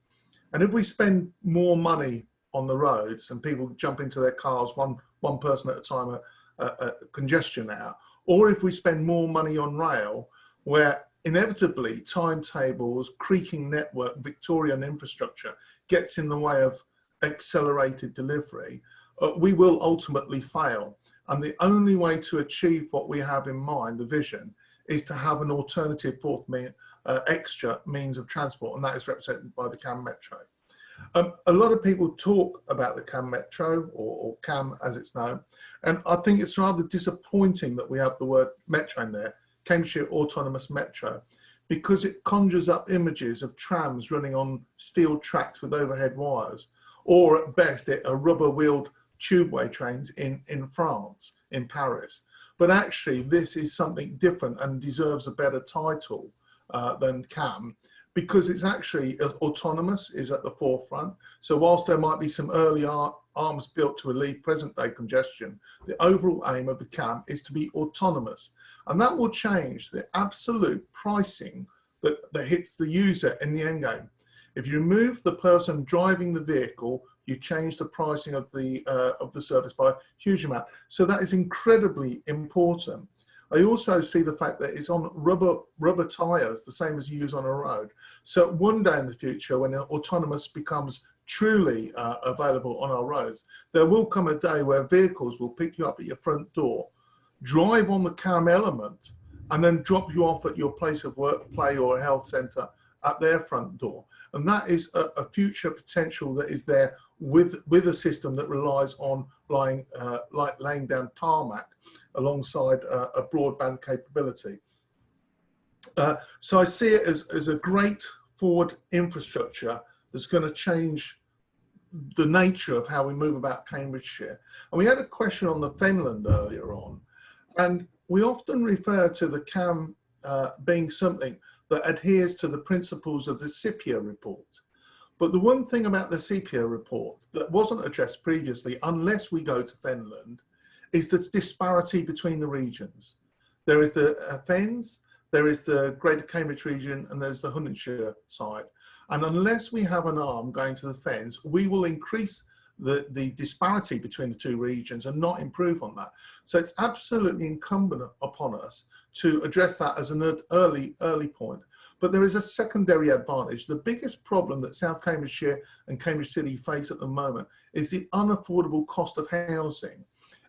And if we spend more money on the roads and people jump into their cars, one person at a time, a congestion hour, or if we spend more money on rail, where inevitably timetables, creaking network, Victorian infrastructure gets in the way of accelerated delivery, we will ultimately fail. And the only way to achieve what we have in mind, the vision, is to have an alternative extra means of transport, and that is represented by the CAM Metro. A lot of people talk about the CAM Metro, or CAM as it's known, and I think it's rather disappointing that we have the word Metro in there, Cambridgeshire Autonomous Metro, because it conjures up images of trams running on steel tracks with overhead wires, or at best a rubber-wheeled tubeway trains in France, in Paris. but actually this is something different and deserves a better title than CAM, because it's actually autonomous, is at the forefront. So whilst there might be some early arms built to relieve present day congestion, the overall aim of the CAM is to be autonomous. And that will change the absolute pricing that hits the user in the end game. If you remove the person driving the vehicle, you change the pricing of the service by a huge amount. So that is incredibly important. I also see the fact that it's on rubber tires, the same as you use on a road. So one day in the future, when autonomous becomes truly available on our roads, there will come a day where vehicles will pick you up at your front door, drive on the CAM element, and then drop you off at your place of work, play, or a health centre at their front door. And that is a future potential that is there with a system that relies on laying down tarmac alongside a broadband capability. So I see it as a great forward infrastructure that's going to change the nature of how we move about Cambridgeshire. And we had a question on the Fenland earlier on, and we often refer to the CAM being something that adheres to the principles of the SIPIA report. But the one thing about the SIPIA report that wasn't addressed previously, unless we go to Fenland, is the disparity between the regions. There is the Fens, there is the Greater Cambridge region, and there's the Huntingdonshire side. And unless we have an arm going to the Fens, we will increase the disparity between the two regions and not improve on that. So it's absolutely incumbent upon us to address that as an early point. But there is a secondary advantage. The biggest problem that South Cambridgeshire and Cambridge City face at the moment is the unaffordable cost of housing.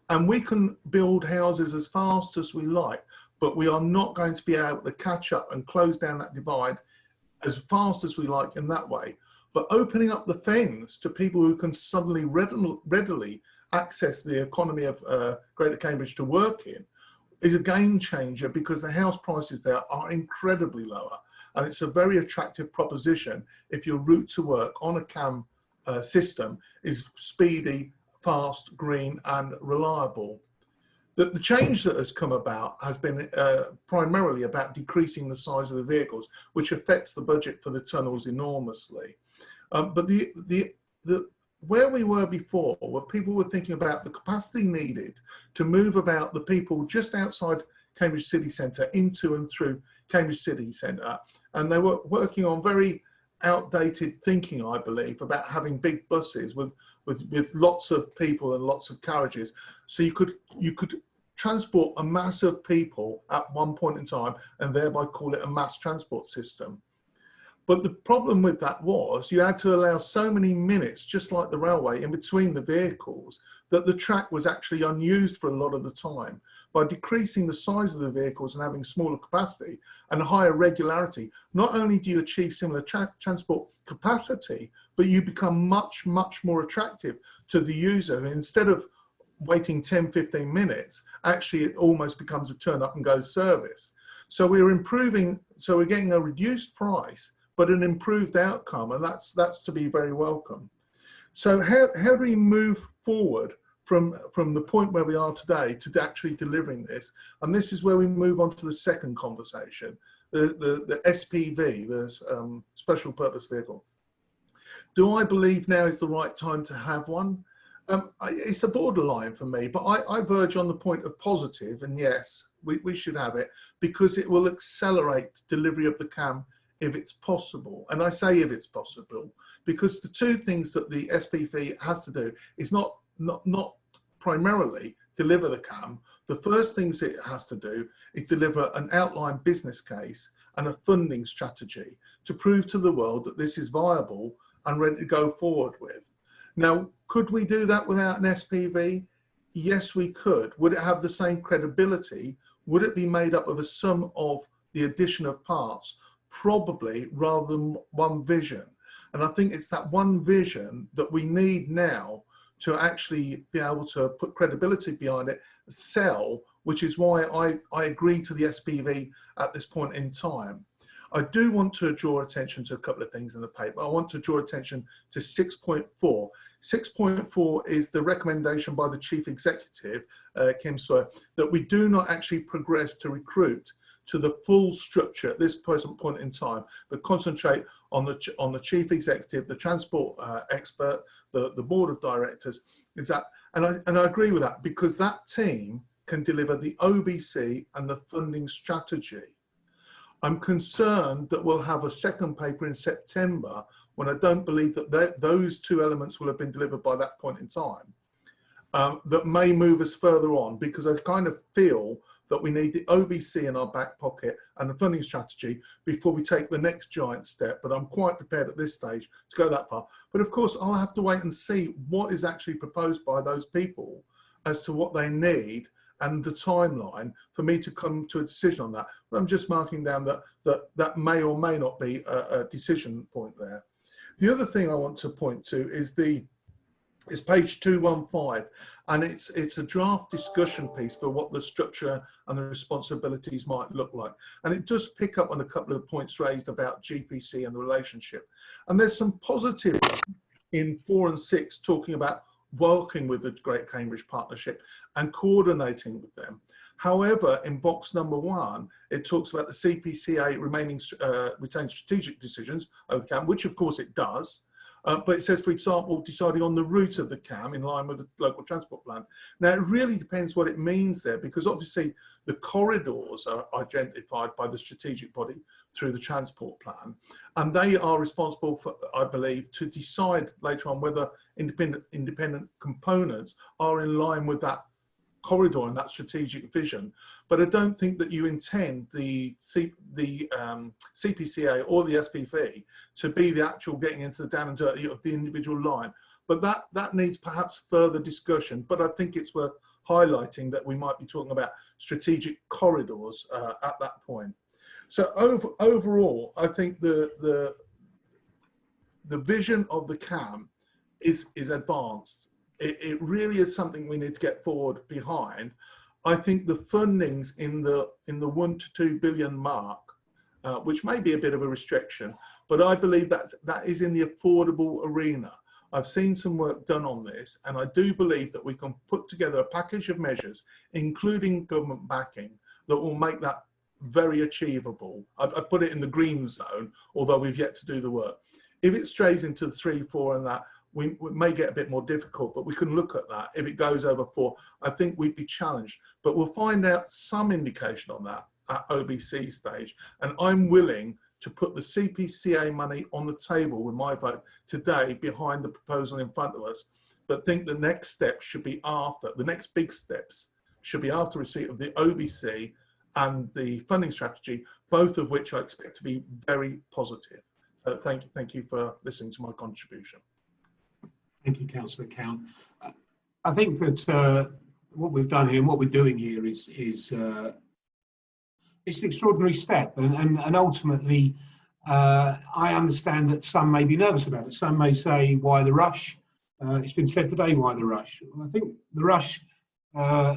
And we can build houses as fast as we like, but we are not going to be able to catch up and close down that divide as fast as we like in that way. But opening up the Fens to people who can suddenly readily access the economy of Greater Cambridge to work in is a game changer, because the house prices there are incredibly lower. And it's a very attractive proposition if your route to work on a CAM system is speedy, fast, green and reliable. The change that has come about has been primarily about decreasing the size of the vehicles, which affects the budget for the tunnels enormously. But where we were before, where people were thinking about the capacity needed to move about the people just outside Cambridge City Centre into and through Cambridge City Centre, and they were working on very outdated thinking, I believe, about having big buses with lots of people and lots of carriages. So you could transport a mass of people at one point in time and thereby call it a mass transport system. But the problem with that was you had to allow so many minutes, just like the railway, in between the vehicles, that the track was actually unused for a lot of the time. By decreasing the size of the vehicles and having smaller capacity and higher regularity, not only do you achieve similar transport capacity, but you become much, much more attractive to the user, who instead of waiting 10, 15 minutes, actually it almost becomes a turn up and go service. So we're improving, so we're getting a reduced price, but an improved outcome, and that's to be very welcome. So how do we move forward from the point where we are today to actually delivering this? And this is where we move on to the second conversation, the SPV, the special purpose vehicle. Do I believe now is the right time to have one? It's a borderline for me, but I verge on the point of positive, and yes, we should have it, because it will accelerate delivery of the CAM if it's possible. And I say if it's possible, because the two things that the SPV has to do is not primarily deliver the CAM. The first things it has to do is deliver an outline business case and a funding strategy to prove to the world that this is viable and ready to go forward with. Now, could we do that without an SPV? Yes, we could. Would it have the same credibility? Would it be made up of a sum of the addition of parts? Probably, rather than one vision. And I think it's that one vision that we need now to actually be able to put credibility behind it, sell, which is why I agree to the SPV at this point in time. I do want to draw attention to a couple of things in the paper. I want to draw attention to 6.4. 6.4 is the recommendation by the Chief Executive, Kim Sawyer, that we do not actually progress to recruit to the full structure at this present point in time, but concentrate on the Chief Executive, the transport expert, the Board of Directors. Is that, and I agree with that, because that team can deliver the OBC and the funding strategy. I'm concerned that we'll have a second paper in September when I don't believe that those two elements will have been delivered by that point in time. That may move us further on, because I kind of feel that we need the OBC in our back pocket and the funding strategy before we take the next giant step. But I'm quite prepared at this stage to go that far. But of course, I'll have to wait and see what is actually proposed by those people as to what they need and the timeline for me to come to a decision on that. But I'm just marking down that may or may not be a decision point there. The other thing I want to point to is page 215, and it's a draft discussion piece for what the structure and the responsibilities might look like. And it does pick up on a couple of the points raised about GPC and the relationship. And there's some positive in 4 and 6 talking about working with the Great Cambridge Partnership and coordinating with them. However, in box number 1, it talks about the CPCA retained strategic decisions over the CAM, which of course it does. But it says, for example, deciding on the route of the CAM in line with the local transport plan. Now, it really depends what it means there, because obviously the corridors are identified by the strategic body through the transport plan. And they are responsible for, I believe, to decide later on whether independent components are in line with that corridor and that strategic vision. But I don't think that you intend the CPCA or the SPV to be the actual getting into the down and dirty of the individual line. But that needs perhaps further discussion. But I think it's worth highlighting that we might be talking about strategic corridors at that point. So overall, I think the vision of the CAM is advanced. It really is something we need to get forward behind. I think the fundings in the 1 to 2 billion mark, which may be a bit of a restriction, but I believe that is in the affordable arena. I've seen some work done on this, and I do believe that we can put together a package of measures, including government backing, that will make that very achievable. I put it in the green zone, although we've yet to do the work. If it strays into the 3, 4 and that, we may get a bit more difficult, but we can look at that. If it goes over 4, I think we'd be challenged, but we'll find out some indication on that at OBC stage. And I'm willing to put the CPCA money on the table with my vote today behind the proposal in front of us, but think the next step should be after, the next big steps should be after receipt of the OBC and the funding strategy, both of which I expect to be very positive. So thank you for listening to my contribution. Thank you, Councillor Count. I think that what we've done here and what we're doing here is it's an extraordinary step, and ultimately I understand that some may be nervous about it. Some may say, why the rush? It's been said today, why the rush? I think the rush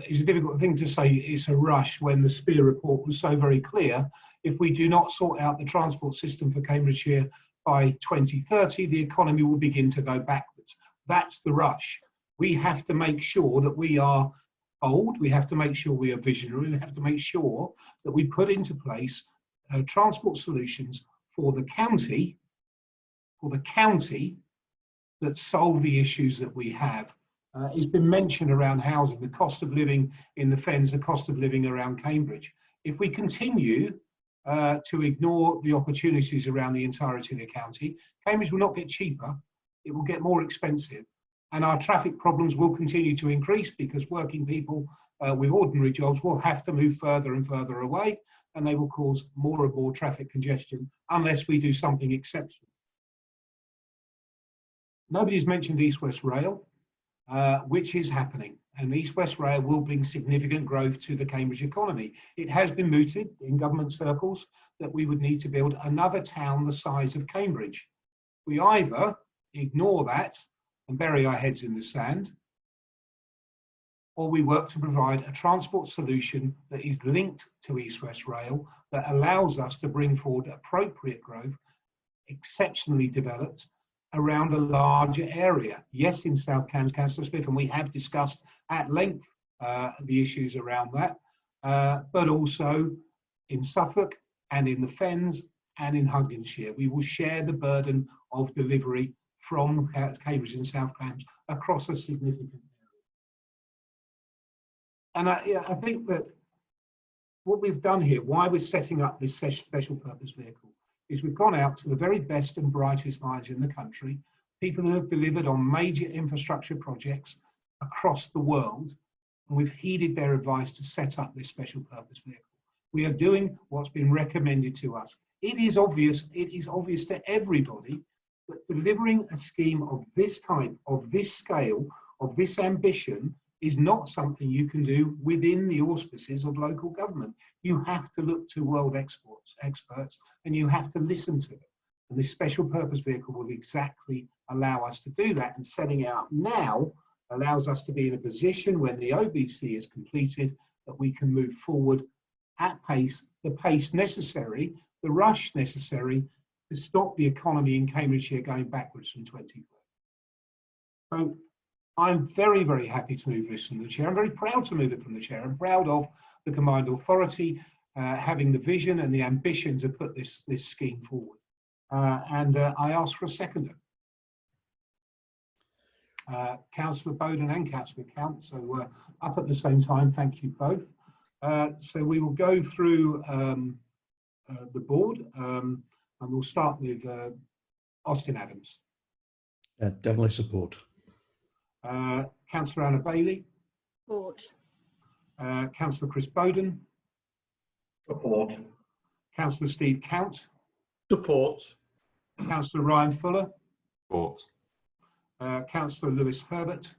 is a difficult thing to say. It's a rush when the Spear report was so very clear. If we do not sort out the transport system for Cambridgeshire by 2030, the economy will begin to go backwards. That's the rush. We have to make sure that we are bold, we have to make sure we are visionary, we have to make sure that we put into place transport solutions for the county that solve the issues that we have. It's been mentioned around housing, the cost of living in the Fens, the cost of living around Cambridge. If we continue to ignore the opportunities around the entirety of the county, Cambridge will not get cheaper, it will get more expensive. And our traffic problems will continue to increase because working people with ordinary jobs will have to move further and further away, and they will cause more and more traffic congestion unless we do something exceptional. Nobody's mentioned East West Rail, which is happening, and East West Rail will bring significant growth to the Cambridge economy. It has been mooted in government circles that we would need to build another town the size of Cambridge. We either ignore that and bury our heads in the sand, or we work to provide a transport solution that is linked to East West Rail that allows us to bring forward appropriate growth, exceptionally developed, around a larger area. Yes, in South Cambs, Councillor Smith, and we have discussed at length the issues around that, but also in Suffolk and in the Fens and in Huntingdonshire. We will share the burden of delivery from Cambridge and South Cambs across a significant area. And I think that what we've done here, why we're setting up this special purpose vehicle, is we've gone out to the very best and brightest minds in the country, people who have delivered on major infrastructure projects across the world, and we've heeded their advice to set up this special purpose vehicle. We are doing what's been recommended to us. It is obvious to everybody that delivering a scheme of this type, of this scale, of this ambition is not something you can do within the auspices of local government. You have to look to world experts and you have to listen to them. And this special purpose vehicle will exactly allow us to do that, and setting it up now allows us to be in a position when the OBC is completed that we can move forward at pace, the pace necessary, the rush necessary to stop the economy in Cambridgeshire going backwards from 2030. So I'm very, very happy to move this from the chair. I'm very proud to move it from the chair. I'm proud of the Combined Authority having the vision and the ambition to put this scheme forward. I ask for a seconder. Councillor Bowden and Councillor Count, so up at the same time, thank you both. So we will go through the board, and we'll start with Austin Adams. Definitely support. Councillor Anna Bailey. Support. Councillor Chris Bowden. Support. Councillor Steve Count. Support. Councillor Ryan Fuller. Support. Councillor Lewis Herbert.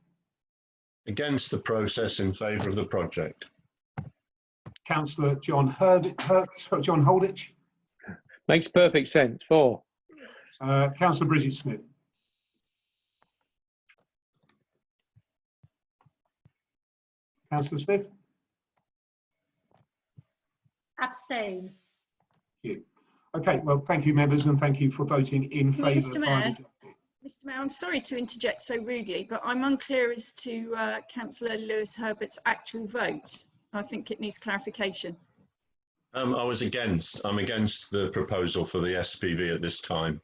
Against the process, in favour of the project. Councillor John Holditch. Makes perfect sense. For. Councillor Bridget Smith. Councillor Smith. Abstain. Thank you. Okay, well, thank you, members, and thank you for voting in favour. Mr. Mayor, I'm sorry to interject so rudely, but I'm unclear as to Councillor Lewis Herbert's actual vote. I think it needs clarification. I'm against the proposal for the SPV at this time.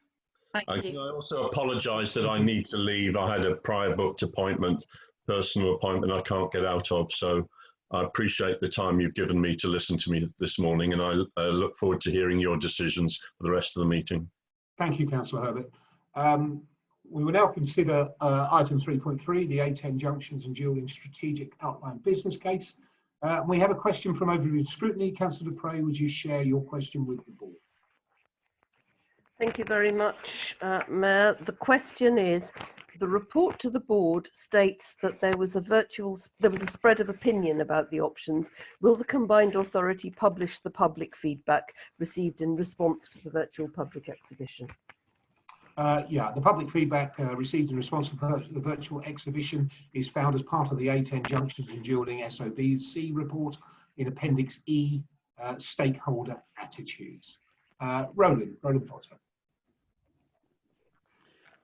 Thank you. I also apologise that I need to leave. I had a prior booked appointment, personal appointment I can't get out of, so I appreciate the time you've given me to listen to me this morning, and I look forward to hearing your decisions for the rest of the meeting. Thank you, Councillor Herbert. We will now consider item 3.3, the A10 Junctions and Dualling Strategic Outline Business Case. We have a question from Overview Scrutiny. Councillor Dupre, would you share your question with the board? Thank you very much, Mayor. The question is, the report to the board states that there was a spread of opinion about the options. Will the Combined Authority publish the public feedback received in response to the virtual public exhibition? Yeah, the public feedback received in response to the virtual exhibition is found as part of the A10 Junctions and Dualling SOBC report in Appendix E, Stakeholder Attitudes. Roland Potter.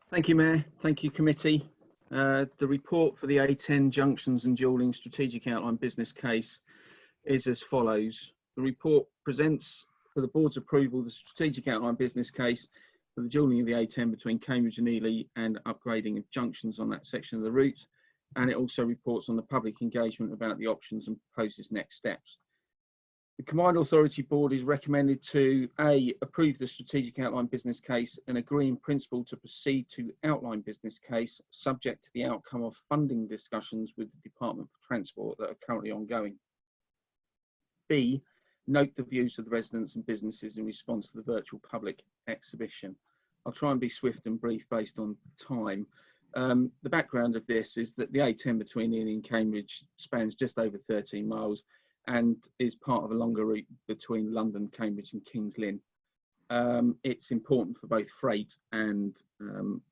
Thank you, Mayor. Thank you, Committee. The report for the A10 Junctions and Dualling Strategic Outline Business Case is as follows. The report presents for the board's approval the strategic outline business case for the dualling of the A10 between Cambridge and Ely and upgrading of junctions on that section of the route. And it also reports on the public engagement about the options and proposes next steps. The Combined Authority Board is recommended to A, approve the strategic outline business case and agree in principle to proceed to outline business case subject to the outcome of funding discussions with the Department for Transport that are currently ongoing. B, note the views of the residents and businesses in response to the virtual public exhibition. I'll try and be swift and brief based on time. The background of this is that the A10 between Ely and Cambridge spans just over 13 miles and is part of a longer route between London, Cambridge and Kings Lynn. it's important for both freight and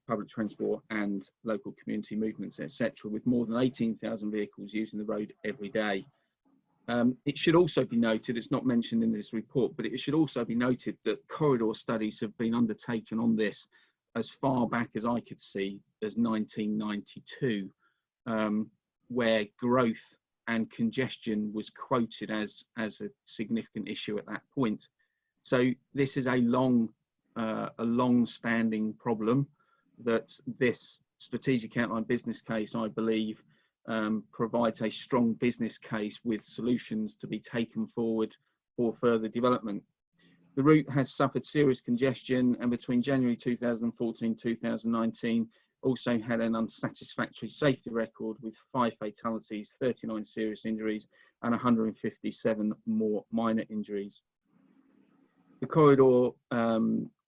public transport and local community movements, etc., with more than 18,000 vehicles using the road every day. It should also be noted, it's not mentioned in this report, but it should also be noted that corridor studies have been undertaken on this as far back as I could see as 1992, where growth and congestion was quoted as a significant issue at that point. So this is a long-standing problem that this strategic outline business case, I believe, provides a strong business case with solutions to be taken forward for further development. The route has suffered serious congestion, and between January 2014-2019 also had an unsatisfactory safety record with 5 fatalities, 39 serious injuries and 157 more minor injuries. The corridor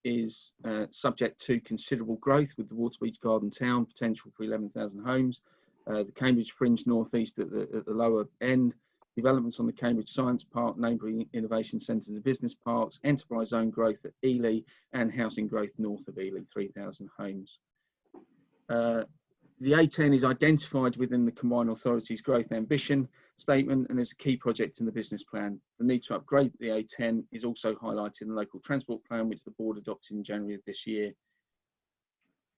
is subject to considerable growth, with the Waterbeach Garden Town potential for 11,000 homes, the Cambridge Fringe Northeast at the lower end, developments on the Cambridge Science Park, neighbouring innovation centres and business parks, enterprise zone growth at Ely, and housing growth north of Ely, 3,000 homes. The A10 is identified within the Combined Authority's growth ambition statement and is a key project in the business plan. The need to upgrade the A10 is also highlighted in the local transport plan, which the board adopted in January of this year.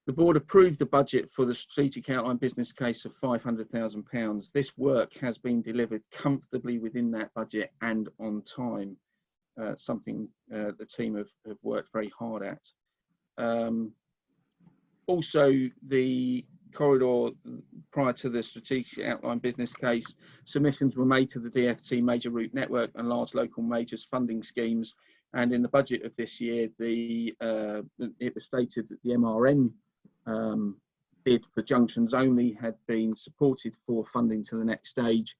The board approved the budget for the strategic outline business case of £500,000. This work has been delivered comfortably within that budget and on time, something the team have worked very hard at. Also, the corridor, prior to the strategic outline business case, submissions were made to the DFT Major Route Network and Large Local Majors funding schemes. And in the budget of this year, it was stated that the MRN bid for junctions only had been supported for funding to the next stage.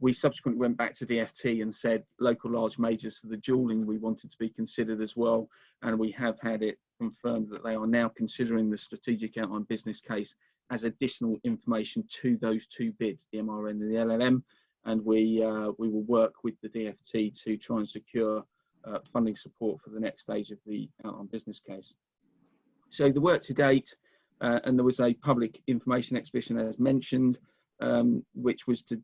We subsequently went back to DFT and said local large majors for the dualling we wanted to be considered as well, and we have had it confirmed that they are now considering the strategic outline business case as additional information to those 2 bids, the MRN and the LLM, and we will work with the DFT to try and secure funding support for the next stage of the outline business case. So the work to date, and there was a public information exhibition as mentioned, which was to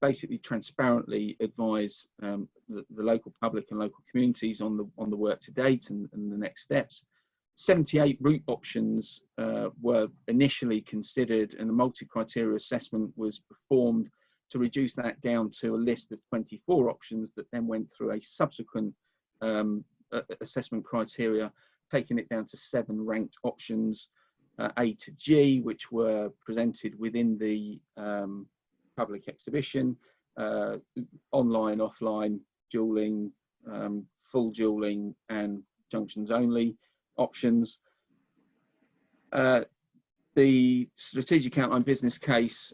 basically transparently advise the local public and local communities on the work to date and the next steps. 78 route options were initially considered, and a multi-criteria assessment was performed to reduce that down to a list of 24 options that then went through a subsequent assessment criteria, taking it down to 7 ranked options, A to G, which were presented within the public exhibition, online, offline, dualling, full dualling and junctions only options. The strategic outline business case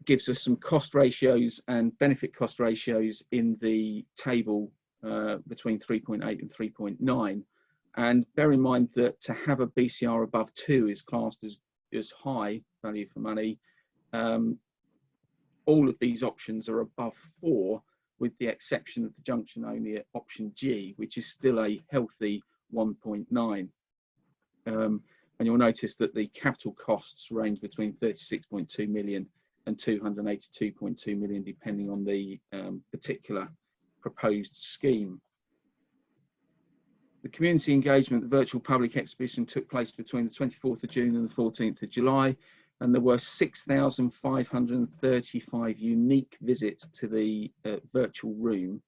gives us some cost ratios and benefit cost ratios in the table between 3.8 and 3.9. And bear in mind that to have a BCR above 2 is classed as high value for money. All of these options are above 4, with the exception of the junction only at option G, which is still a healthy 1.9. And you'll notice that the capital costs range between 36.2 million and 282.2 million, depending on the particular proposed scheme. The community engagement, the virtual public exhibition, took place between the 24th of June and the 14th of July, and there were 6,535 unique visits to the virtual room.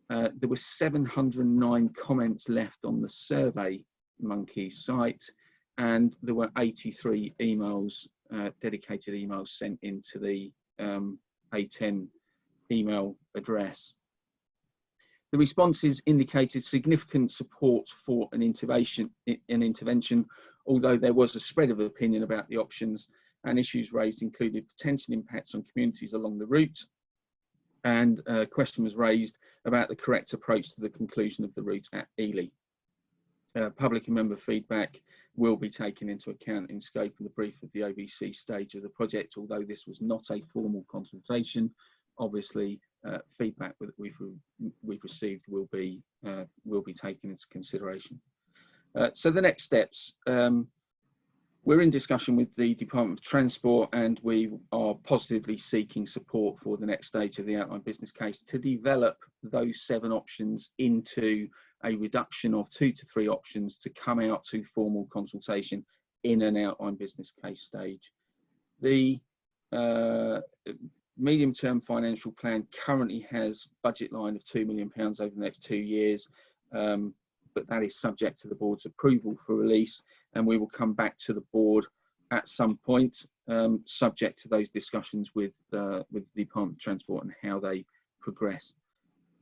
There were 709 comments left on the Survey Monkey site, and there were 83 emails, dedicated emails sent into the A10 email address. The responses indicated significant support for an intervention, although there was a spread of opinion about the options, and issues raised included potential impacts on communities along the route, and a question was raised about the correct approach to the conclusion of the route at Ely. Public and member feedback will be taken into account in scope and the brief of the OBC stage of the project, although this was not a formal consultation. Obviously, feedback that we've received will be taken into consideration. So the next steps, we're in discussion with the Department of Transport, and we are positively seeking support for the next stage of the outline business case to develop those 7 options into a reduction of 2 to 3 options to come out to formal consultation in an outline business case stage. The medium-term financial plan currently has budget line of £2 million over the next 2 years, but that is subject to the board's approval for release, and we will come back to the board at some point, subject to those discussions with the Department of Transport and how they progress.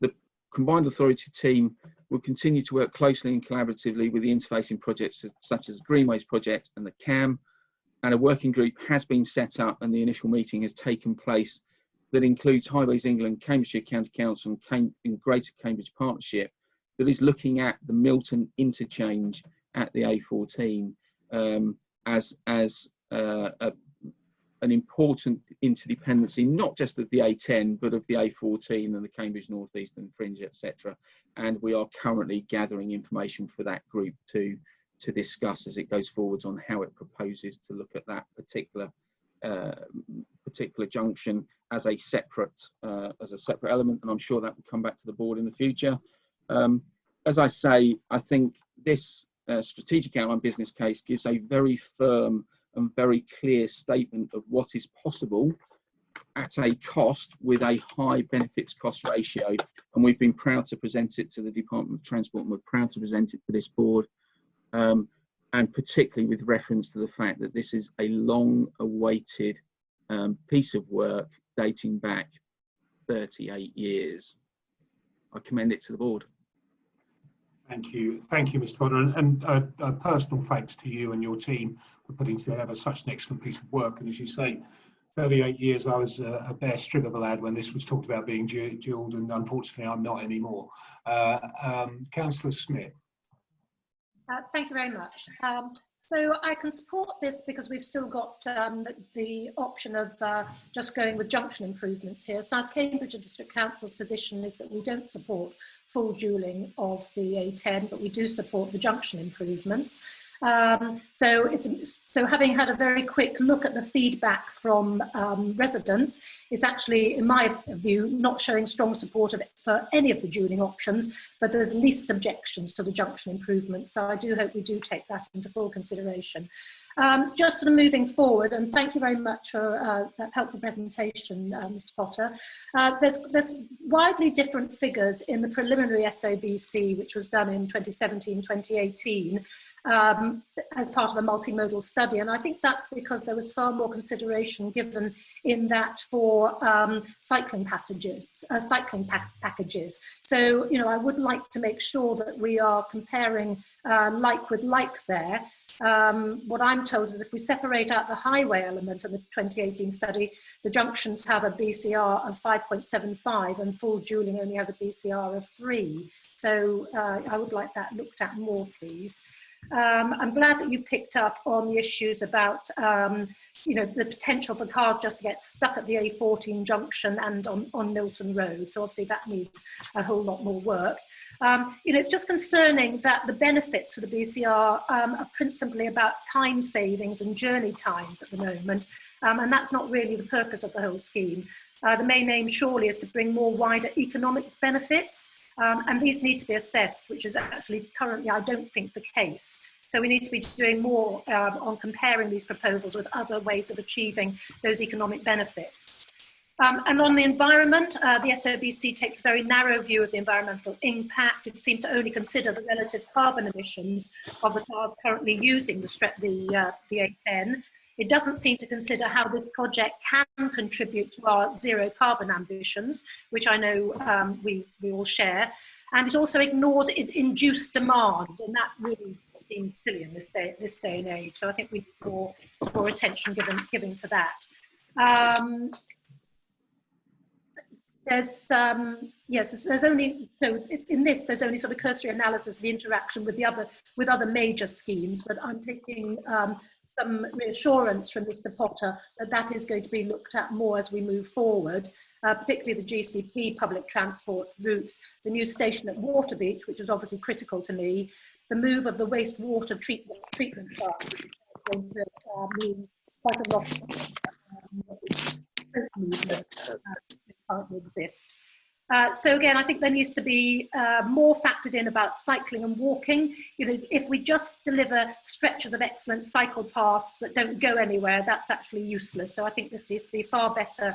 The Combined Authority team will continue to work closely and collaboratively with the interfacing projects such as Greenways Project and the CAM, and a working group has been set up and the initial meeting has taken place that includes Highways England, Cambridgeshire County Council and Greater Cambridge Partnership, that is looking at the Milton interchange at the A14 as an important interdependency, not just of the A10, but of the A14 and the Cambridge North Eastern Fringe, etc. And we are currently gathering information for that group to discuss as it goes forwards on how it proposes to look at that particular junction as a separate element. And I'm sure that will come back to the board in the future. As I say, I think this strategic outline business case gives a very firm and very clear statement of what is possible at a cost with a high benefits cost ratio, and we've been proud to present it to the Department of Transport, and we're proud to present it to this board, and particularly with reference to the fact that this is a long awaited piece of work dating back 38 years. I commend it to the board. Thank you, Mr. Potter, and personal thanks to you and your team for putting together such an excellent piece of work. And as you say, 38 years, I was a bare strip of a lad when this was talked about being dualled, and unfortunately I'm not anymore. Councillor Smith. Thank you very much. So I can support this because we've still got the option of just going with junction improvements here. South Cambridge District Council's position is that we don't support full dualling of the A10, but we do support the junction improvements. So having had a very quick look at the feedback from residents, it's actually, in my view, not showing strong support for any of the dualling options, but there's least objections to the junction improvements. So I do hope we do take that into full consideration. Just sort of moving forward, and thank you very much for that helpful presentation, Mr. Potter. There's widely different figures in the preliminary SOBC, which was done in 2017-2018, as part of a multimodal study, and I think that's because there was far more consideration given in that for cycling packages. So, you know, I would like to make sure that we are comparing like with like there. What I'm told is if we separate out the highway element of the 2018 study, the junctions have a BCR of 5.75 and full dualling only has a BCR of 3. So I would like that looked at more, please. I'm glad that you picked up on the issues about, you know, the potential for cars just to get stuck at the A14 junction and on Milton Road. So obviously that needs a whole lot more work. You know, it's just concerning that the benefits for the BCR are principally about time savings and journey times at the moment, and that's not really the purpose of the whole scheme. The main aim surely is to bring more wider economic benefits, and these need to be assessed, which is actually currently, I don't think, the case. So we need to be doing more on comparing these proposals with other ways of achieving those economic benefits. And on the environment, the SOBC takes a very narrow view of the environmental impact. It seems to only consider the relative carbon emissions of the cars currently using the A10. It doesn't seem to consider how this project can contribute to our zero carbon ambitions, which I know we all share. And it also ignores induced demand, and that really seems silly in this day and age. So I think we need more attention given to that. There's only, so in this, there's only sort of cursory analysis of the interaction with other major schemes, but I'm taking some reassurance from Mr. Potter that that is going to be looked at more as we move forward. particularly the GCP public transport routes, the new station at Waterbeach, which was obviously critical to me, the move of the wastewater treatment plant, which is going to mean quite a lot of movement currently exist. So again, I think there needs to be more factored in about cycling and walking. You know, if we just deliver stretches of excellent cycle paths that don't go anywhere, that's actually useless. So I think this needs to be far better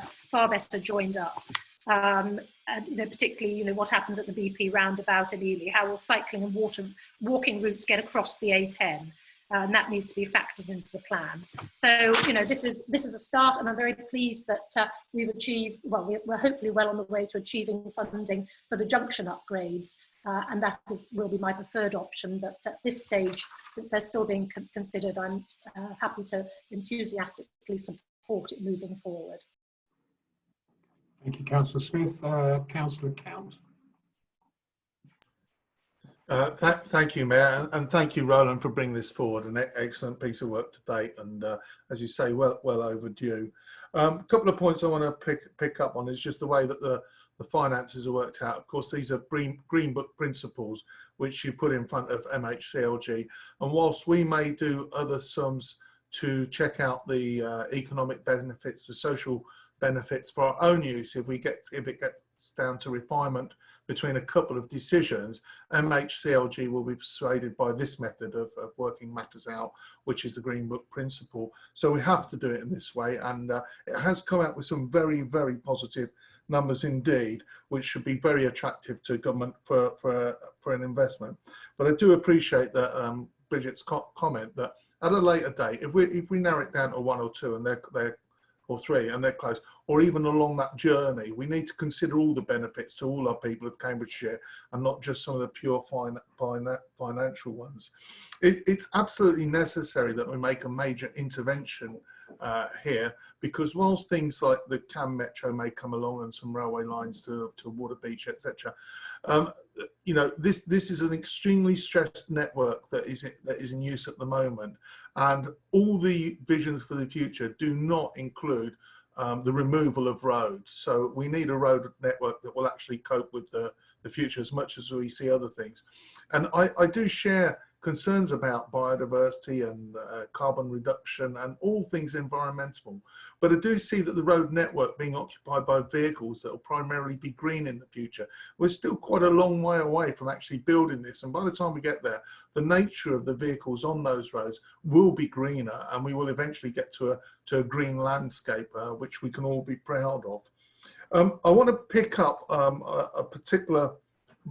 joined up. And you know, particularly, you know, what happens at the BP roundabout in Ely? How will cycling and walking routes get across the A10? And that needs to be factored into the plan. So, you know, this is a start, and I'm very pleased that we've achieved, well, we're hopefully well on the way to achieving funding for the junction upgrades, and that will be my preferred option. But at this stage, since they're still being considered, I'm happy to enthusiastically support it moving forward. Thank you, Councillor Smith. Councillor Count. Thank you, Mayor, and thank you, Roland, for bringing this forward. An excellent piece of work to date, and as you say, well overdue. A couple of points I want to pick up on is just the way that the finances are worked out. Of course, these are Green Book principles which you put in front of MHCLG, and whilst we may do other sums to check out the economic benefits, the social benefits for our own use, if it gets down to refinement between a couple of decisions, MHCLG will be persuaded by this method of working matters out, which is the Green Book principle. So we have to do it in this way, and it has come out with some very, very positive numbers indeed, which should be very attractive to government for an investment. But I do appreciate that Bridget's comment that at a later date, if we narrow it down to 1 or 2 and they're or 3 and they're close, or even along that journey, we need to consider all the benefits to all our people of Cambridgeshire and not just some of the pure financial ones. It's absolutely necessary that we make a major intervention here, because whilst things like the Cam Metro may come along and some railway lines to Waterbeach, etc., you know, this is an extremely stressed network that is in use at the moment, and all the visions for the future do not include the removal of roads. So we need a road network that will actually cope with the future as much as we see other things. And I do share concerns about biodiversity and carbon reduction and all things environmental. But I do see that the road network being occupied by vehicles that will primarily be green in the future. We're still quite a long way away from actually building this. And by the time we get there, the nature of the vehicles on those roads will be greener, and we will eventually get to a green landscape, which we can all be proud of. I want to pick up a particular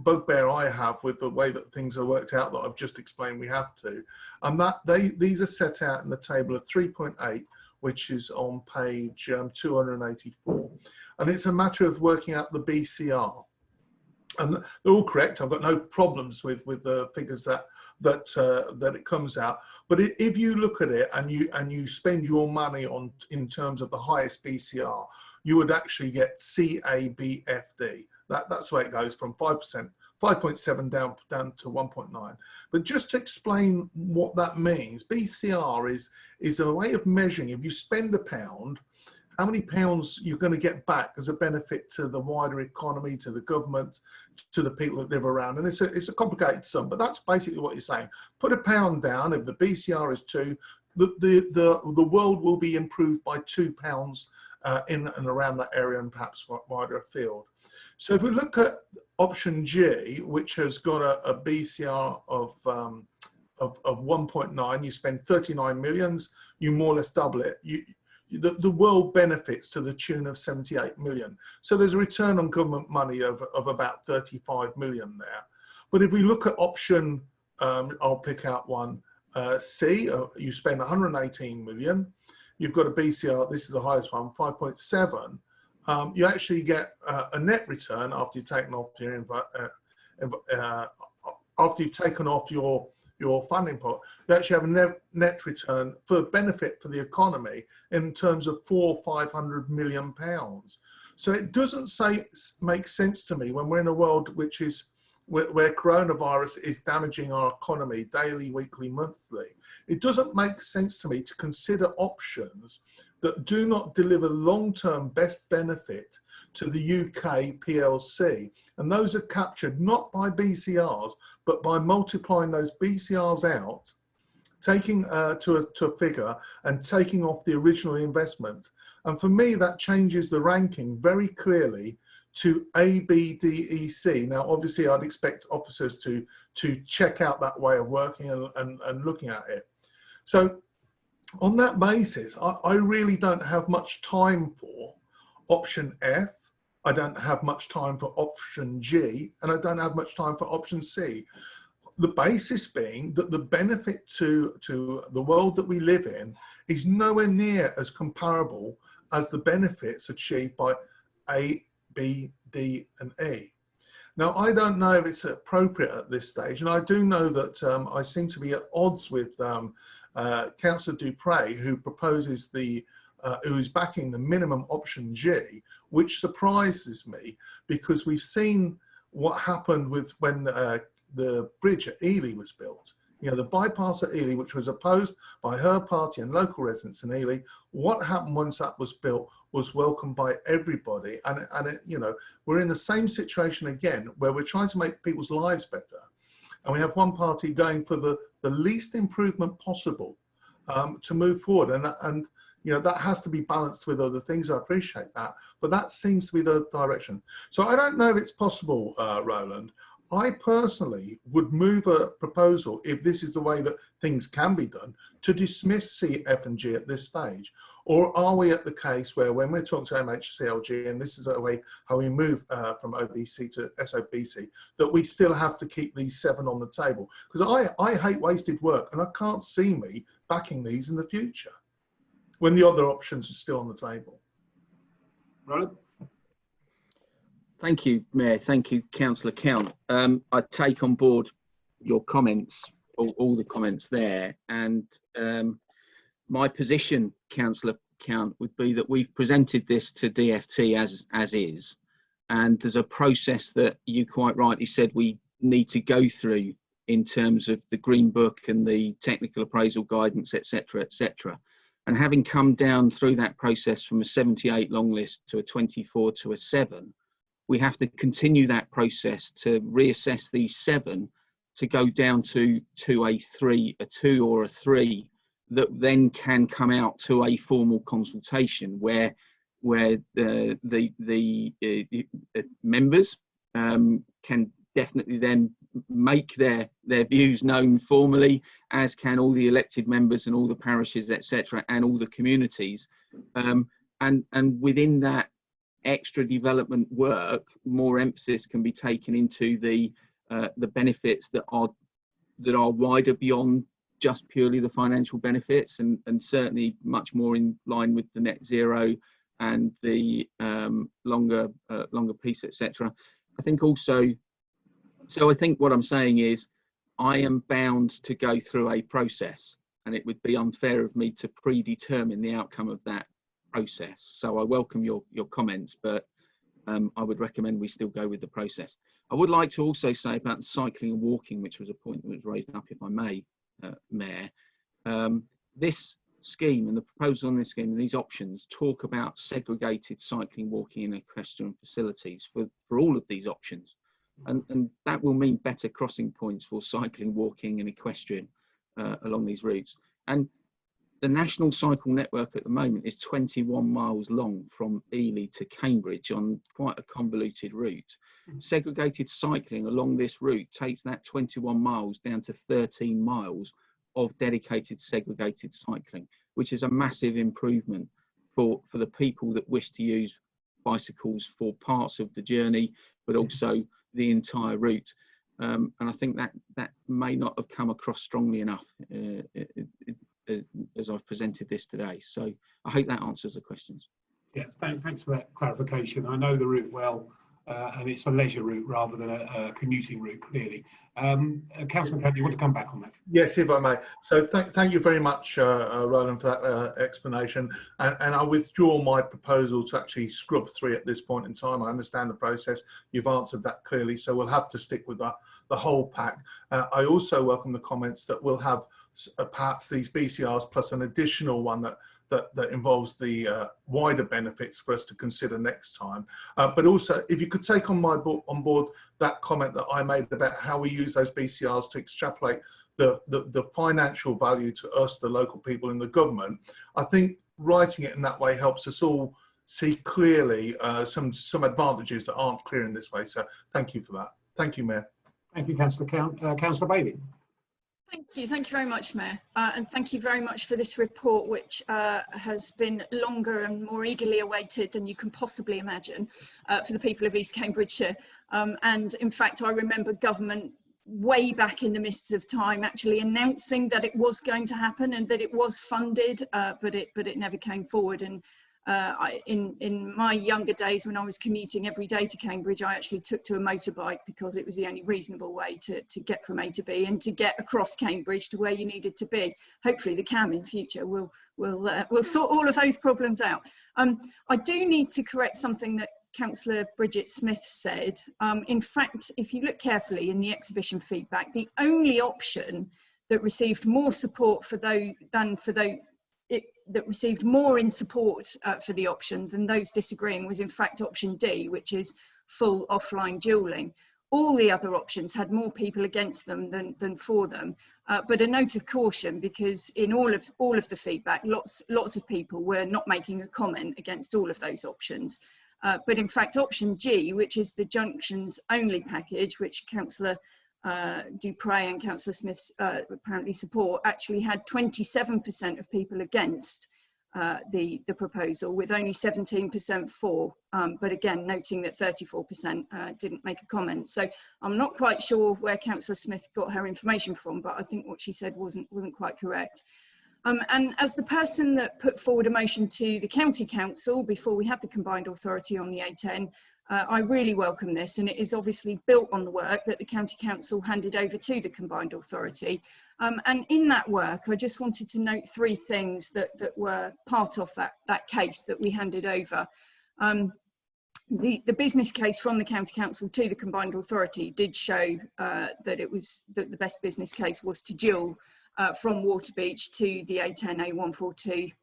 bugbear I have with the way that things are worked out that I've just explained we have to, and that these are set out in the table of 3.8, which is on page 284, and it's a matter of working out the BCR, and they're all correct. I've got no problems with the figures that it comes out. But if you look at it and you spend your money on in terms of the highest BCR, you would actually get CABFD. That's where it goes from 5%, 5.7 down to 1.9. But just to explain what that means, BCR is a way of measuring if you spend £1, how many pounds you're going to get back as a benefit to the wider economy, to the government, to the people that live around. And it's a complicated sum, but that's basically what you're saying. Put £1 down, if the BCR is 2, the world will be improved by £2 in and around that area and perhaps wider afield. So if we look at option G, which has got a BCR of 1.9, you spend 39 millions, you more or less double it. The world benefits to the tune of 78 million. So there's a return on government money of about 35 million there. But if we look at option, I'll pick out one, C, you spend 118 million, you've got a BCR, this is the highest one, 5.7. You actually get a net return after you've taken off your funding pot. You actually have a net return for benefit for the economy in terms of £400 or £500 million. So it doesn't make sense to me when we're in a world which is where coronavirus is damaging our economy daily, weekly, monthly. It doesn't make sense to me to consider options that do not deliver long-term best benefit to the UK PLC. And those are captured not by BCRs, but by multiplying those BCRs out, taking to a figure and taking off the original investment. And for me, that changes the ranking very clearly to A, B, D, E, C. Now, obviously, I'd expect officers to check out that way of working and looking at it. So on that basis, I really don't have much time for option F. I don't have much time for option G, and I don't have much time for option C. The basis being that the benefit to the world that we live in is nowhere near as comparable as the benefits achieved by A, B, D, and E. Now, I don't know if it's appropriate at this stage, and I do know that I seem to be at odds with Councillor Dupre, who proposes who is backing the minimum option G, which surprises me because we've seen what happened with when the bridge at Ely was built. You know, the bypass at Ely, which was opposed by her party and local residents in Ely, what happened once that was built was welcomed by everybody. And you know, we're in the same situation again, where we're trying to make people's lives better. And we have one party going for the least improvement possible to move forward. And you know, that has to be balanced with other things. I appreciate that, but that seems to be the direction. So I don't know if it's possible, Roland. I personally would move a proposal, if this is the way that things can be done, to dismiss C, F and G at this stage. Or are we at the case where when we're talking to MHCLG, and this is a way how we move from OBC to SOBC, that we still have to keep these 7 on the table? Because I hate wasted work, and I can't see me backing these in the future when the other options are still on the table. Right. Thank you, Mayor. Thank you, Councillor Count. I take on board your comments, all the comments there. And my position, Councillor Count, would be that we've presented this to DFT as is. And there's a process that you quite rightly said we need to go through in terms of the Green Book and the technical appraisal guidance, etc., etc. And having come down through that process from a 78 long list to a 24 to a 7, we have to continue that process to reassess these 7 to go down to a 3, a 2 or a 3 that then can come out to a formal consultation where the members can definitely then make their views known formally, as can all the elected members and all the parishes, etc., and all the communities. And within that extra development work, more emphasis can be taken into the benefits that are wider beyond just purely the financial benefits, and certainly much more in line with the net zero and the longer piece, etc. I think also, so I think what I'm saying is I am bound to go through a process, and it would be unfair of me to predetermine the outcome of that process. So I welcome your comments, but I would recommend we still go with the process. I would like to also say about cycling and walking, which was a point that was raised up, if I may, Mayor. This scheme and the proposal on this scheme and these options talk about segregated cycling, walking and equestrian facilities for all of these options. And that will mean better crossing points for cycling, walking and equestrian along these routes. And the national cycle network at the moment is 21 miles long from Ely to Cambridge on quite a convoluted route. Segregated cycling along this route takes that 21 miles down to 13 miles of dedicated segregated cycling, which is a massive improvement for the people that wish to use bicycles for parts of the journey, but also the entire route. And I think that may not have come across strongly enough as I've presented this today. So I hope that answers the questions. Yes, thanks for that clarification. I know the route well, and it's a leisure route rather than a commuting route, clearly. Councillor Count, you want to come back on that? Yes, if I may. So thank you very much, Roland, for that explanation. And I withdraw my proposal to actually scrub 3 at this point in time. I understand the process. You've answered that clearly, so we'll have to stick with the whole pack. I also welcome the comments that we'll have perhaps these BCRs plus an additional one that that involves the wider benefits for us to consider next time. But also, if you could take on board that comment that I made about how we use those BCRs to extrapolate the financial value to us, the local people in the government, I think writing it in that way helps us all see clearly some advantages that aren't clear in this way. So thank you for that. Thank you, Mayor. Thank you, Councillor Bailey. Thank you very much, Mayor, and thank you very much for this report, which has been longer and more eagerly awaited than you can possibly imagine for the people of East Cambridgeshire. And in fact, I remember government way back in the mists of time actually announcing that it was going to happen and that it was funded, but it never came forward. And in my younger days, when I was commuting every day to Cambridge, I actually took to a motorbike because it was the only reasonable way to get from A to B and to get across Cambridge to where you needed to be. Hopefully the CAM in future will sort all of those problems out. I do need to correct something that Councillor Bridget Smith said. In fact, if you look carefully in the exhibition feedback, the only option that received more support that received more in support for the option than those disagreeing was in fact option D, which is full offline dualling. All the other options had more people against them than for them, but a note of caution, because in all of the feedback, lots of people were not making a comment against all of those options. But in fact, option G, which is the junctions only package, which Councillor Dupre and Councillor Smith apparently support, actually had 27% of people against the proposal, with only 17% for, but again noting that 34% didn't make a comment. So I'm not quite sure where Councillor Smith got her information from, but I think what she said wasn't quite correct. And as the person that put forward a motion to the County Council before we had the combined authority on the A10, I really welcome this, and it is obviously built on the work that the County Council handed over to the combined authority. And in that work, I just wanted to note three things that were part of that case that we handed over. The business case from the County Council to the combined authority did show that the best business case was to dual from Waterbeach to the A10 A142,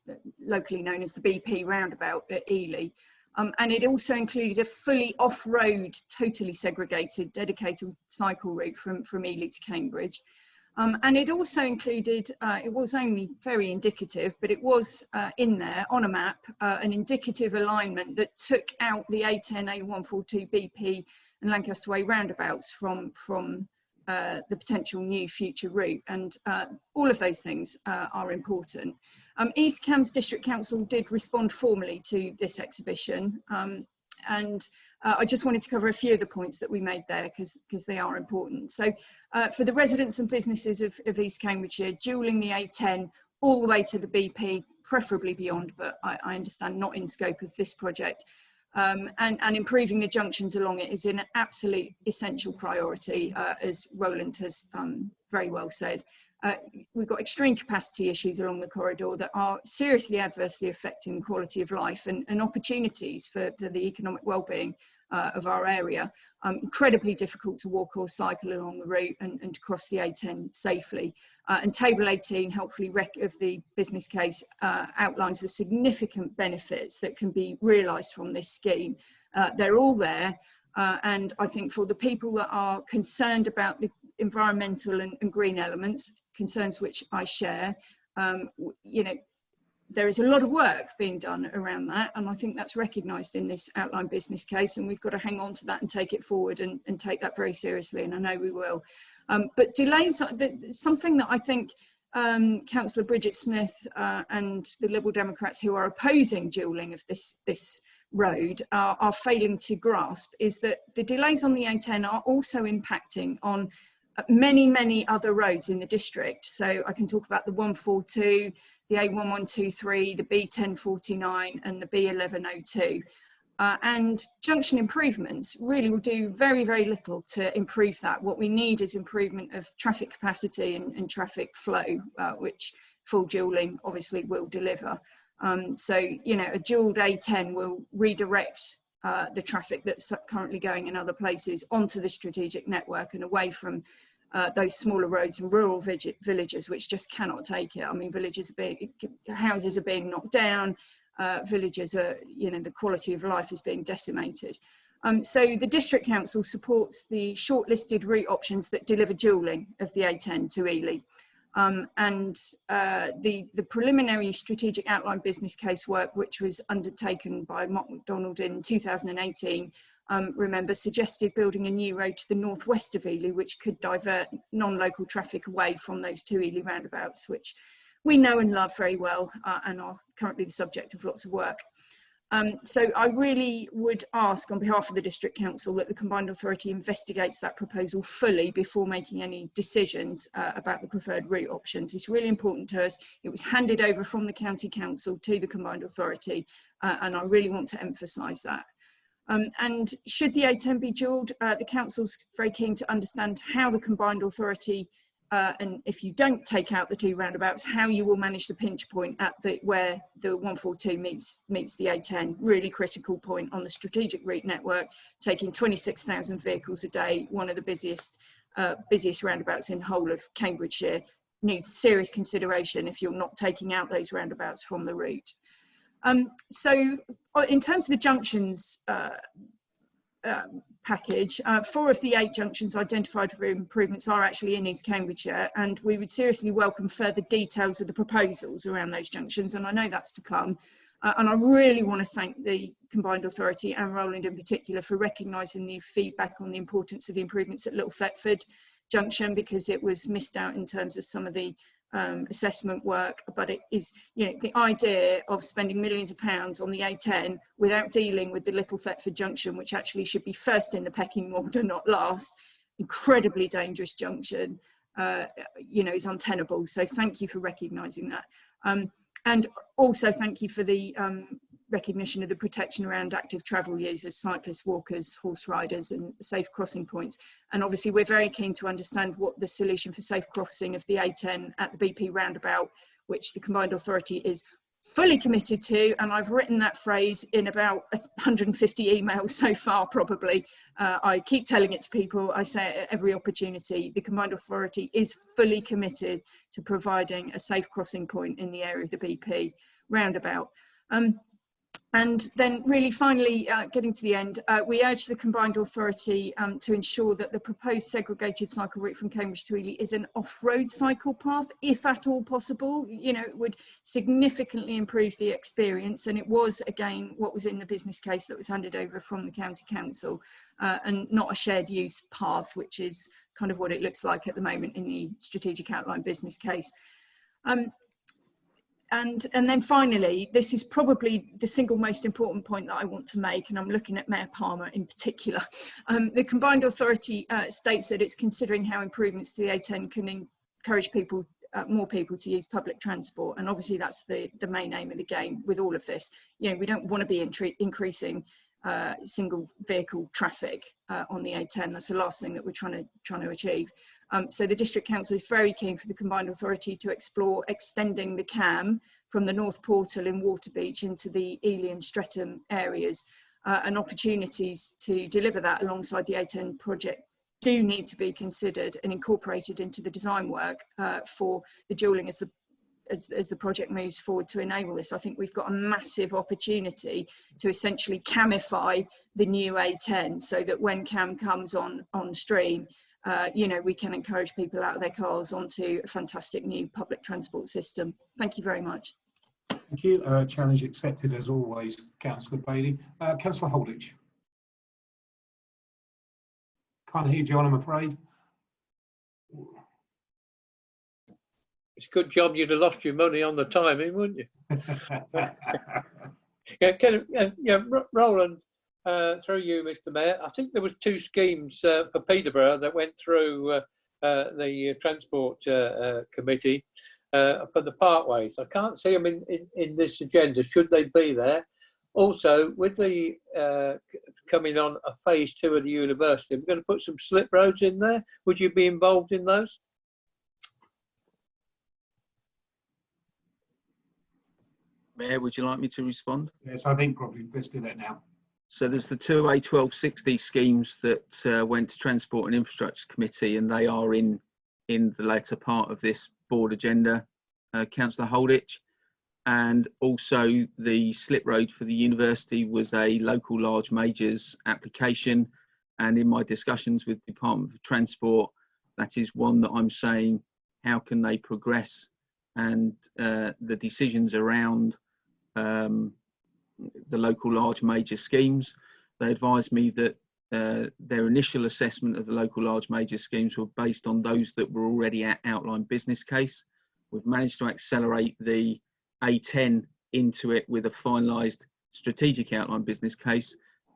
locally known as the BP roundabout at Ely. And it also included a fully off-road, totally segregated, dedicated cycle route from Ely to Cambridge. And it also included, it was only very indicative, but it was in there on a map, an indicative alignment that took out the A10, A142, BP and Lancaster Way roundabouts from the potential new future route. And all of those things are important. East Cambs District Council did respond formally to this exhibition, and I just wanted to cover a few of the points that we made there because they are important. So for the residents and businesses of East Cambridgeshire, dualling the A10 all the way to the BP, preferably beyond, but I understand not in scope of this project, and improving the junctions along it is an absolute essential priority, as Roland has very well said. We've got extreme capacity issues along the corridor that are seriously adversely affecting quality of life and opportunities for the economic well-being of our area. Incredibly difficult to walk or cycle along the route and to cross the A10 safely. And Table 18, helpfully of the business case, outlines the significant benefits that can be realised from this scheme. They're all there. And I think for the people that are concerned about the environmental and green elements, concerns which I share, you know, there is a lot of work being done around that, and I think that's recognised in this outline business case, and we've got to hang on to that and take it forward and take that very seriously, and I know we will. But delays, something that I think Councillor Bridget Smith and the Liberal Democrats who are opposing dualling of this road are failing to grasp, is that the delays on the A10 are also impacting on many other roads in the district. So I can talk about the 142, the A1123, the B1049 and the B1102. And junction improvements really will do very little to improve that. What we need is improvement of traffic capacity and traffic flow, which full dualling obviously will deliver. So, you know, a dualled A10 will redirect the traffic that's currently going in other places onto the strategic network and away from those smaller roads and rural villages which just cannot take it. I mean, houses are being knocked down, villages are, you know, the quality of life is being decimated. So the District Council supports the shortlisted route options that deliver dualling of the A10 to Ely. The preliminary strategic outline business case work, which was undertaken by Mott MacDonald in 2018, remember, suggested building a new road to the northwest of Ely, which could divert non-local traffic away from those two Ely roundabouts, which we know and love very well and are currently the subject of lots of work. So I really would ask on behalf of the District Council that the Combined Authority investigates that proposal fully before making any decisions about the preferred route options. It's really important to us. It was handed over from the County Council to the Combined Authority, and I really want to emphasise that. And should the A10 be dualled, the Council's very keen to understand how the Combined Authority, and if you don't take out the two roundabouts, how you will manage the pinch point at where the 142 meets the A10, really critical point on the strategic route network, taking 26,000 vehicles a day, one of the busiest roundabouts in the whole of Cambridgeshire, needs serious consideration if you're not taking out those roundabouts from the route. So in terms of the junctions package, 4 of the 8 junctions identified for improvements are actually in East Cambridgeshire, and we would seriously welcome further details of the proposals around those junctions, and I know that's to come. And I really want to thank the Combined Authority and Roland in particular for recognising the feedback on the importance of the improvements at Little Thetford Junction, because it was missed out in terms of some of the assessment work. But it is, you know, the idea of spending millions of pounds on the A10 without dealing with the Little Thetford Junction, which actually should be first in the pecking order, not last, incredibly dangerous junction, you know, is untenable. So thank you for recognising that. And also thank you for the recognition of the protection around active travel users, cyclists, walkers, horse riders, and safe crossing points. And obviously we're very keen to understand what the solution for safe crossing of the A10 at the BP roundabout, which the Combined Authority is fully committed to, and I've written that phrase in about 150 emails so far probably. I keep telling it to people, I say it at every opportunity, the Combined Authority is fully committed to providing a safe crossing point in the area of the BP roundabout. And then really finally, getting to the end, we urge the Combined Authority to ensure that the proposed segregated cycle route from Cambridge to Ely is an off-road cycle path, if at all possible. You know, it would significantly improve the experience, and it was, again, what was in the business case that was handed over from the County Council, and not a shared use path, which is kind of what it looks like at the moment in the strategic outline business case. And then finally, this is probably the single most important point that I want to make, and I'm looking at Mayor Palmer in particular. The Combined Authority states that it's considering how improvements to the A10 can encourage people, more people to use public transport. And obviously that's the main aim of the game with all of this. You know, we don't want to be increasing single vehicle traffic on the A10. That's the last thing that we're trying to achieve. So the District Council is very keen for the Combined Authority to explore extending the CAM from the North Portal in Waterbeach into the Ely and Streatham areas, and opportunities to deliver that alongside the A10 project do need to be considered and incorporated into the design work for the dualling as the project moves forward to enable this. I think we've got a massive opportunity to essentially camify the new A10 so that when CAM comes on stream, you know, we can encourage people out of their cars onto a fantastic new public transport system. Thank you very much. Thank you. Challenge accepted as always, Councillor Bailey. Councillor Holditch. Can't hear John, I'm afraid. It's a good job you'd have lost your money on the timing, wouldn't you? Yeah, Roland, through you, Mr. Mayor, I think there was 2 schemes for Peterborough that went through the Transport Committee for the parkways. I can't see them in this agenda. Should they be there? Also, with the coming on a phase 2 of the university, we're going to put some slip roads in there. Would you be involved in those? Mayor, would you like me to respond? Yes, I think probably let's do that now. So there's the two A1260 schemes that went to Transport and Infrastructure Committee, and they are in the latter part of this board agenda, Councillor Holditch. And also the slip road for the university was a local large majors application. And in my discussions with the Department of Transport, that is one that I'm saying, how can they progress? And the decisions around the local large major schemes, they advised me that their initial assessment of the local large major schemes were based on those that were already outlined business case. We've managed to accelerate the A10 into it with a finalised strategic outline business case,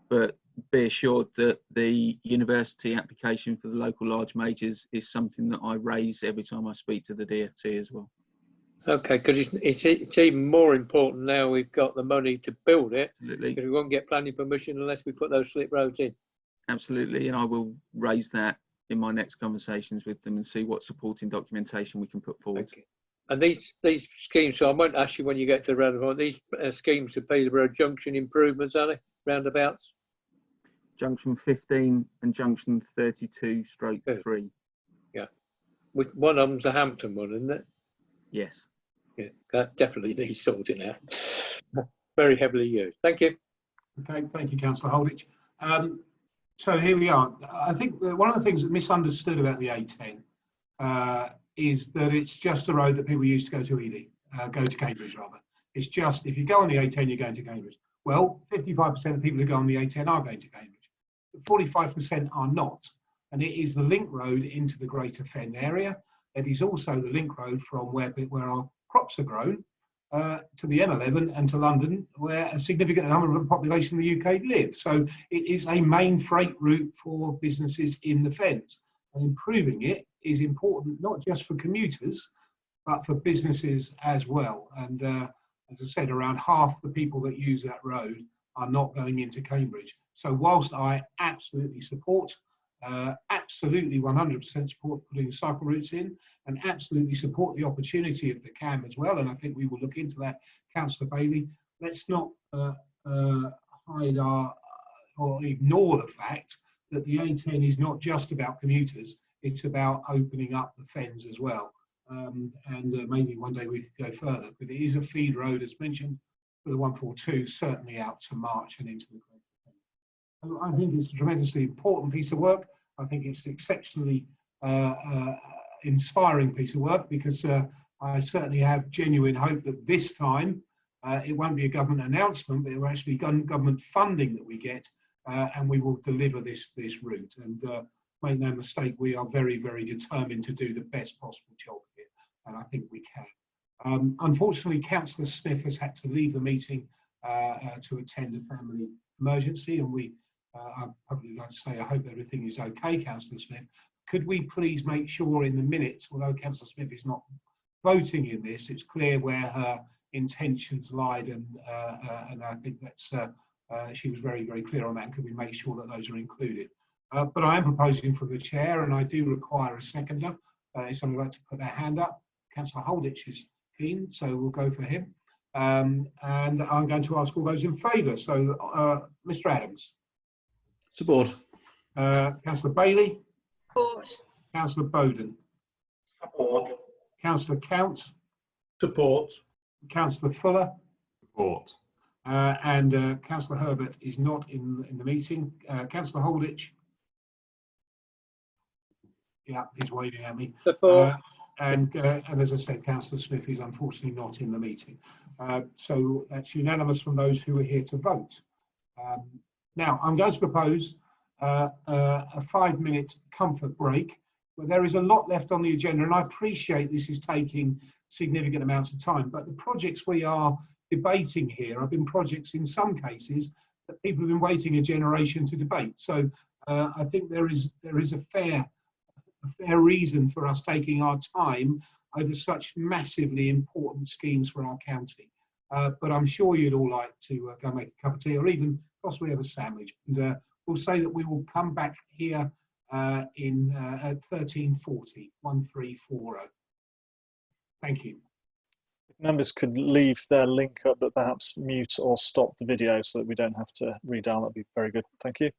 but be assured that the university application for the local large majors is something that I raise every time I speak to the DFT as well. Okay, because it's even more important now we've got the money to build it, Absolutely. because we won't get planning permission unless we put those slip roads in. Absolutely, and I will raise that in my next conversations with them and see what supporting documentation we can put forward. Okay. And these schemes, so I won't ask you when you get to the roundabout, these schemes for Peterborough Junction improvements, are they? Roundabouts? Junction 15 and Junction 32/3. Yeah. One of them's a Hampton one, isn't it? Yes. Yeah, that definitely needs sorting out. Very heavily used. Thank you. Okay, thank you, Councillor Holditch. So here we are. I think that one of the things that misunderstood about the A10 is that it's just a road that people use to go to go to Cambridge rather. It's just, if you go on the A10, you're going to Cambridge. Well, 55% of people who go on the A10 are going to Cambridge, but 45% are not. And it is the link road into the Greater Fen area. It is also the link road from where our crops are grown to the M11 and to London, where a significant number of the population in the UK live. So it is a main freight route for businesses in the Fens. And improving it is important, not just for commuters, but for businesses as well. And as I said, around half the people that use that road are not going into Cambridge. So whilst I absolutely support, absolutely 100% support putting cycle routes in, and absolutely support the opportunity of the CAM as well, and I think we will look into that, Councillor Bailey, let's not hide or ignore the fact that the A10 is not just about commuters, it's about opening up the Fens as well. Maybe one day we could go further, but it is a feed road, as mentioned, for the 142, certainly out to March and into the Greater Fen. I think it's a tremendously important piece of work. I think it's an exceptionally inspiring piece of work, because I certainly have genuine hope that this time it won't be a government announcement, but it will actually be government funding that we get, and we will deliver this route. And make no mistake, we are very, very determined to do the best possible job here, and I think we can. Unfortunately, Councillor Smith has had to leave the meeting to attend a family emergency, and I'd probably like to say I hope everything is okay, Councillor Smith. Could we please make sure in the minutes, although Councillor Smith is not voting in this, it's clear where her intentions lied, and I think that's she was very, very clear on that. And could we make sure that those are included? But I am proposing from the chair, and I do require a seconder. If somebody would like to put their hand up, Councillor Holditch is keen, so we'll go for him. And I'm going to ask all those in favour. So, Mr. Adams. Support. Councillor Bailey. Support. Councillor Bowden. Support. Councillor Count. Support. Councillor Fuller. Support. And Councillor Herbert is not in the meeting. Councillor Holditch. Yeah, he's waving at me. And as I said, Councillor Smith is unfortunately not in the meeting. So that's unanimous from those who are here to vote. Now, I'm going to propose a 5-minute comfort break, but there is a lot left on the agenda, and I appreciate this is taking significant amounts of time, but the projects we are debating here have been projects in some cases that people have been waiting a generation to debate. So I think there is a fair reason for us taking our time over such massively important schemes for our county. But I'm sure you'd all like to go make a cup of tea, or even possibly have a sandwich. And we'll say that we will come back here at 13:40, 1340. Thank you. Members could leave their link up, but perhaps mute or stop the video so that we don't have to redial. That'd be very good. Thank you.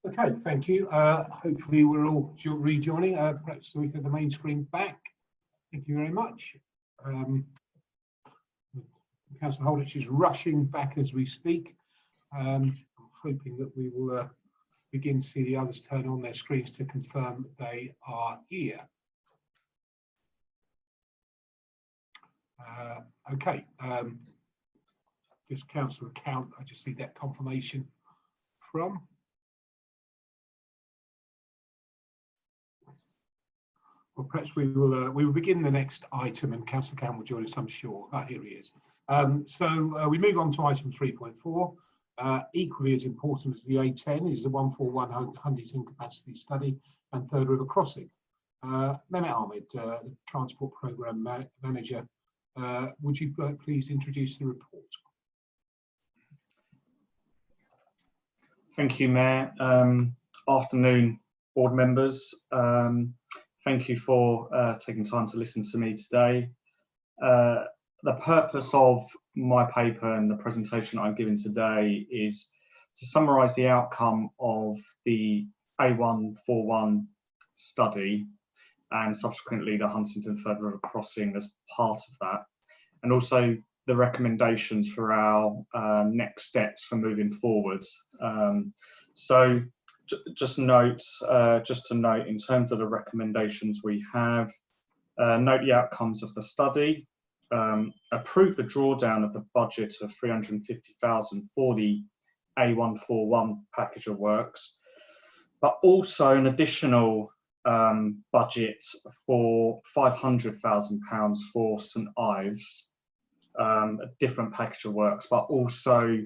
Okay, thank you. Hopefully we're all rejoining. Perhaps we have the main screen back. Thank you very much. Councillor Holditch is rushing back as we speak. I'm hoping that we will begin to see the others turn on their screens to confirm they are here. Okay, just councillor account. I just need that confirmation from. Well, perhaps we will begin the next item, and Councillor Cam will join us, I'm sure. Here he is. So we move on to item 3.4. Equally as important as the A10 is the 141 Huntingdon capacity study and Third River Crossing. Mehmet Ahmed, the Transport Programme Manager, would you please introduce the report? Thank you, Mayor. Afternoon, board members. Thank you for taking time to listen to me today. The purpose of my paper and the presentation I'm giving today is to summarise the outcome of the A141 study and subsequently the Huntingdon Third River Crossing as part of that, and also the recommendations for our next steps for moving forward. So just to note in terms of the recommendations we have, note the outcomes of the study, approve the drawdown of the budget of 350,000 for the A141 package of works, but also an additional budget for £500,000 for St Ives, a different package of works, but also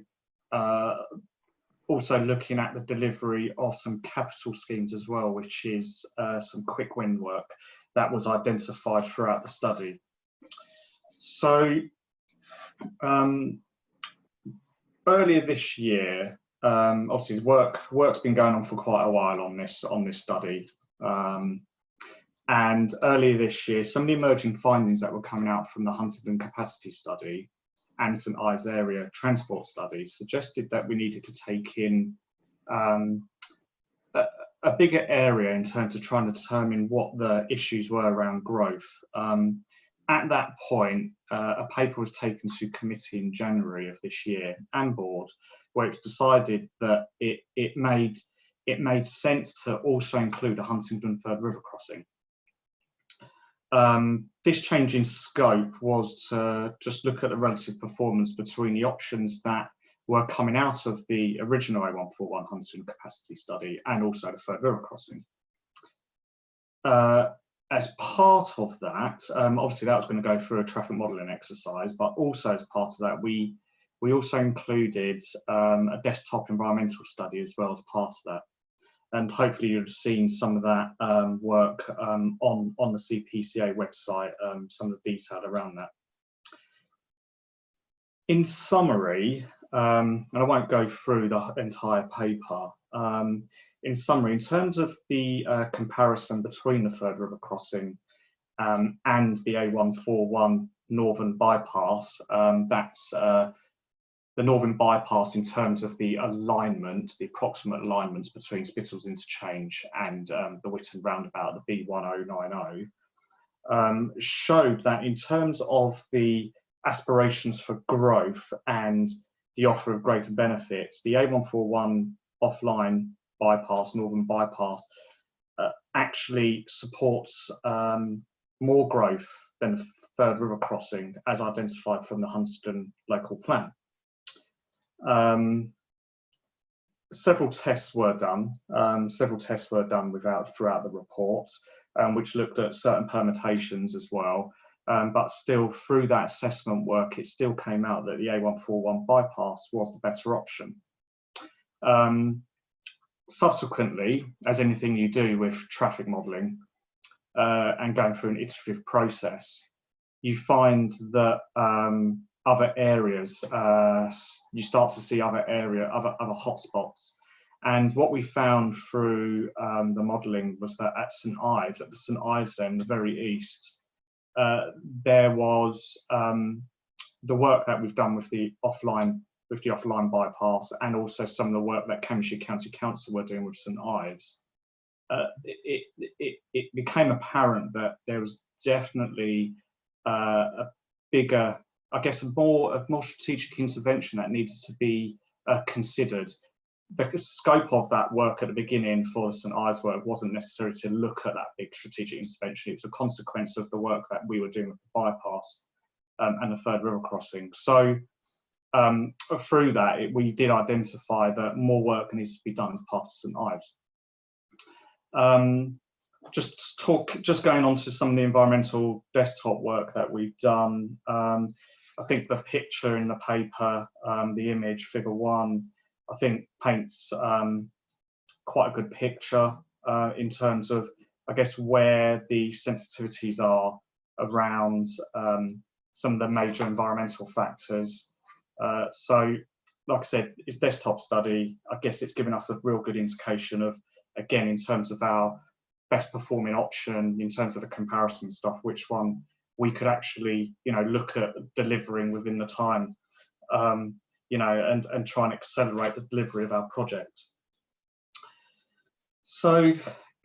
looking at the delivery of some capital schemes as well, which is some quick win work that was identified throughout the study. So earlier this year, obviously work's been going on for quite a while on this study, and earlier this year, some of the emerging findings that were coming out from the Huntingdon capacity study and St Ives area transport study suggested that we needed to take in a bigger area in terms of trying to determine what the issues were around growth. At that point, a paper was taken to committee in January of this year and board, where it decided that it made sense to also include a Huntingdon Third River Crossing. This change in scope was to just look at the relative performance between the options that were coming out of the original A141 Huntingdon capacity study and also the Third River Crossing. As part of that, obviously that was going to go through a traffic modelling exercise, but also as part of that, we also included a desktop environmental study as well as part of that. And hopefully you've seen some of that work on the CPCA website, some of the detail around that. In summary, and I won't go through the entire paper, in summary, in terms of the comparison between the Third River Crossing and the A141 Northern Bypass, that's the Northern Bypass in terms of the alignment, the approximate alignments between Spittals Interchange and the Witton Roundabout, the B1090, showed that in terms of the aspirations for growth and the offer of greater benefits, the A141 offline bypass, Northern Bypass, actually supports more growth than the Third River Crossing as identified from the Huntingdon local plan. Several tests were done throughout the report, which looked at certain permutations as well. But still, through that assessment work, it still came out that the A141 bypass was the better option. Subsequently, as anything you do with traffic modelling and going through an iterative process, you find that other areas, you start to see other hotspots. And what we found through the modelling was that at St Ives, at the St Ives end, the very east, there was the work that we've done with the offline with the offline bypass, and also some of the work that Cambridgeshire County Council were doing with St Ives, it became apparent that there was definitely a bigger, I guess, a more strategic intervention that needed to be considered. The scope of that work at the beginning for the St Ives work wasn't necessary to look at that big strategic intervention. It was a consequence of the work that we were doing with the bypass and the third river crossing. So through that, we did identify that more work needs to be done as part of St Ives. Just going on to some of the environmental desktop work that we've done. I think the picture in the paper, the image, figure 1, I think paints quite a good picture in terms of, I guess, where the sensitivities are around some of the major environmental factors. So, like I said, it's desktop study. I guess it's given us a real good indication of, again, in terms of our best performing option, in terms of the comparison stuff, which one we could actually, look at delivering within the time, and try and accelerate the delivery of our project. So,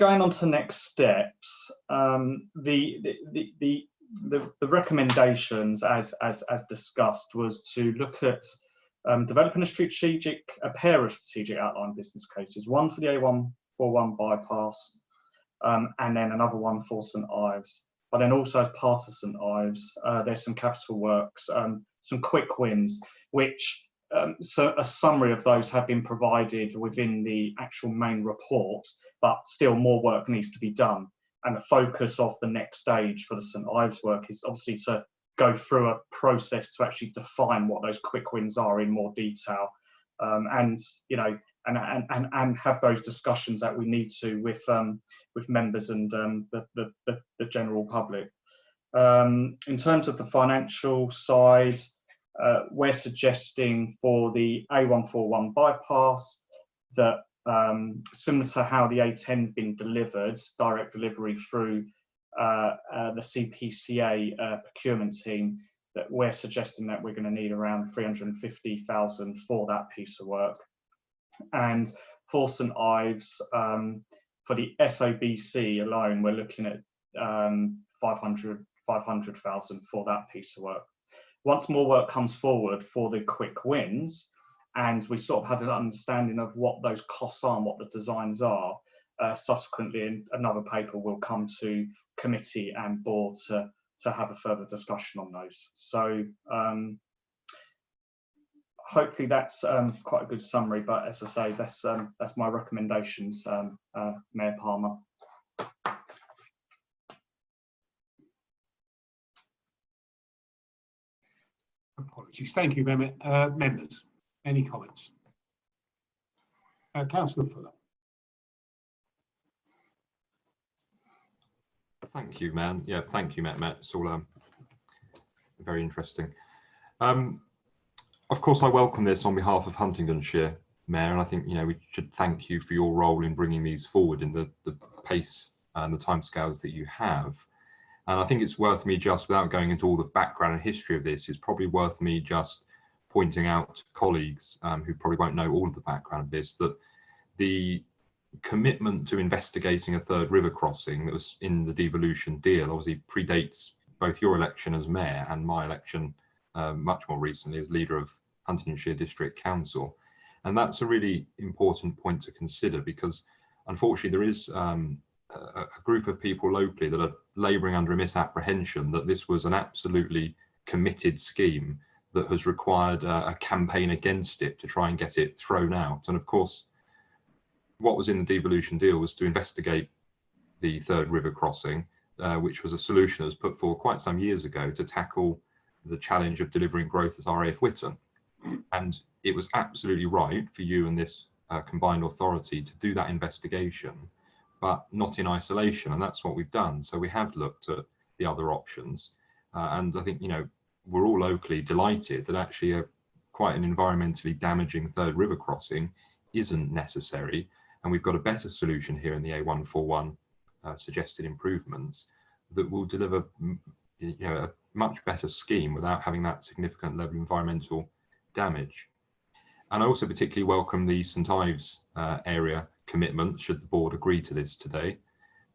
going on to next steps, the recommendations, as discussed, was to look at developing a pair of strategic outline business cases, one for the A141 bypass, and then another one for St Ives. But then also as part of St Ives, there's some capital works, some quick wins, which so a summary of those have been provided within the actual main report, but still more work needs to be done. And the focus of the next stage for the St Ives work is obviously to go through a process to actually define what those quick wins are in more detail, and have those discussions that we need to with members and the general public. In terms of the financial side, we're suggesting for the A141 bypass that similar to how the A10 has been delivered, direct delivery through the CPCA procurement team, that we're suggesting that we're going to need around 350,000 for that piece of work. And for St Ives, for the SOBC alone, we're looking at 500,000 for that piece of work. Once more work comes forward for the quick wins, and we sort of had an understanding of what those costs are and what the designs are, subsequently another paper will come to committee and board to have a further discussion on those. So hopefully that's quite a good summary, but as I say, that's my recommendations, Mayor Palmer. Apologies. Thank you, members. Any comments? Councillor Fuller. Thank you, man. Yeah, thank you, Matt. It's all very interesting. Of course, I welcome this on behalf of Huntingdonshire, Mayor, and I think we should thank you for your role in bringing these forward in the pace and the timescales that you have. And I think it's worth me, just without going into all the background and history of this, it's probably worth me just pointing out to colleagues who probably won't know all of the background of this, that the commitment to investigating a third river crossing that was in the devolution deal obviously predates both your election as mayor and my election much more recently as leader of Huntingdonshire District Council. And that's a really important point to consider, because unfortunately there is a group of people locally that are labouring under a misapprehension that this was an absolutely committed scheme that has required a campaign against it to try and get it thrown out. And of course, what was in the devolution deal was to investigate the third river crossing, which was a solution that was put forward quite some years ago to tackle the challenge of delivering growth at RAF Whitton. And it was absolutely right for you and this combined authority to do that investigation, but not in isolation. And that's what we've done. So we have looked at the other options. And I think, we're all locally delighted that actually quite an environmentally damaging third river crossing isn't necessary. And we've got a better solution here in the A141 suggested improvements that will deliver a much better scheme without having that significant level of environmental damage. And I also particularly welcome the St Ives area commitment, should the board agree to this today,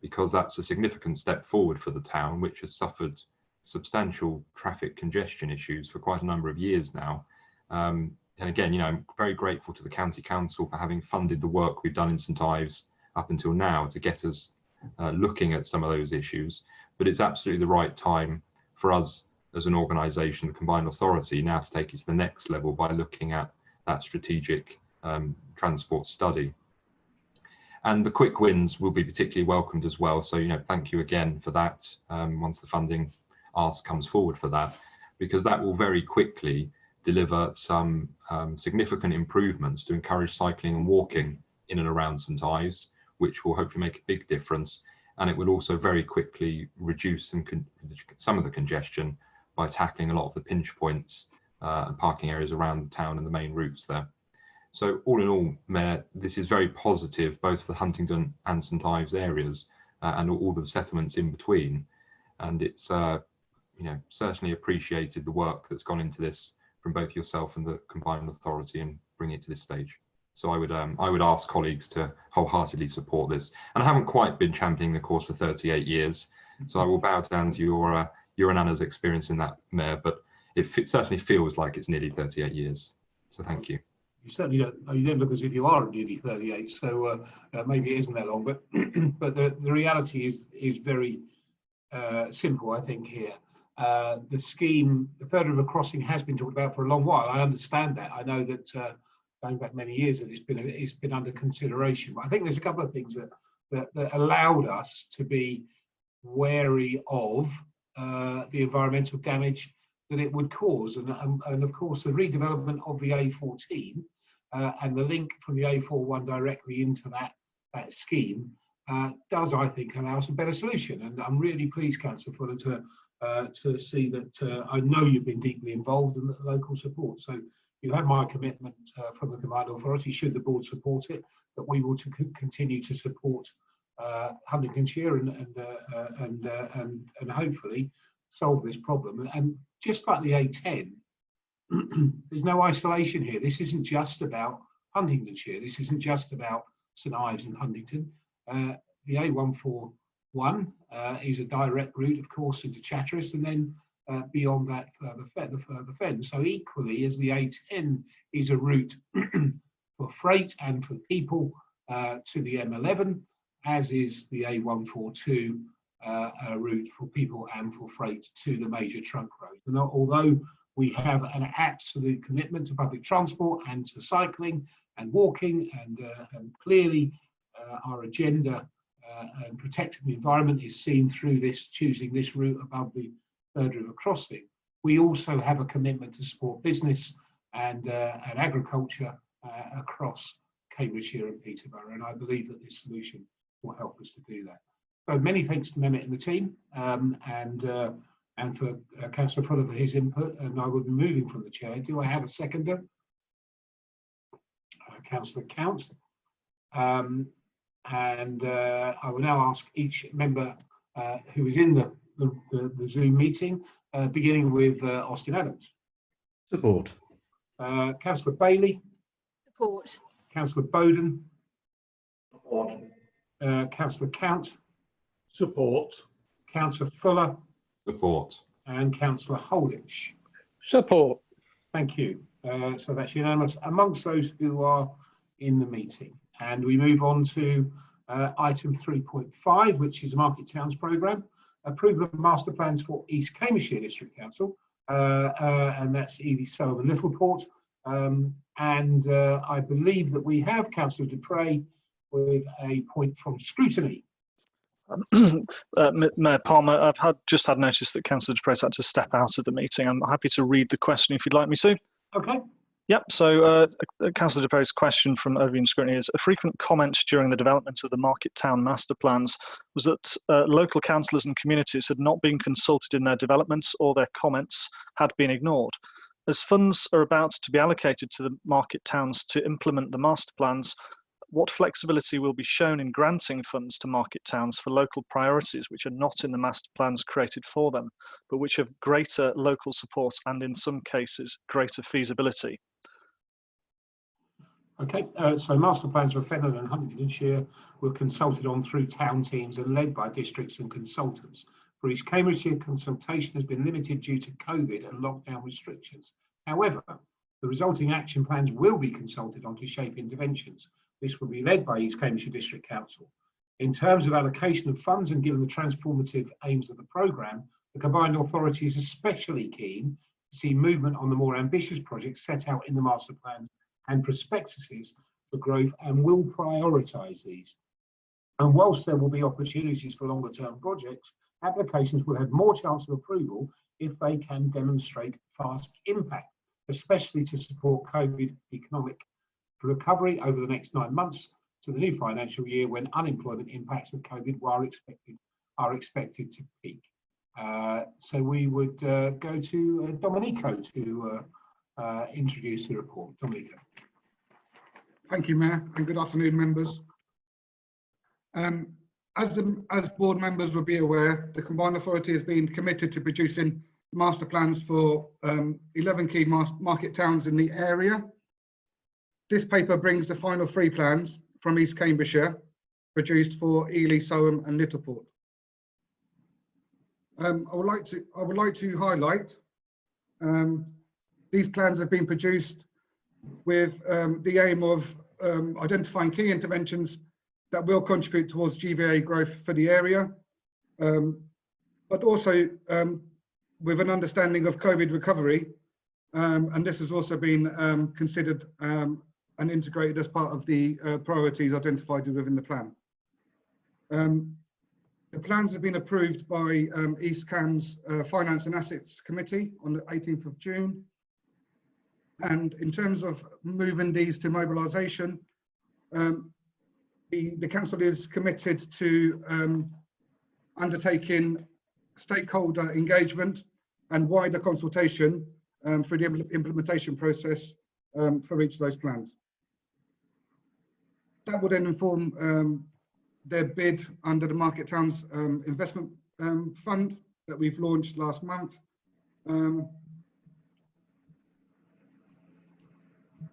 because that's a significant step forward for the town, which has suffered substantial traffic congestion issues for quite a number of years now. And again, you know, I'm very grateful to the County Council for having funded the work we've done in St Ives up until now to get us looking at some of those issues. But it's absolutely the right time for us as an organisation, the Combined Authority, now to take it to the next level by looking at that strategic transport study. And the quick wins will be particularly welcomed as well. So, you know, thank you again for that once the funding ask comes forward for that, because that will very quickly deliver some significant improvements to encourage cycling and walking in and around St Ives, which will hopefully make a big difference. And it will also very quickly reduce some of the congestion by tackling a lot of the pinch points and parking areas around the town and the main routes there. So all in all, Mayor, this is very positive, both for the Huntingdon and St Ives areas and all the settlements in between. And it's you know, certainly appreciated the work that's gone into this from both yourself and the Combined Authority and bringing it to this stage. So I would ask colleagues to wholeheartedly support this. And I haven't quite been championing the cause for 38 years, so I will bow down to your and Anna's experience in that, Mayor, but it certainly feels like it's nearly 38 years. So thank you. You certainly don't. You don't look as if you are nearly 38, so maybe it isn't that long. But but the reality is very simple, I think. Here, the scheme, the Third River Crossing, has been talked about for a long while. I understand that. I know that going back many years that it's been under consideration. But I think there's a couple of things that allowed us to be wary of the environmental damage that it would cause, and of course the redevelopment of the A14 and the link from the A41 directly into that scheme does, I think, allow us a better solution. And I'm really pleased, Councillor Fuller, to see that I know you've been deeply involved in the local support. So you have my commitment from the Combined Authority, should the board support it, that we will continue to support Huntingdonshire and hopefully solve this problem. And just like the A10, there's no isolation here. This isn't just about Huntingdonshire. This isn't just about St Ives and Huntingdon. The A141 is a direct route, of course, into Chatteris, and then beyond that, the Fen. So equally as the A10 is a route for freight and for people to the M11, as is the A142 route for people and for freight to the major trunk roads. And although we have an absolute commitment to public transport and to cycling and walking, and clearly our agenda and protecting the environment is seen through this, choosing this route above the Third River Crossing, we also have a commitment to support business and agriculture across Cambridgeshire and Peterborough, and I believe that this solution will help us to do that. So many thanks to Mehmet and the team, and for Councillor Fuller for his input, and I will be moving from the chair. Do I have a seconder? Councillor Count. And I will now ask each member who is in the Zoom meeting, beginning with Austin Adams. Support. Councillor Bailey. Support. Councillor Bowden. Support. Councillor Count. Support. Councillor Fuller. Support. And Councillor Holditch. Support. Thank you. So that's unanimous amongst those who are in the meeting. And we move on to item 3.5, which is Market Towns Programme, approval of master plans for East Cambridgeshire District Council, and that's Ely, Soham and Littleport. And I believe that we have Councillor Dupre with a point from scrutiny. Mayor Palmer, I've just had notice that Councillor Dupre had to step out of the meeting. I'm happy to read the question if you'd like me to. Okay. Yep, so Councillor Dupre's question from Overview Scrutiny is, a frequent comment during the development of the Market Town master plans was that local councillors and communities had not been consulted in their developments, or their comments had been ignored. As funds are about to be allocated to the Market Towns to implement the master plans, what flexibility will be shown in granting funds to Market Towns for local priorities which are not in the master plans created for them, but which have greater local support and in some cases greater feasibility? Okay, so master plans for Fenland and Huntingdonshire were consulted on through town teams and led by districts and consultants. For East Cambridgeshire, consultation has been limited due to COVID and lockdown restrictions. However, the resulting action plans will be consulted on to shape interventions. This will be led by East Cambridgeshire District Council. In terms of allocation of funds and given the transformative aims of the programme, the Combined Authority is especially keen to see movement on the more ambitious projects set out in the master plans and prospectuses for growth, and will prioritise these. And whilst there will be opportunities for longer term projects, applications will have more chance of approval if they can demonstrate fast impact, especially to support COVID economic recovery over the next 9 months to the new financial year, when unemployment impacts of COVID are expected to peak. So we would go to Domenico to introduce the report. Domenico. Thank you, Mayor, and good afternoon, members. As board members will be aware, the Combined Authority has been committed to producing master plans for 11 key market towns in the area. This paper brings the final 3 plans from East Cambridgeshire, produced for Ely, Soham and Littleport. I would like to highlight these plans have been produced with the aim of identifying key interventions that will contribute towards GVA growth for the area, but also with an understanding of COVID recovery, and this has also been considered and integrated as part of the priorities identified within the plan. The plans have been approved by East Cam's Finance and Assets Committee on the 18th of June. And in terms of moving these to mobilisation, the council is committed to undertaking stakeholder engagement and wider consultation through the implementation process for each of those plans. That will then inform their bid under the Market Towns Investment Fund that we've launched last month.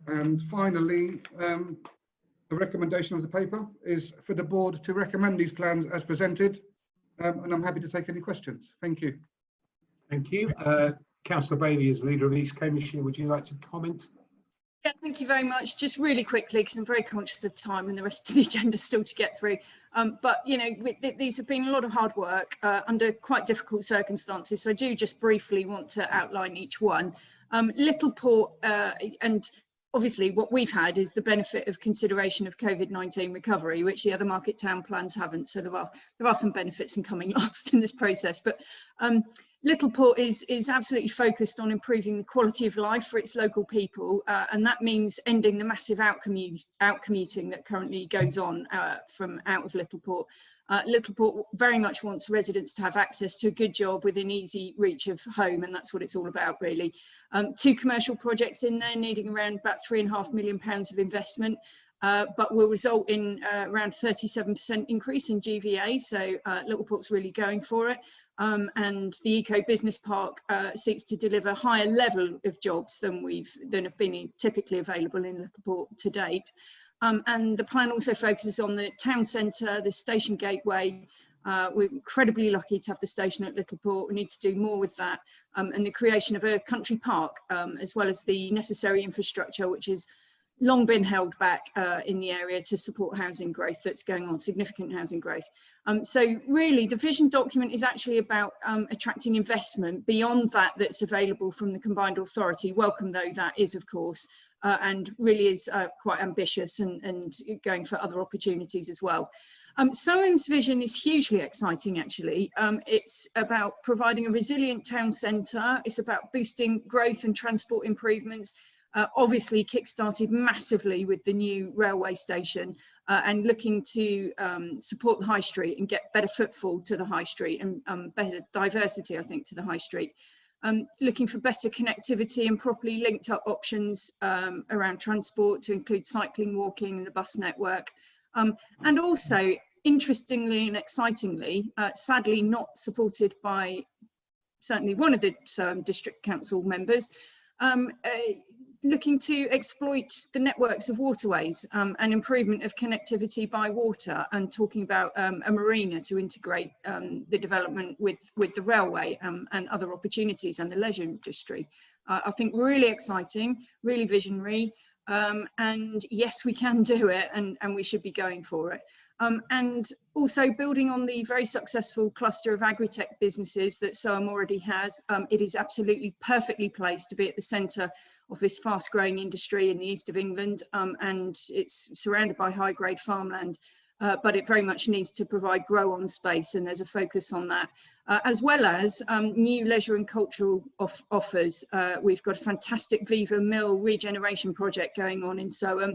And finally, the recommendation of the paper is for the board to recommend these plans as presented, and I'm happy to take any questions. Thank you. Thank you. Councillor Bailey, as leader of East Cambridgeshire, would you like to comment? Yeah, thank you very much. Just really quickly, because I'm very conscious of time and the rest of the agenda still to get through. But, you know, these have been a lot of hard work under quite difficult circumstances. So I do just briefly want to outline each one. Littleport, and obviously what we've had is the benefit of consideration of COVID-19 recovery, which the other market town plans haven't. So there are some benefits in coming last in this process. But Littleport is absolutely focused on improving the quality of life for its local people, and that means ending the massive outcommuting that currently goes on from out of Littleport. Littleport very much wants residents to have access to a good job within easy reach of home, and that's what it's all about, really. 2 commercial projects in there needing around about £3.5 million of investment, but will result in around 37% increase in GVA, so Littleport's really going for it. And the Eco Business Park seeks to deliver higher level of jobs than have been typically available in Littleport to date. And the plan also focuses on the town centre, the station gateway. We're incredibly lucky to have the station at Littleport. We need to do more with that, and the creation of a country park, as well as the necessary infrastructure, which has long been held back in the area to support housing growth that's going on, significant housing growth. So really the vision document is actually about attracting investment beyond that that's available from the Combined Authority, welcome though that is, of course, and really is quite ambitious and going for other opportunities as well. Soham's vision is hugely exciting, actually. It's about providing a resilient town centre. It's about boosting growth and transport improvements, obviously kick-started massively with the new railway station, and looking to support the high street and get better footfall to the high street and better diversity, I think, to the high street. Looking for better connectivity and properly linked up options around transport to include cycling, walking and the bus network. And also, interestingly and excitingly, sadly not supported by certainly one of the district council members, looking to exploit the networks of waterways and improvement of connectivity by water, and talking about a marina to integrate the development with the railway and other opportunities and the leisure industry. I think really exciting, really visionary, and yes, we can do it, and we should be going for it. And also building on the very successful cluster of agri-tech businesses that SOAM already has, it is absolutely perfectly placed to be at the centre of this fast-growing industry in the east of England, and it's surrounded by high-grade farmland, but it very much needs to provide grow-on space, and there's a focus on that, as well as new leisure and cultural offers. We've got a fantastic Viva Mill regeneration project going on in SOAM,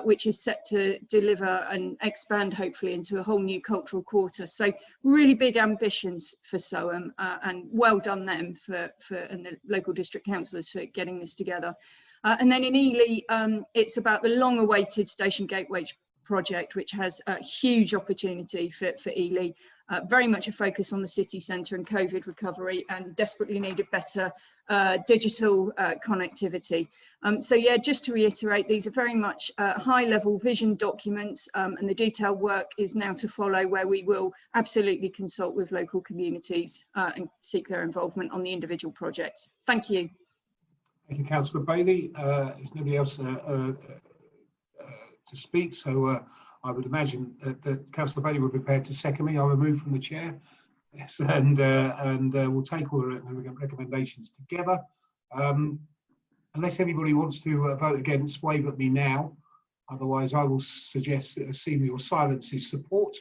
which is set to deliver and expand hopefully into a whole new cultural quarter. So really big ambitions for SOAM, and well done them and the local district councillors for getting this together. And then in Ely, it's about the long-awaited Station Gateway project, which has a huge opportunity for Ely. Very much a focus on the city centre and COVID recovery, and desperately needed better digital connectivity. So yeah, just to reiterate, these are very much high-level vision documents, and the detailed work is now to follow, where we will absolutely consult with local communities and seek their involvement on the individual projects. Thank you. Thank you, Councillor Bailey. There's nobody else to speak, so I would imagine that Councillor Bailey would be prepared to second me. I'll remove from the chair. Yes, and we'll take all the recommendations together. Unless anybody wants to vote against, wave at me now. Otherwise, I will suggest that Seymour, silence is support.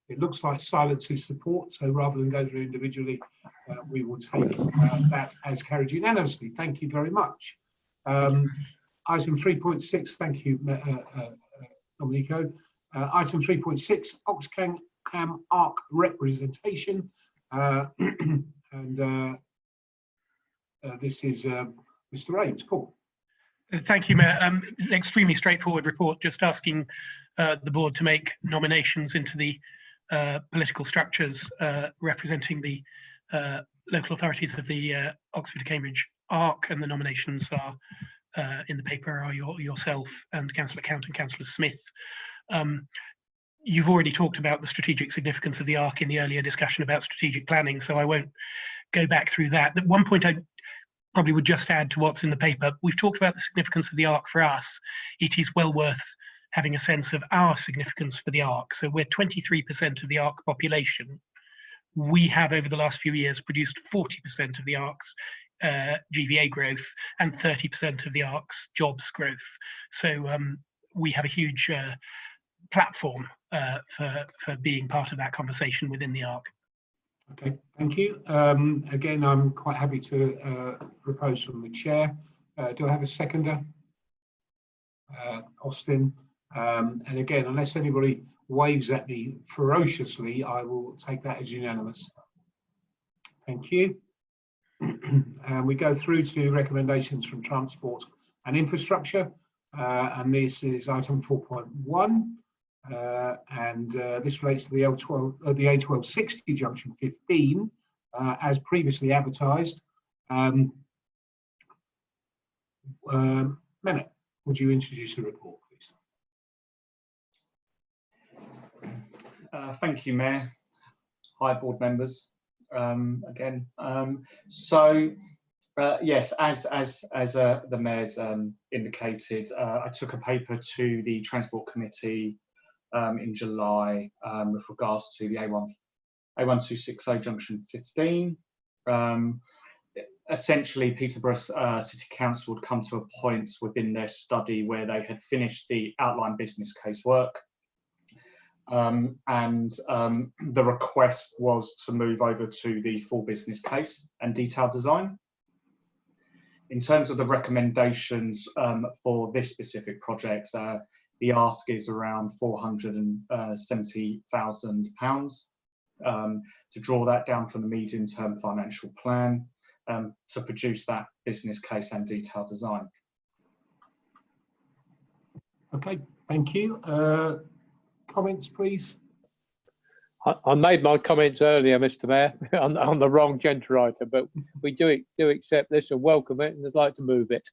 It looks like silence is support, so rather than go through individually, we will take that as carried unanimously. Thank you very much. Item 3.6, thank you, Domenico. Item 3.6, Oxcam ARC representation, and this is Mr. Ames. Paul. Thank you, Mayor. An extremely straightforward report, just asking the board to make nominations into the political structures representing the local authorities of the Oxford Cambridge ARC, and the nominations are in the paper are yourself and Councillor Count and Councillor Smith. You've already talked about the strategic significance of the ARC in the earlier discussion about strategic planning, so I won't go back through that. The one point I probably would just add to what's in the paper, we've talked about the significance of the ARC for us. It is well worth having a sense of our significance for the ARC. So we're 23% of the ARC population. We have, over the last few years, produced 40% of the ARC's GVA growth and 30% of the ARC's jobs growth. So we have a huge platform for being part of that conversation within the ARC. Okay, thank you. Again, I'm quite happy to propose from the chair. Do I have a seconder? Austin. And again, unless anybody waves at me ferociously, I will take that as unanimous. Thank you. And we go through to recommendations from Transport and Infrastructure, and this is item 4.1, and this relates to the A1260 junction 15, as previously advertised. Mehmet, would you introduce the report, please? Thank you, Mayor. Hi, board members. Again, yes, as the Mayor's indicated, I took a paper to the Transport Committee in July with regards to the A1260 junction 15. Essentially, Peterborough City Council would come to a point within their study where they had finished the outline business case work. The request was to move over to the full business case and detailed design. In terms of the recommendations for this specific project, the ask is around £470,000 to draw that down from the medium-term financial plan to produce that business case and detailed design. Okay, thank you. Comments, please. I made my comments earlier, Mr. Mayor, on the wrong generator, but we do accept this and welcome it, and I'd like to move it.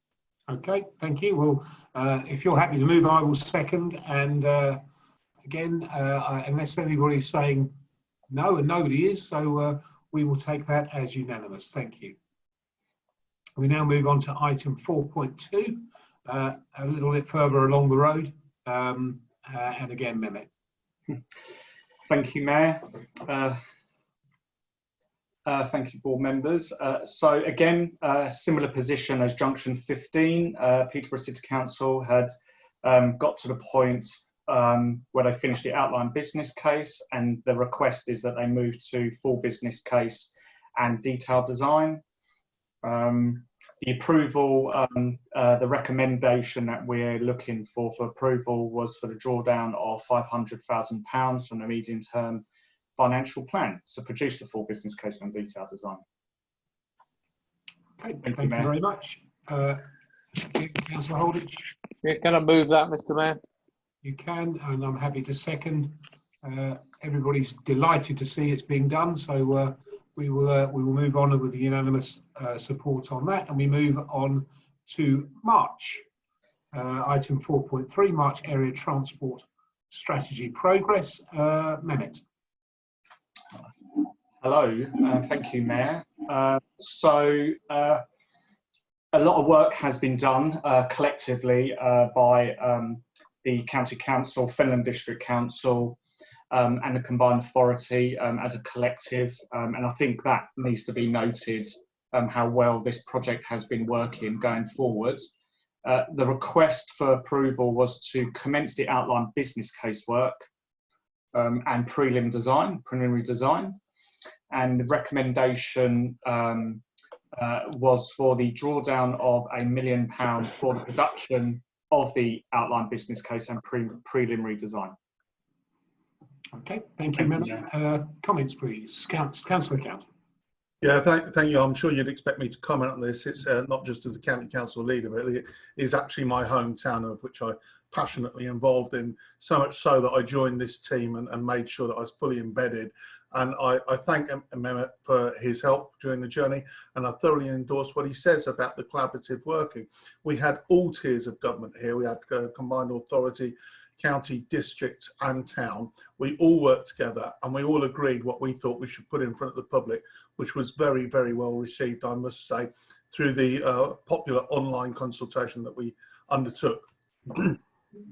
Okay, thank you. Well, if you're happy to move, I will second. And again, unless anybody's saying no, and nobody is, so we will take that as unanimous. Thank you. We now move on to item 4.2, a little bit further along the road. And again, Mehmet. Thank you, Mayor. Thank you, board members. So again, similar position as Junction 15. Peterborough City Council had got to the point where they finished the outline business case, and the request is that they move to full business case and detailed design. The approval, the recommendation that we're looking for approval was for the drawdown of £500,000 from the medium-term financial plan to produce the full business case and detailed design. Okay, thank you very much. Councillor Holditch. Yeah, can I move that, Mr. Mayor? You can, and I'm happy to second. Everybody's delighted to see it's being done, so we will move on with the unanimous support on that, and we move on to March. Item 4.3, March Area Transport Strategy Progress. Mehmet. Hello, thank you, Mayor. So a lot of work has been done collectively by the County Council, Fenland District Council, and the Combined Authority as a collective, and I think that needs to be noted, how well this project has been working going forward. The request for approval was to commence the outline business case work and preliminary design, and the recommendation was for the drawdown of £1 million for the production of the outline business case and preliminary design. Okay, thank you, Mehmet. Comments, please. Councillor Count. Yeah, thank you. I'm sure you'd expect me to comment on this. It's not just as a county council leader, but it is actually my hometown, of which I passionately involved in, so much so that I joined this team and made sure that I was fully embedded. And I thank Mehmet for his help during the journey, and I thoroughly endorse what he says about the collaborative working. We had all tiers of government here. We had Combined Authority, county, district and town. We all worked together and we all agreed what we thought we should put in front of the public, which was very, very well received, I must say, through the popular online consultation that we undertook.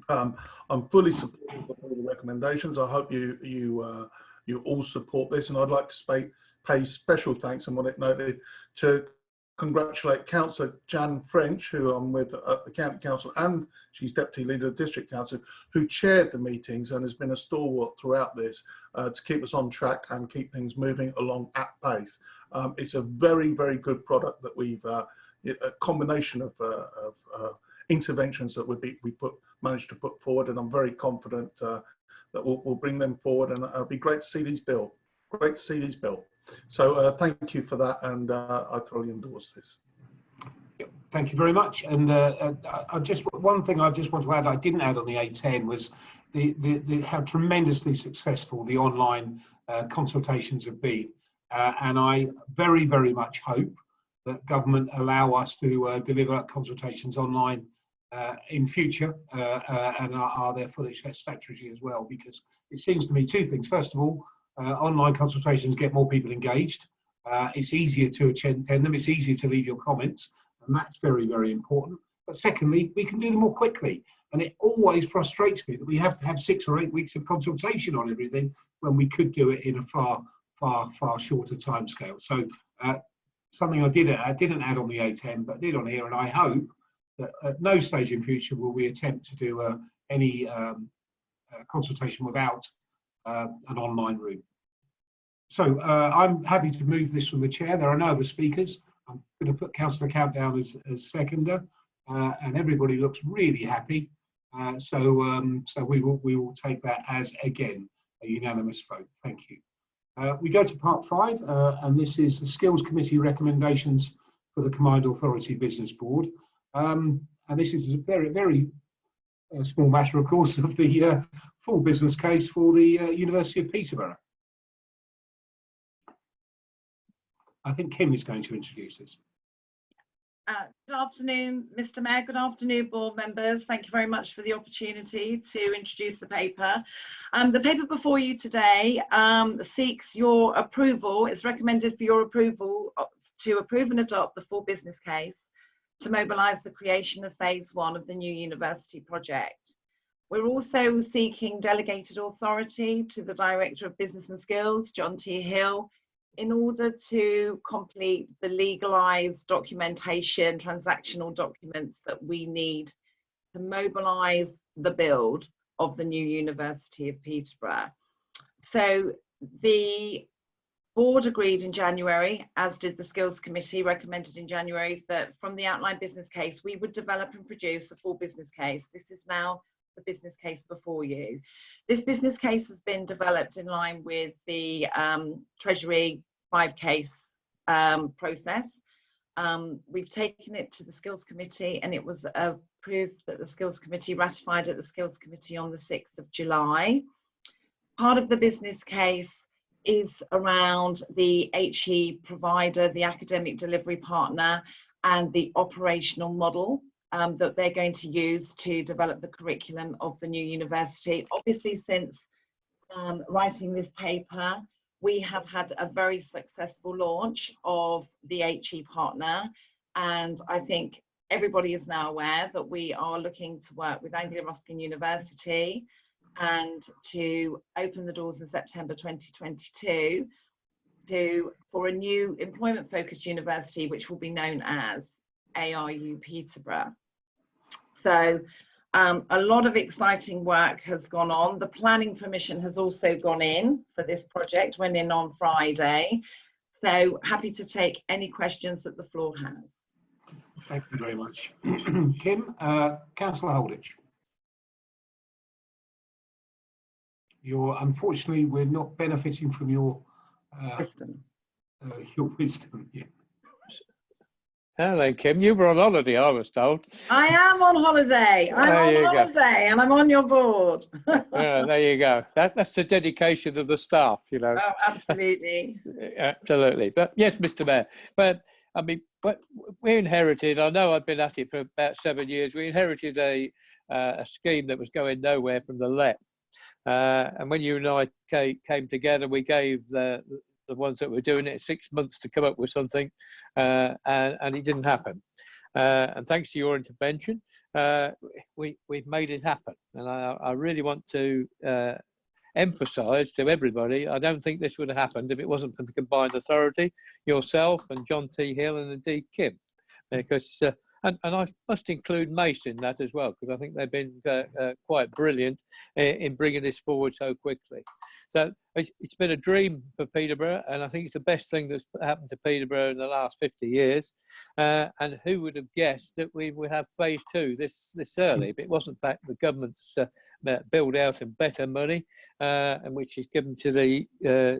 I'm fully supportive of all the recommendations. I hope you all support this, and I'd like to pay special thanks, and want it noted, to congratulate Councillor Jan French, who I'm with at the County Council, and she's Deputy Leader of the District Council, who chaired the meetings and has been a stalwart throughout this to keep us on track and keep things moving along at pace. It's a very, very good product that we've, a combination of interventions that we managed to put forward, and I'm very confident that we'll bring them forward, and it'll be great to see these built. Great to see these built. So thank you for that, and I thoroughly endorse this. Thank you very much. And one thing I just want to add, I didn't add on the A10, was how tremendously successful the online consultations have been. And I very, very much hope that government allow us to deliver consultations online in future, and are there fully statutory as well, because it seems to me two things. First of all, online consultations get more people engaged. It's easier to attend them. It's easier to leave your comments, and that's very, very important. But secondly, we can do them more quickly. And it always frustrates me that we have to have 6 or 8 weeks of consultation on everything when we could do it in a far, far, far shorter timescale. So something I didn't add on the A10, but did on here, and I hope that at no stage in future will we attempt to do any consultation without an online room. So I'm happy to move this from the chair. There are no other speakers. I'm going to put Councillor Count down as seconder, and everybody looks really happy. So we will take that as, again, a unanimous vote. Thank you. We go to part 5, and this is the Skills Committee recommendations for the Combined Authority Business Board. And this is a very, very small matter, of course, of the full business case for the University of Peterborough. I think Kim is going to introduce this. Good afternoon, Mr. Mayor. Good afternoon, board members. Thank you very much for the opportunity to introduce the paper. The paper before you today seeks your approval. It's recommended for your approval to approve and adopt the full business case to mobilise the creation of phase 1 of the new university project. We're also seeking delegated authority to the Director of Business and Skills, John T. Hill, in order to complete the legalised documentation, transactional documents that we need to mobilise the build of the new University of Peterborough. So the board agreed in January, as did the Skills Committee, recommended in January, that from the outline business case, we would develop and produce a full business case. This is now the business case before you. This business case has been developed in line with the Treasury 5-case process. We've taken it to the Skills Committee and it was approved at the Skills Committee, ratified at the Skills Committee on the 6th of July. Part of the business case is around the HE provider, the academic delivery partner, and the operational model that they're going to use to develop the curriculum of the new university. Obviously, since writing this paper, we have had a very successful launch of the HE partner, and I think everybody is now aware that we are looking to work with Anglia Ruskin University and to open the doors in September 2022 for a new employment-focused university, which will be known as ARU Peterborough. So a lot of exciting work has gone on. The planning permission has also gone in for this project, went in on Friday. So happy to take any questions that the floor has. Thank you very much. Kim, Councillor Holditch. Unfortunately, we're not benefiting from your wisdom. Yeah. Hello, Kim. You were on holiday, I was told. I am on holiday. And I'm on your board. There you go. That's the dedication of the staff, you know. Oh, absolutely. Absolutely. But yes, Mr. Mayor. But I mean, we inherited. I know I've been at it for about 7 years. We inherited a scheme that was going nowhere from the LEP. And when you and I came together, we gave the ones that were doing it 6 months to come up with something, and it didn't happen. And thanks to your intervention, we've made it happen. And I really want to emphasise to everybody, I don't think this would have happened if it wasn't for the combined authority, yourself and John T. Hill and indeed Kim, because and I must include Mace in that as well, because I think they've been quite brilliant in bringing this forward so quickly. So it's been a dream for Peterborough, and I think it's the best thing that's happened to Peterborough in the last 50 years. And who would have guessed that we would have phase 2 this early? If it wasn't back the government's build out and better money, and which is given to the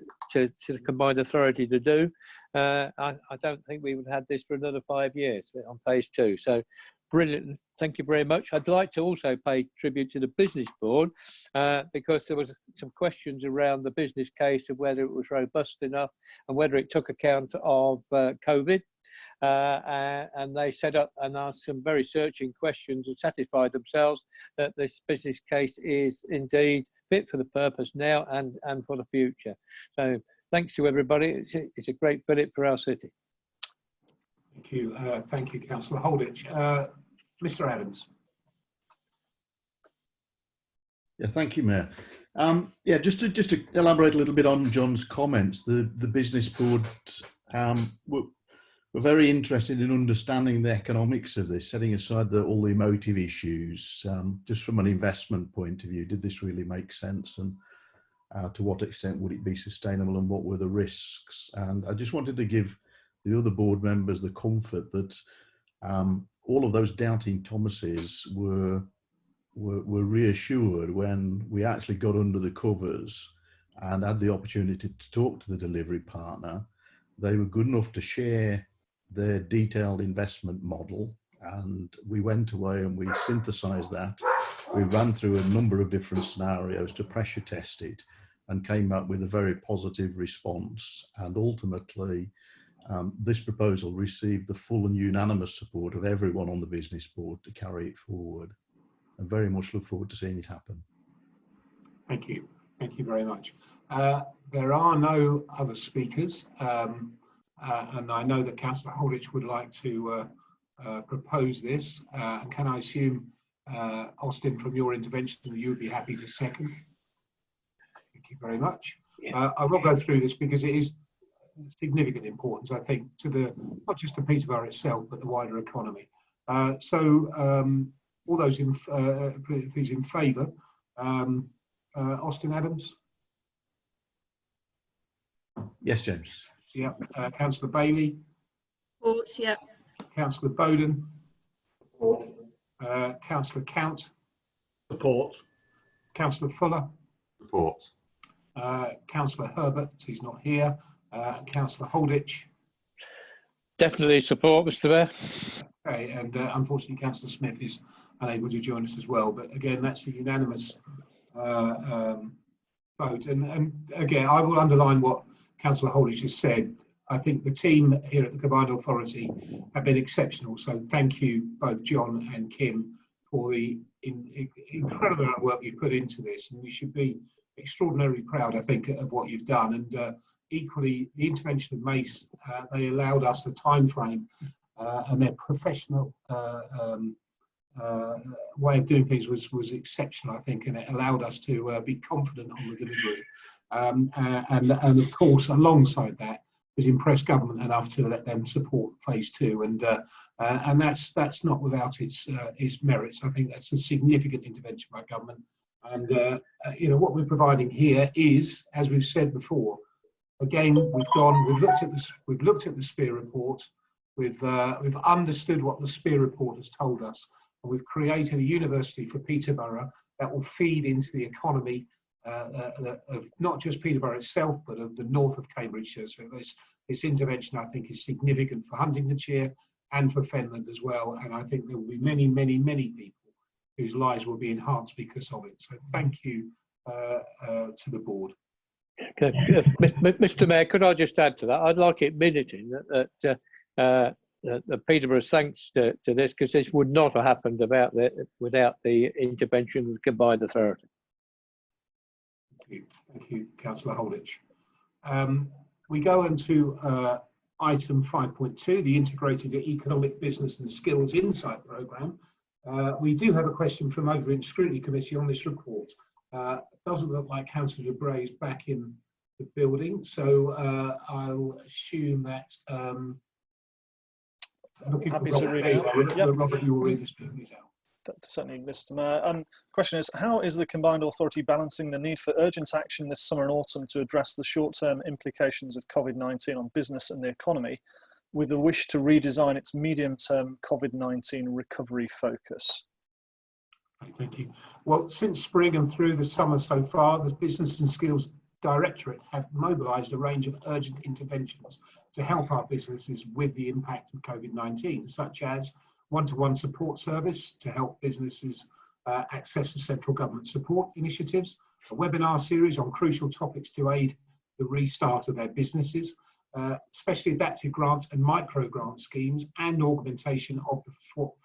combined authority to do, I don't think we would have had this for another 5 years on phase 2. So brilliant. Thank you very much. I'd like to also pay tribute to the business board because there was some questions around the business case of whether it was robust enough and whether it took account of COVID. And they set up and asked some very searching questions and satisfied themselves that this business case is indeed fit for the purpose now and for the future. So thanks to everybody. It's a great fillip for our city. Thank you, Councillor Holditch. Mr. Adams. Yeah, thank you, Mayor. Yeah, just to elaborate a little bit on John's comments, the business board were very interested in understanding the economics of this, setting aside all the emotive issues. Just from an investment point of view, did this really make sense, and to what extent would it be sustainable, and what were the risks? And I just wanted to give the other board members the comfort that all of those doubting Thomases were reassured when we actually got under the covers and had the opportunity to talk to the delivery partner. They were good enough to share their detailed investment model, and we went away and we synthesized that. We ran through a number of different scenarios to pressure test it and came up with a very positive response. And ultimately, This proposal received the full and unanimous support of everyone on the business board to carry it forward. I very much look forward to seeing it happen. Thank you. Thank you very much. There are no other speakers, and I know that Councillor Holditch would like to propose this. And can I assume, Austin, from your intervention, that you would be happy to second? Thank you very much. I will go through this because it is significant importance, I think, to not just to Peterborough itself, but the wider economy. All those please in favour. Austin Adams? Yes, James. Yeah. Councillor Bailey? Support, yeah. Councillor Bowden? Support. Councillor Count? Support. Councillor Fuller? Support. Councillor Herbert, he's not here. Councillor Holditch? Definitely support, Mr. Mayor. Okay, and unfortunately Councillor Smith is unable to join us as well, but again that's a unanimous vote. And again, I will underline what Councillor Holditch has said. I think the team here at the Combined Authority have been exceptional, so thank you both John and Kim for the incredible amount of work you've put into this, and you should be extraordinarily proud, I think, of what you've done. And equally, the intervention of Mace, they allowed us the time frame and their professional way of doing things was exceptional, I think, and it allowed us to be confident on the delivery. And of course, alongside that, has impressed government enough to let them support phase 2, and that's not without its merits. I think that's a significant intervention by government, and you know what we're providing here is, as we've said before, again we've looked at the SPEAR report, we've understood what the SPEAR report has told us, and we've created a university for Peterborough that will feed into the economy of not just Peterborough itself, but of the north of Cambridgeshire. So this intervention, I think, is significant for Huntingdonshire and for Fenland as well. And I think there will be many, many, many people whose lives will be enhanced because of it. So thank you to the board. Okay. Mr. Mayor, could I just add to that? I'd like it minuted that Peterborough thanks to this, because this would not have happened without the intervention of the Combined Authority. Thank you, Councillor Holditch. We go into item 5.2, the Integrated Economic Business and Skills Insight Programme. We do have a question from over in Scrutiny Committee on this report. Doesn't look like Councillor Bray is back in the building, so I'll assume that. Happy to read it out. Yep. Robert, you will read this please out. That's certainly, Mr. Mayor. Question is, how is the Combined Authority balancing the need for urgent action this summer and autumn to address the short-term implications of COVID-19 on business and the economy, with a wish to redesign its medium-term COVID-19 recovery focus? Thank you. Well, since spring and through the summer so far, the Business and Skills Directorate have mobilised a range of urgent interventions to help our businesses with the impact of COVID-19, such as one-to-one support service to help businesses access the central government support initiatives, a webinar series on crucial topics to aid the restart of their businesses, specially adapted grants and micro grant schemes, and augmentation of the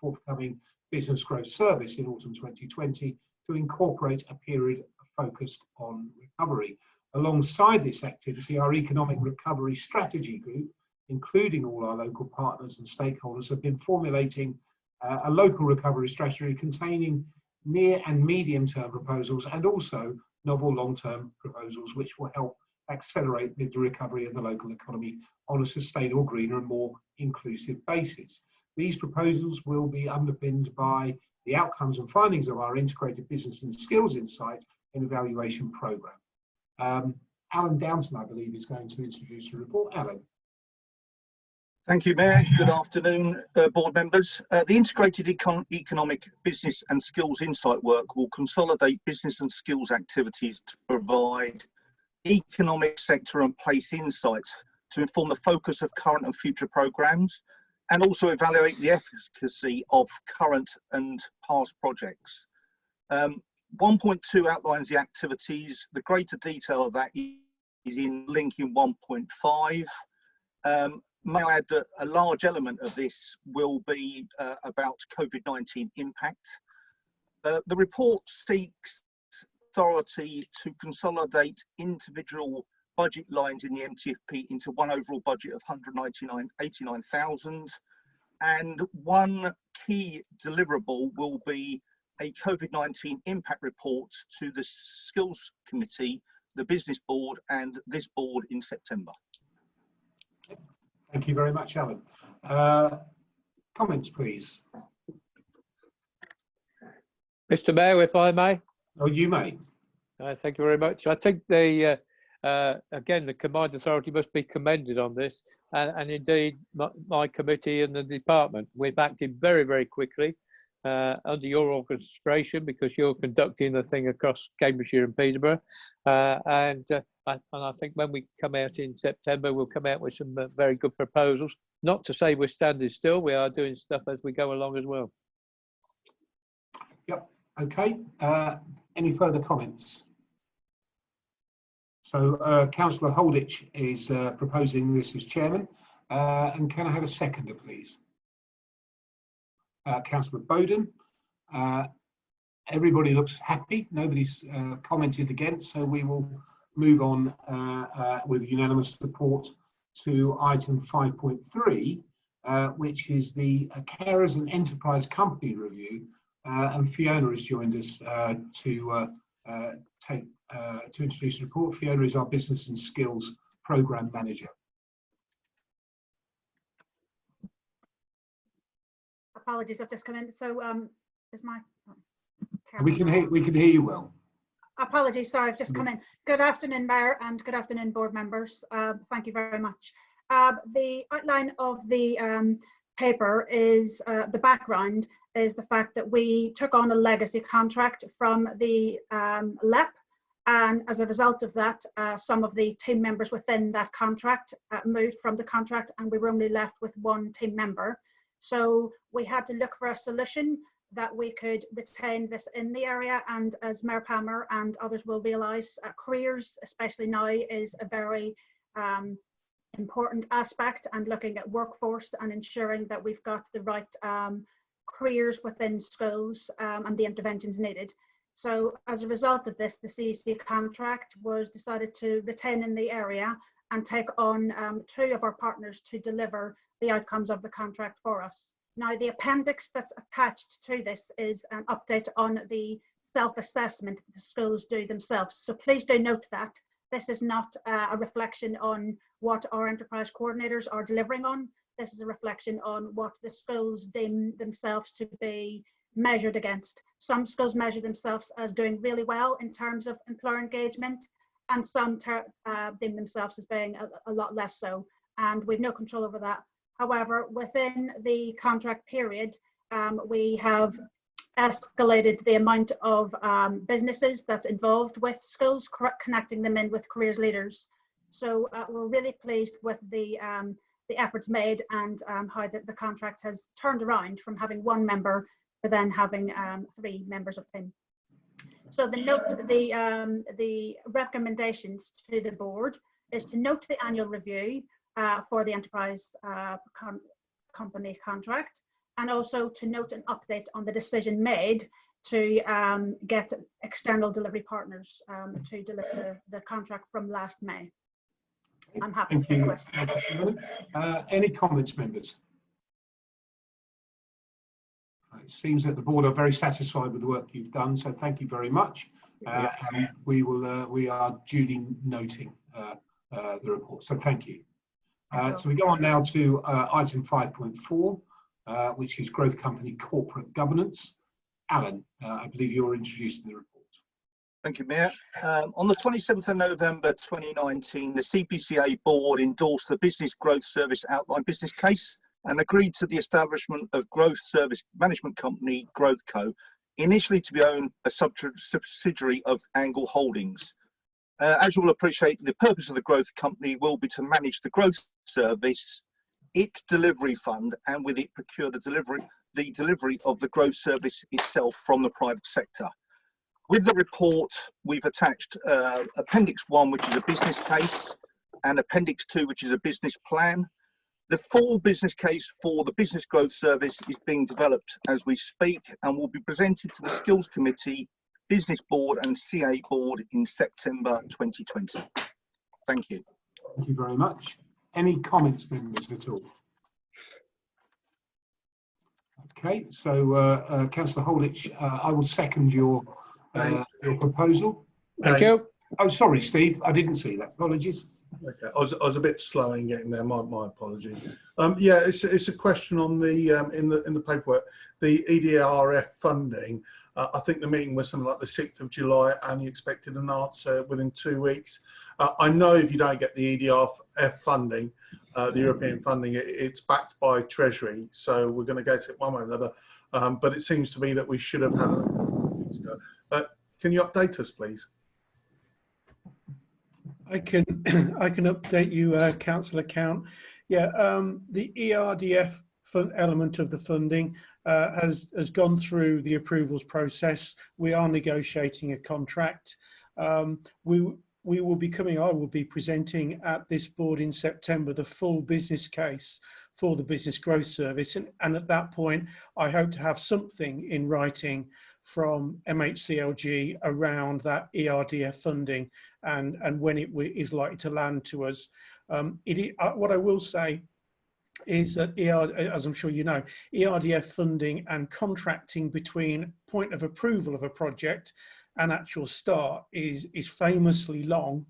forthcoming business growth service in autumn 2020 to incorporate a period focused on recovery. Alongside this activity, our Economic Recovery Strategy Group, including all our local partners and stakeholders, have been formulating a local recovery strategy containing near and medium-term proposals and also novel long-term proposals which will help accelerate the recovery of the local economy on a sustainable, greener and more inclusive basis. These proposals will be underpinned by the outcomes and findings of our Integrated Business and Skills Insight and Evaluation Programme. Alan Downton, I believe, is going to introduce the report. Alan. Thank you, Mayor. Good afternoon, board members. The Integrated Economic Business and Skills Insight work will consolidate business and skills activities to provide economic sector and place insights to inform the focus of current and future programmes, and also evaluate the efficacy of current and past projects. 1.2 outlines the activities. The greater detail of that is in link in 1.5. may I add that a large element of this will be about COVID-19 impact. The report seeks authority to consolidate individual budget lines in the MTFP into one overall budget of 189,000, and one key deliverable will be a COVID-19 impact report to the Skills Committee, the Business Board and this board in September. Thank you very much, Alan. Comments, please. Mr. Mayor, if I may. Oh, you may. Thank you very much. I think the again, the Combined Authority must be commended on this, and indeed my committee and the department. We've acted very, very quickly under your orchestration, because you're conducting the thing across Cambridgeshire and Peterborough. And I think when we come out in September, we'll come out with some very good proposals. Not to say we're standing still, we are doing stuff as we go along as well. Yep, okay. Any further comments? So Councillor Holditch is proposing this as chairman. And can I have a seconder, please? Councillor Bowden. Everybody looks happy. Nobody's commented against, so we will move on with unanimous support to item 5.3, which is the Carers and Enterprise Company Review. And Fiona has joined us to introduce the report. Fiona is our Business and Skills Programme Manager. Apologies, I've just come in. So is my We can hear you well. Apologies, sorry, I've just come in. Good afternoon, Mayor, and good afternoon, board members. Thank you very much. The outline of the paper is the background is the fact that we took on a legacy contract from the LEP, and as a result of that, some of the team members within that contract moved from the contract, and we were only left with one team member. So we had to look for a solution that we could retain this in the area, and as Mayor Palmer and others will realise, careers, especially now, is a very important aspect, and looking at workforce and ensuring that we've got the right careers within schools and the interventions needed. So as a result of this, the CEC contract was decided to retain in the area and take on two of our partners to deliver the outcomes of the contract for us. Now, the appendix that's attached to this is an update on the self-assessment the schools do themselves. So please do note that this is not a reflection on what our enterprise coordinators are delivering on. This is a reflection on what the schools deem themselves to be measured against. Some schools measure themselves as doing really well in terms of employer engagement, and some deem themselves as being a lot less so, and we've no control over that. However, within the contract period, we have escalated the amount of businesses that's involved with schools, connecting them in with careers leaders. So we're really pleased with the efforts made, and how the contract has turned around from having one member to then having 3 members of team. So the recommendations to the board is to note the annual review for the enterprise company contract, and also to note an update on the decision made to get external delivery partners to deliver the contract from last May. I'm happy to take questions. Any comments, members? It seems that the board are very satisfied with the work you've done, so thank you very much. And we are duly noting the report, so thank you. So we go on now to item 5.4, which is Growth Company Corporate Governance. Alan, I believe you're introducing the report. Thank you, Mayor. On the 27th of November 2019, the CPCA board endorsed the Business Growth Service Outline Business Case and agreed to the establishment of Growth Service Management Company, GrowthCo, initially to be owned a subsidiary of Angle Holdings. As you will appreciate, the purpose of the Growth Company will be to manage the growth service, its delivery fund, and with it procure the delivery of the growth service itself from the private sector. With the report, we've attached Appendix 1, which is a business case, and Appendix 2, which is a business plan. The full business case for the Business Growth Service is being developed as we speak and will be presented to the Skills Committee, Business Board and CA Board in September 2020. Thank you. Thank you very much. Any comments, members, at all? Okay, so Councillor Holditch, I will second your proposal. Thank you. Oh, sorry, Steve, I didn't see that. Apologies. Okay, I was a bit slow in getting there. My apologies. Yeah, it's a question on the in the paperwork, the EDRF funding. I think the meeting was something like the 6th of July, and you expected an answer within 2 weeks. I know if you don't get the EDRF funding, the European funding, it's backed by Treasury, so we're going to get it one way or another. But it seems to me that we should have had it. Can you update us, please? I can update you, Councillor Count. Yeah, the ERDF element of the funding has gone through the approvals process. We are negotiating a contract. We will be coming, I will be presenting at this board in September the full business case for the Business Growth Service, and at that point I hope to have something in writing from MHCLG around that ERDF funding and when it is likely to land to us. What I will say is that as I'm sure you know, ERDF funding and contracting between point of approval of a project and actual start is famously long.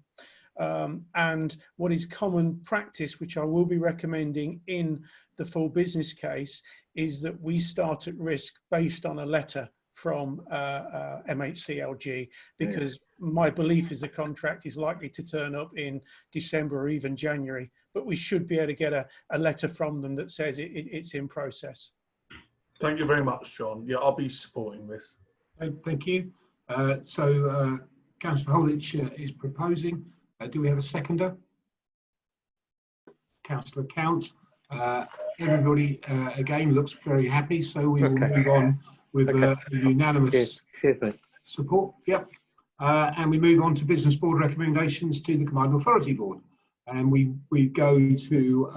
And what is common practice, which I will be recommending in the full business case, is that we start at risk based on a letter from MHCLG, because my belief is the contract is likely to turn up in December or even January, but we should be able to get a letter from them that says it's in process. Thank you very much, John. Yeah, I'll be supporting this. Thank you. So Councillor Holditch is proposing. Do we have a seconder? Councillor Count. Everybody again looks very happy, so we will move on with a unanimous support. Yep. And we move on to Business Board recommendations to the Combined Authority Board. And we go to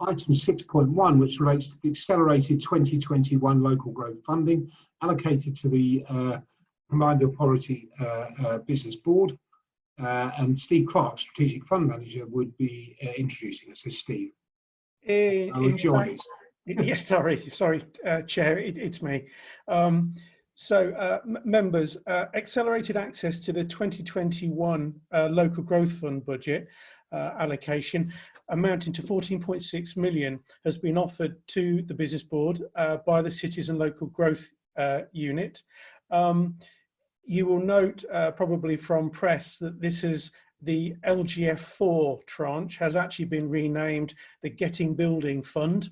item 6.1, which relates to the accelerated 2021 local growth funding allocated to the Combined Authority Business Board. And Steve Clark, Strategic Fund Manager, would be introducing us. So Steve. John is. Yes, sorry, Chair, it's me. Members, accelerated access to the 2021 Local Growth Fund budget allocation amounting to 14.6 million has been offered to the Business Board by the Cities and Local Growth Unit. You will note probably from press that this is the LGF4 tranche has actually been renamed the Getting Building Fund,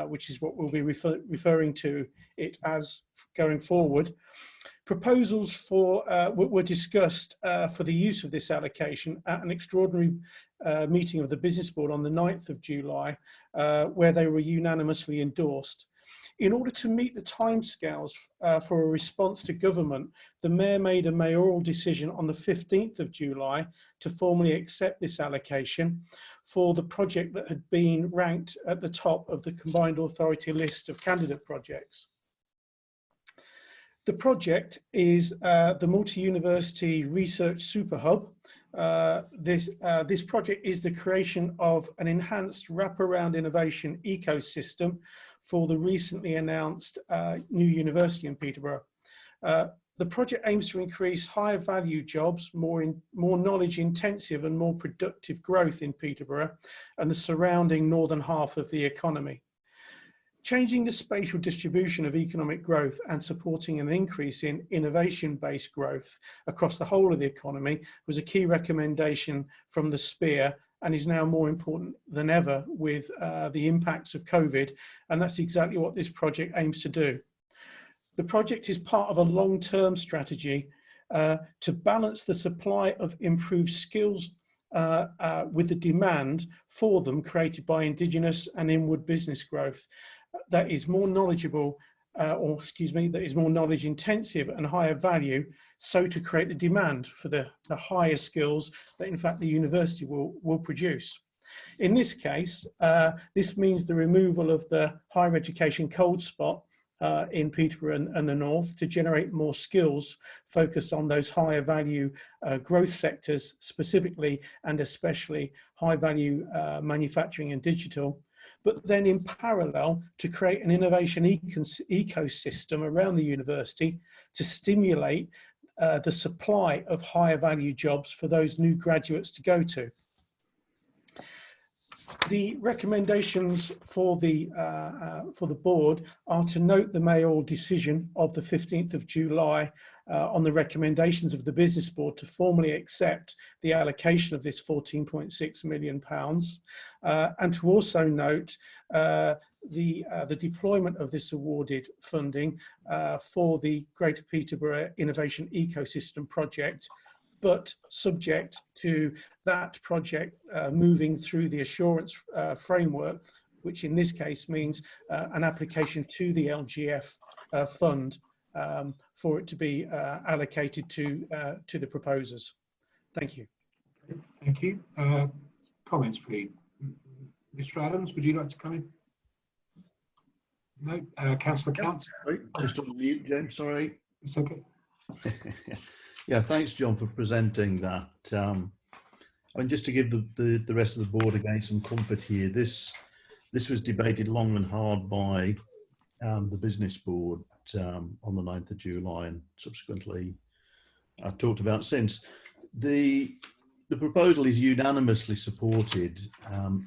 which is what we'll be referring to it as going forward. Proposals were discussed for the use of this allocation at an extraordinary meeting of the Business Board on the 9th of July, where they were unanimously endorsed. In order to meet the timescales for a response to government, the Mayor made a mayoral decision on the 15th of July to formally accept this allocation for the project that had been ranked at the top of the Combined Authority list of candidate projects. The project is the Multi-University Research Super Hub. This project is the creation of an enhanced wraparound innovation ecosystem for the recently announced new university in Peterborough. The project aims to increase higher value jobs, more knowledge intensive and more productive growth in Peterborough and the surrounding northern half of the economy. Changing the spatial distribution of economic growth and supporting an increase in innovation-based growth across the whole of the economy was a key recommendation from the SPEAR and is now more important than ever with the impacts of COVID, and that's exactly what this project aims to do. The project is part of a long-term strategy to balance the supply of improved skills with the demand for them created by Indigenous and inward business growth that is more knowledgeable, that is more knowledge intensive and higher value, so to create the demand for the higher skills that in fact the university will produce. In this case, this means the removal of the higher education cold spot in Peterborough and the north to generate more skills focused on those higher value growth sectors, specifically and especially high value manufacturing and digital. But then in parallel to create an innovation ecosystem around the university to stimulate the supply of higher value jobs for those new graduates to go to. The recommendations for the board are to note the mayoral decision of the 15th of July on the recommendations of the business board to formally accept the allocation of this £14.6 million, and to also note the deployment of this awarded funding for the Greater Peterborough Innovation Ecosystem project, but subject to that project moving through the assurance framework, which in this case means an application to the LGF fund for it to be allocated to the proposers. Thank you. Thank you. Comments, please. Mr. Adams, would you like to come in? No. Councillor Count? Just on mute, James, sorry. It's okay. Yeah, thanks, John, for presenting that. I mean, just to give the rest of the board again some comfort here, this was debated long and hard by the business board on the 9th of July and subsequently talked about since. The proposal is unanimously supported.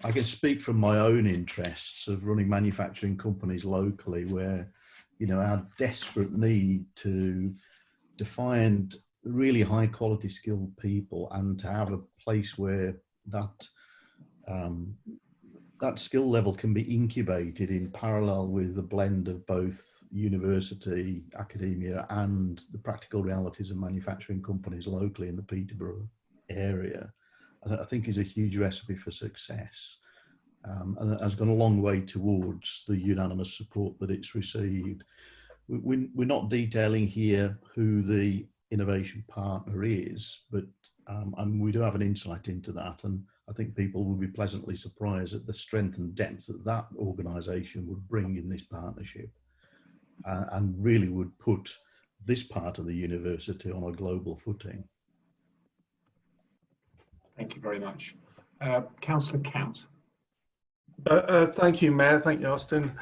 I can speak from my own interests of running manufacturing companies locally where, you know, our desperate need to find really high quality skilled people and to have a place where that that skill level can be incubated in parallel with a blend of both university, academia and the practical realities of manufacturing companies locally in the Peterborough area, I think is a huge recipe for success, and has gone a long way towards the unanimous support that it's received. We're not detailing here who the innovation partner is, but and we do have an insight into that, and I think people will be pleasantly surprised at the strength and depth that that organisation would bring in this partnership, and really would put this part of the university on a global footing. Thank you very much. Councillor Count. Thank you, Mayor. Thank you, Austin.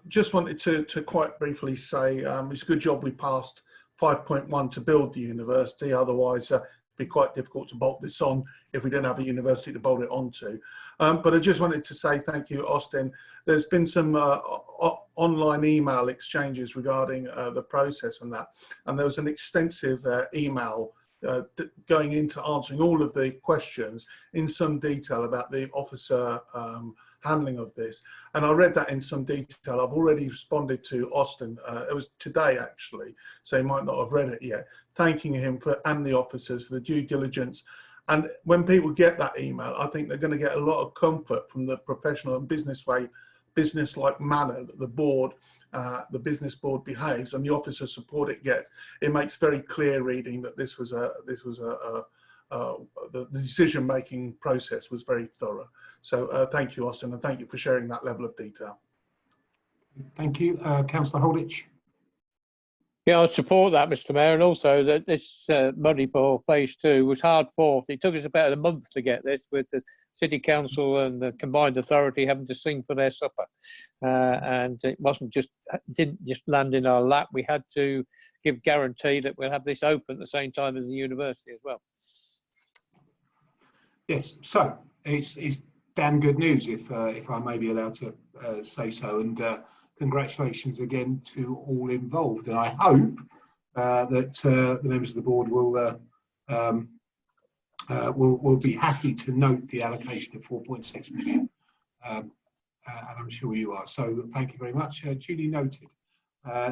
Just wanted to quite briefly say it's a good job we passed 5.1 to build the university. Otherwise, it'd be quite difficult to bolt this on if we didn't have a university to bolt it onto. But I just wanted to say thank you, Austin. There's been some online email exchanges regarding the process and that, and there was an extensive email going into answering all of the questions in some detail about the officer handling of this, and I read that in some detail. I've already responded to Austin. It was today actually, so he might not have read it yet, thanking him and the officers for the due diligence. And when people get that email, I think they're going to get a lot of comfort from the professional and business-like manner that the board, the business board behaves, and the officer support it gets. It makes very clear reading that this was the decision-making process was very thorough. So thank you, Austin, and thank you for sharing that level of detail. Thank you. Councillor Holditch. Yeah, I support that, Mr. Mayor, and also that this money for phase 2 was hard fought. It took us about a month to get this, with the City Council and the combined authority having to sing for their supper, and it didn't just land in our lap. We had to give guarantee that we'll have this open at the same time as the university as well. Yes, so it's damn good news, if I may be allowed to say so, and congratulations again to all involved. And I hope that the members of the board will be happy to note the allocation of 4.6 million, and I'm sure you are. So thank you very much. Duly noted.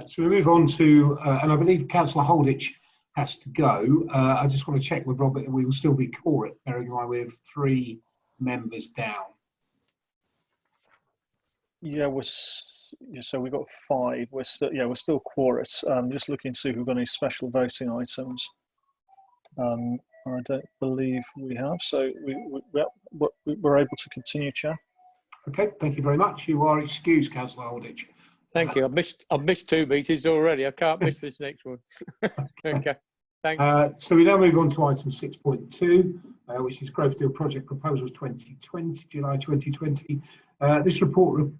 So we move on to, and I believe Councillor Holditch has to go. I just want to check with Robert that we will still be quorate, bearing in mind we have 3 members down. Yeah, so we've got 5. We're still quorate. Just looking to see if we've got any special voting items. I don't believe we have, so we're able to continue, Chair. Okay, thank you very much. You are excused, Councillor Holditch. Thank you. I've missed 2 meetings already. I can't miss this next one. Okay, thanks. So we now move on to item 6.2, which is Growth Deal Project Proposals 2020, July 2020. This report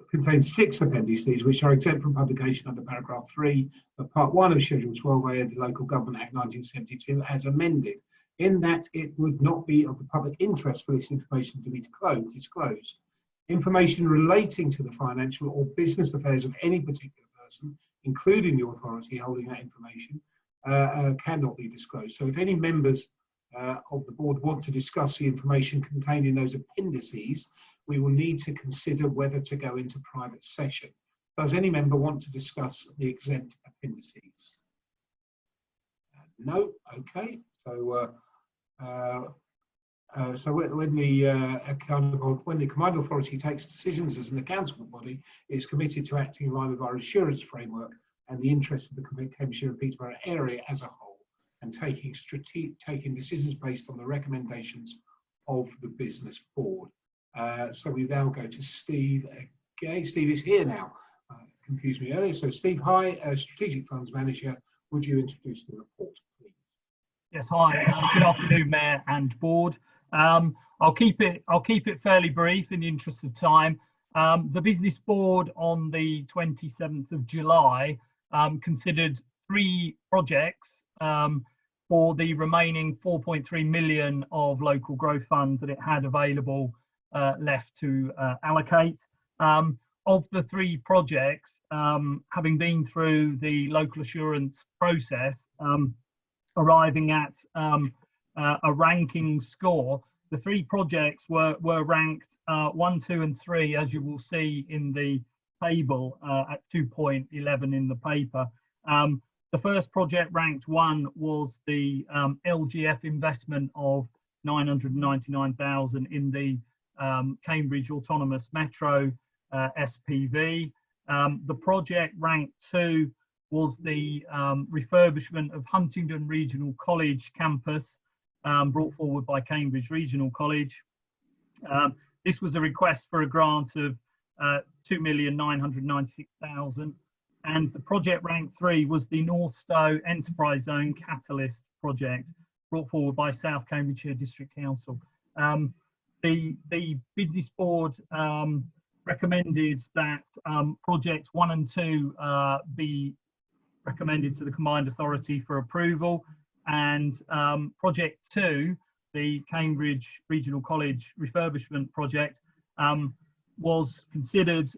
contains 6 appendices which are exempt from publication under paragraph 3 of part 1 of Schedule 12A of the Local Government Act 1972 as amended, in that it would not be of the public interest for this information to be disclosed. Information relating to the financial or business affairs of any particular person, including the authority holding that information, cannot be disclosed. So if any members of the board want to discuss the information contained in those appendices, we will need to consider whether to go into private session. Does any member want to discuss the exempt appendices? No. Okay. So when the Combined Authority takes decisions as an accountable body, it is committed to acting in line with our assurance framework and the interests of the Cambridgeshire and Peterborough area as a whole, and taking decisions based on the recommendations of the business board. So we now go to Steve again. Steve is here now. Confused me earlier. So Steve, hi, Strategic Funds Manager. Would you introduce the report, please? Yes, hi. Good afternoon, Mayor and Board. I'll keep it fairly brief in the interest of time. The Business Board on the 27th of July considered 3 projects for the remaining 4.3 million of local growth fund that it had available left to allocate. Of the 3 projects, having been through the local assurance process, arriving at a ranking score, the 3 projects were ranked 1, 2 and 3, as you will see in the table at 2.11 in the paper. The first project ranked 1 was the LGF investment of 999,000 in the Cambridge Autonomous Metro SPV. The project ranked 2 was the refurbishment of Huntingdon Regional College campus, brought forward by Cambridge Regional College. This was a request for a grant of 2,996,000, and the project rank 3 was the Northstowe Enterprise Zone Catalyst project, brought forward by South Cambridgeshire District Council. The Business Board recommended that projects 1 and 2 be recommended to the Combined Authority for approval, and project 2, the Cambridge Regional College refurbishment project, was considered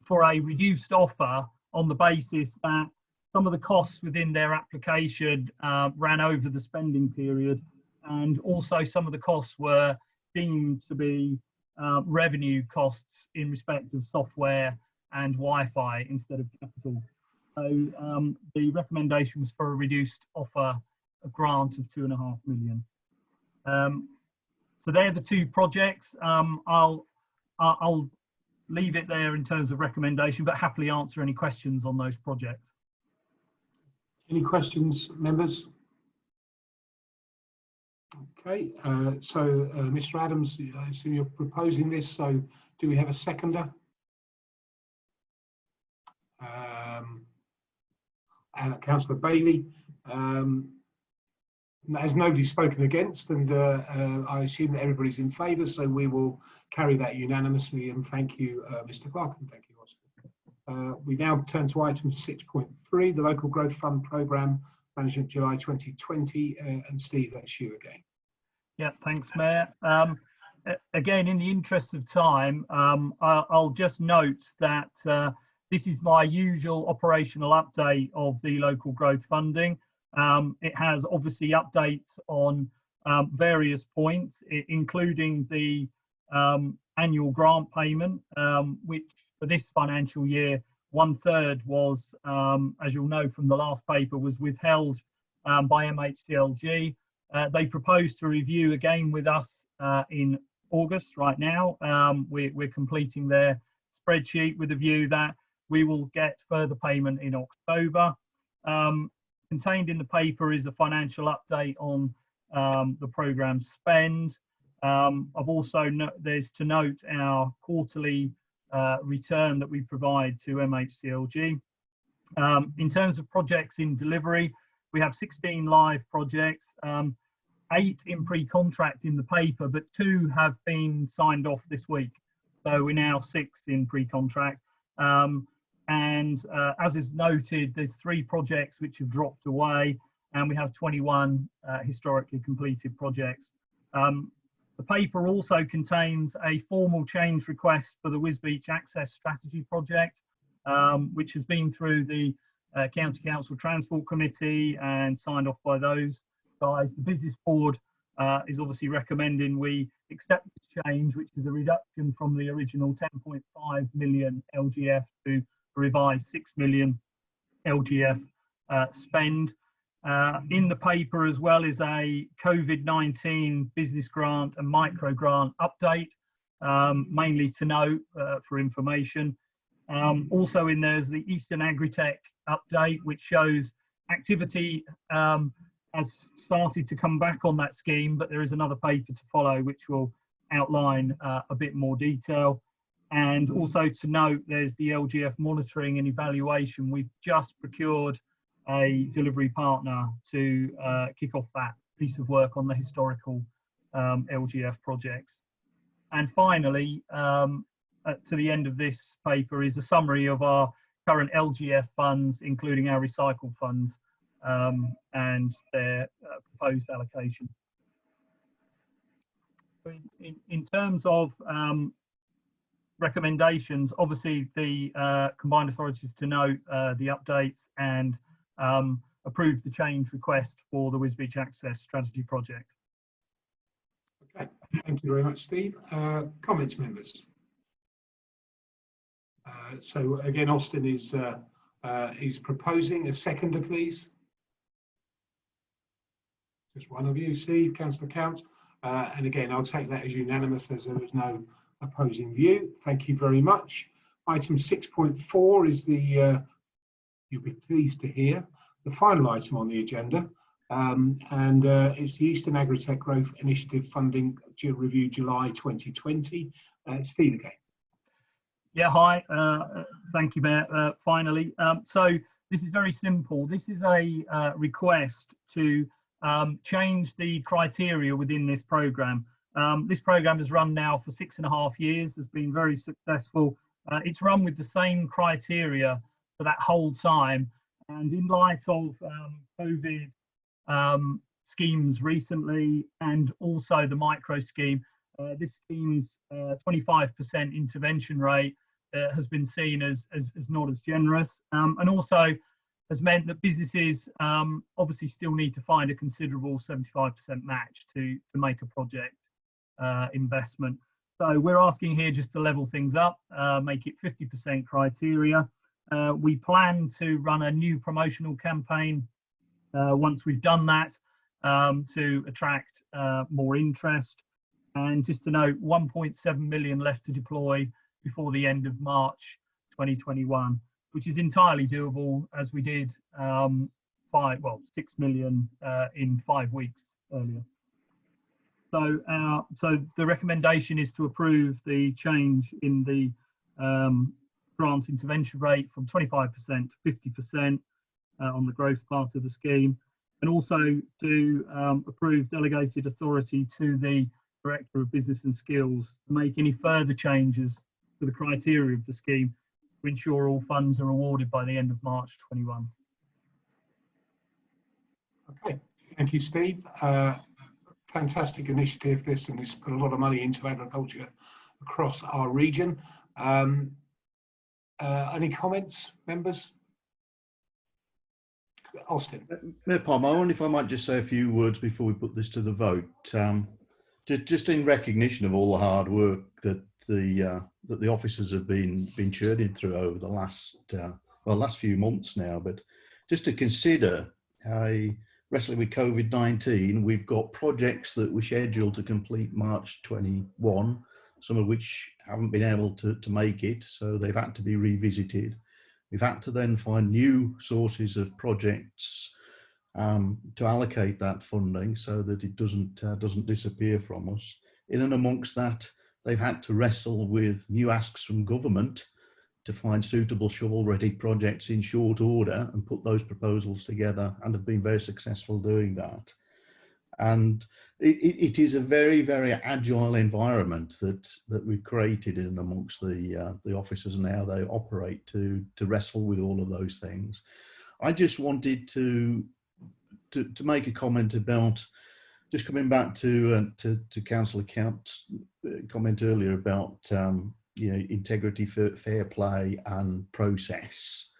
for a reduced offer on the basis that some of the costs within their application ran over the spending period, and also some of the costs were deemed to be revenue costs in respect of software and Wi-Fi instead of capital. So the recommendation was for a reduced offer, a grant of 2.5 million. So they're the 2 projects. I'll leave it there in terms of recommendation, but happily answer any questions on those projects. Any questions, members? Okay, so Mr. Adams, I assume you're proposing this, so do we have a seconder? And Councillor Bailey. As nobody's spoken against, and I assume that everybody's in favour, so we will carry that unanimously, and thank you, Mr. Clark, and thank you, Austin. We now turn to item 6.3, the Local Growth Fund Programme Management July 2020, and Steve, that's you again. Yeah, thanks, Mayor. Again, in the interest of time, I'll just note that this is my usual operational update of the local growth funding. It has obviously updates on various points, including the annual grant payment, which for this financial year, 1/3 was, as you'll know from the last paper, was withheld by MHCLG. They proposed to review again with us in August right now. We're completing their spreadsheet with a view that we will get further payment in October. Contained in the paper is a financial update on the programme spend. I've also there's to note our quarterly return that we provide to MHCLG. In terms of projects in delivery, we have 16 live projects, 8 in pre-contract in the paper, but 2 have been signed off this week. So we're now 6 in pre-contract. And as is noted, there's 3 projects which have dropped away, and we have 21 historically completed projects. The paper also contains a formal change request for the Wisbech Access Strategy project, which has been through the County Council Transport Committee and signed off by those guys. The Business Board is obviously recommending we accept this change, which is a reduction from the original 10.5 million LGF to a revised 6 million LGF spend. In the paper as well is a COVID-19 business grant and micro grant update, mainly to note for information. Also in there is the Eastern Agritech update, which shows activity has started to come back on that scheme, but there is another paper to follow which will outline a bit more detail. And also to note, there's the LGF monitoring and evaluation. We've just procured a delivery partner to kick off that piece of work on the historical LGF projects. And finally, to the end of this paper is a summary of our current LGF funds, including our recycle funds and their proposed allocation. In terms of recommendations, obviously the combined authorities to note the updates and approve the change request for the Wisbech Access Strategy project. Okay, thank you very much, Steve. Comments, members? So again, Austin is proposing a seconder, please. Just one of you, Steve, Councillor Count. And again, I'll take that as unanimous as there is no opposing view. Thank you very much. Item 6.4 is the, you'll be pleased to hear, the final item on the agenda. And it's the Eastern Agritech Growth Initiative Funding Review July 2020. Steve again. Yeah, hi. Thank you, Mayor. Finally. So this is very simple. This is a request to change the criteria within this programme. This programme has run now for 6.5 years, has been very successful. It's run with the same criteria for that whole time. And in light of COVID schemes recently, and also the micro scheme, this scheme's 25% intervention rate has been seen as not as generous, and also has meant that businesses obviously still need to find a considerable 75% match to make a project investment. So we're asking here just to level things up, make it 50% criteria. We plan to run a new promotional campaign once we've done that to attract more interest. And just to note, 1.7 million left to deploy before the end of March 2021, which is entirely doable, as we did 6 million in 5 weeks earlier. So the recommendation is to approve the change in the grant intervention rate from 25% to 50% on the growth part of the scheme, and also to approve delegated authority to the Director of Business and Skills to make any further changes to the criteria of the scheme to ensure all funds are awarded by the end of March 21. Okay, thank you, Steve. Fantastic initiative this, and it's put a lot of money into agriculture across our region. Any comments, members? Austin. Mayor Palmer, I wonder if I might just say a few words before we put this to the vote. Just in recognition of all the hard work that the officers have been churning through over the last few months now, but just to consider wrestling with COVID-19, we've got projects that were scheduled to complete March 21, some of which haven't been able to make it, so they've had to be revisited. We've had to then find new sources of projects to allocate that funding so that it doesn't disappear from us. In and amongst that, they've had to wrestle with new asks from government to find suitable shovel-ready projects in short order and put those proposals together, and have been very successful doing that. And it is a very, very agile environment that we've created in amongst the officers and how they operate to wrestle with all of those things. I just wanted to make a comment about, just coming back to Councillor Count's comment earlier about you know, integrity, fair play and process.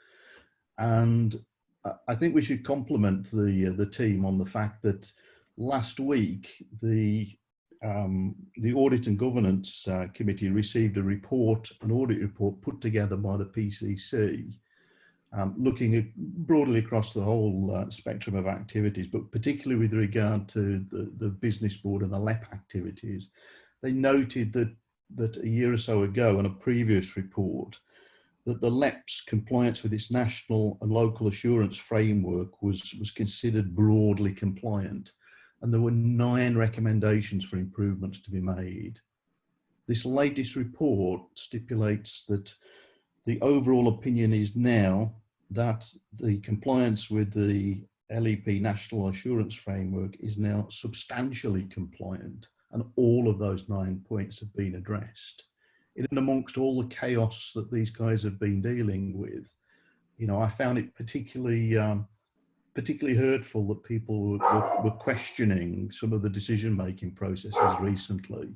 And I think we should compliment the team on the fact that last week the Audit and Governance Committee received an audit report put together by the PCC, looking broadly across the whole spectrum of activities, but particularly with regard to the business board and the LEP activities. They noted that a year or so ago, in a previous report, that the LEP's compliance with its national and local assurance framework was considered broadly compliant, and there were 9 recommendations for improvements to be made. This latest report stipulates that the overall opinion is now that the compliance with the LEP National Assurance Framework is now substantially compliant, and all of those 9 points have been addressed. In and amongst all the chaos that these guys have been dealing with, you know, I found it particularly hurtful that people were questioning some of the decision-making processes recently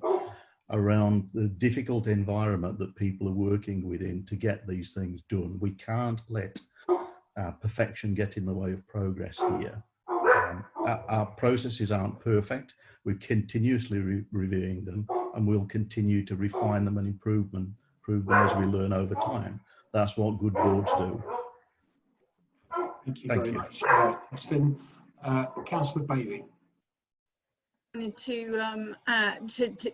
around the difficult environment that people are working within to get these things done. We can't let perfection get in the way of progress here. Our processes aren't perfect. We're continuously reviewing them, and we'll continue to refine them and improve them as we learn over time. That's what good boards do. Thank you very much, Justin. Councillor Bailey. I wanted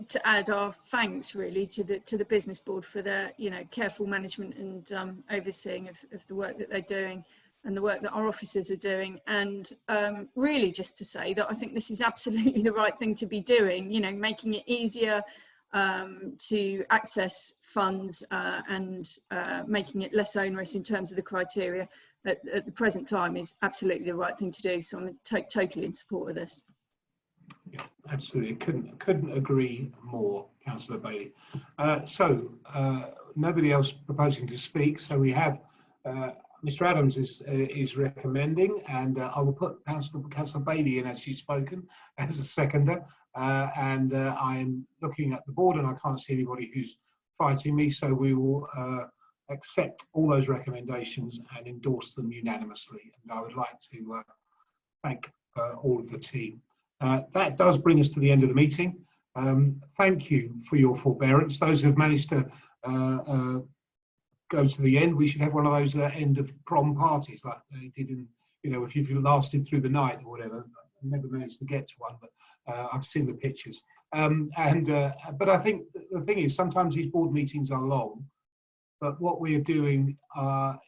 to add our thanks really to the business board for their careful management and overseeing of the work that they're doing and the work that our officers are doing, and really just to say that I think this is absolutely the right thing to be doing, making it easier to access funds and making it less onerous in terms of the criteria at the present time is absolutely the right thing to do. So I'm totally in support of this. Yeah, absolutely, couldn't agree more, Councillor Bailey. Nobody else proposing to speak, so we have Mr. Adams is recommending, and I will put Councillor Bailey in as she's spoken as a seconder, and I'm looking at the board and I can't see anybody who's fighting me, so we will accept all those recommendations and endorse them unanimously. And I would like to thank all of the team. That does bring us to the end of the meeting. Thank you for your forbearance. Those who have managed to go to the end, we should have one of those end of prom parties like they did in, if you've lasted through the night or whatever. I never managed to get to one, but I've seen the pictures. But I think the thing is, sometimes these board meetings are long, but what we are doing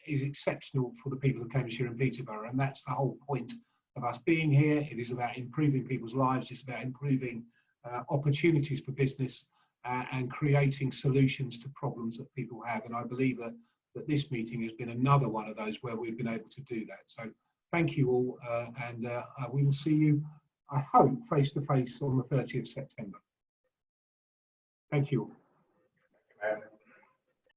is exceptional for the people of Cambridgeshire and Peterborough, and that's the whole point of us being here. It is about improving people's lives. It's about improving opportunities for business and creating solutions to problems that people have. And I believe that this meeting has been another one of those where we've been able to do that. So thank you all, and we will see you, I hope, face to face on the 30th of September. Thank you all.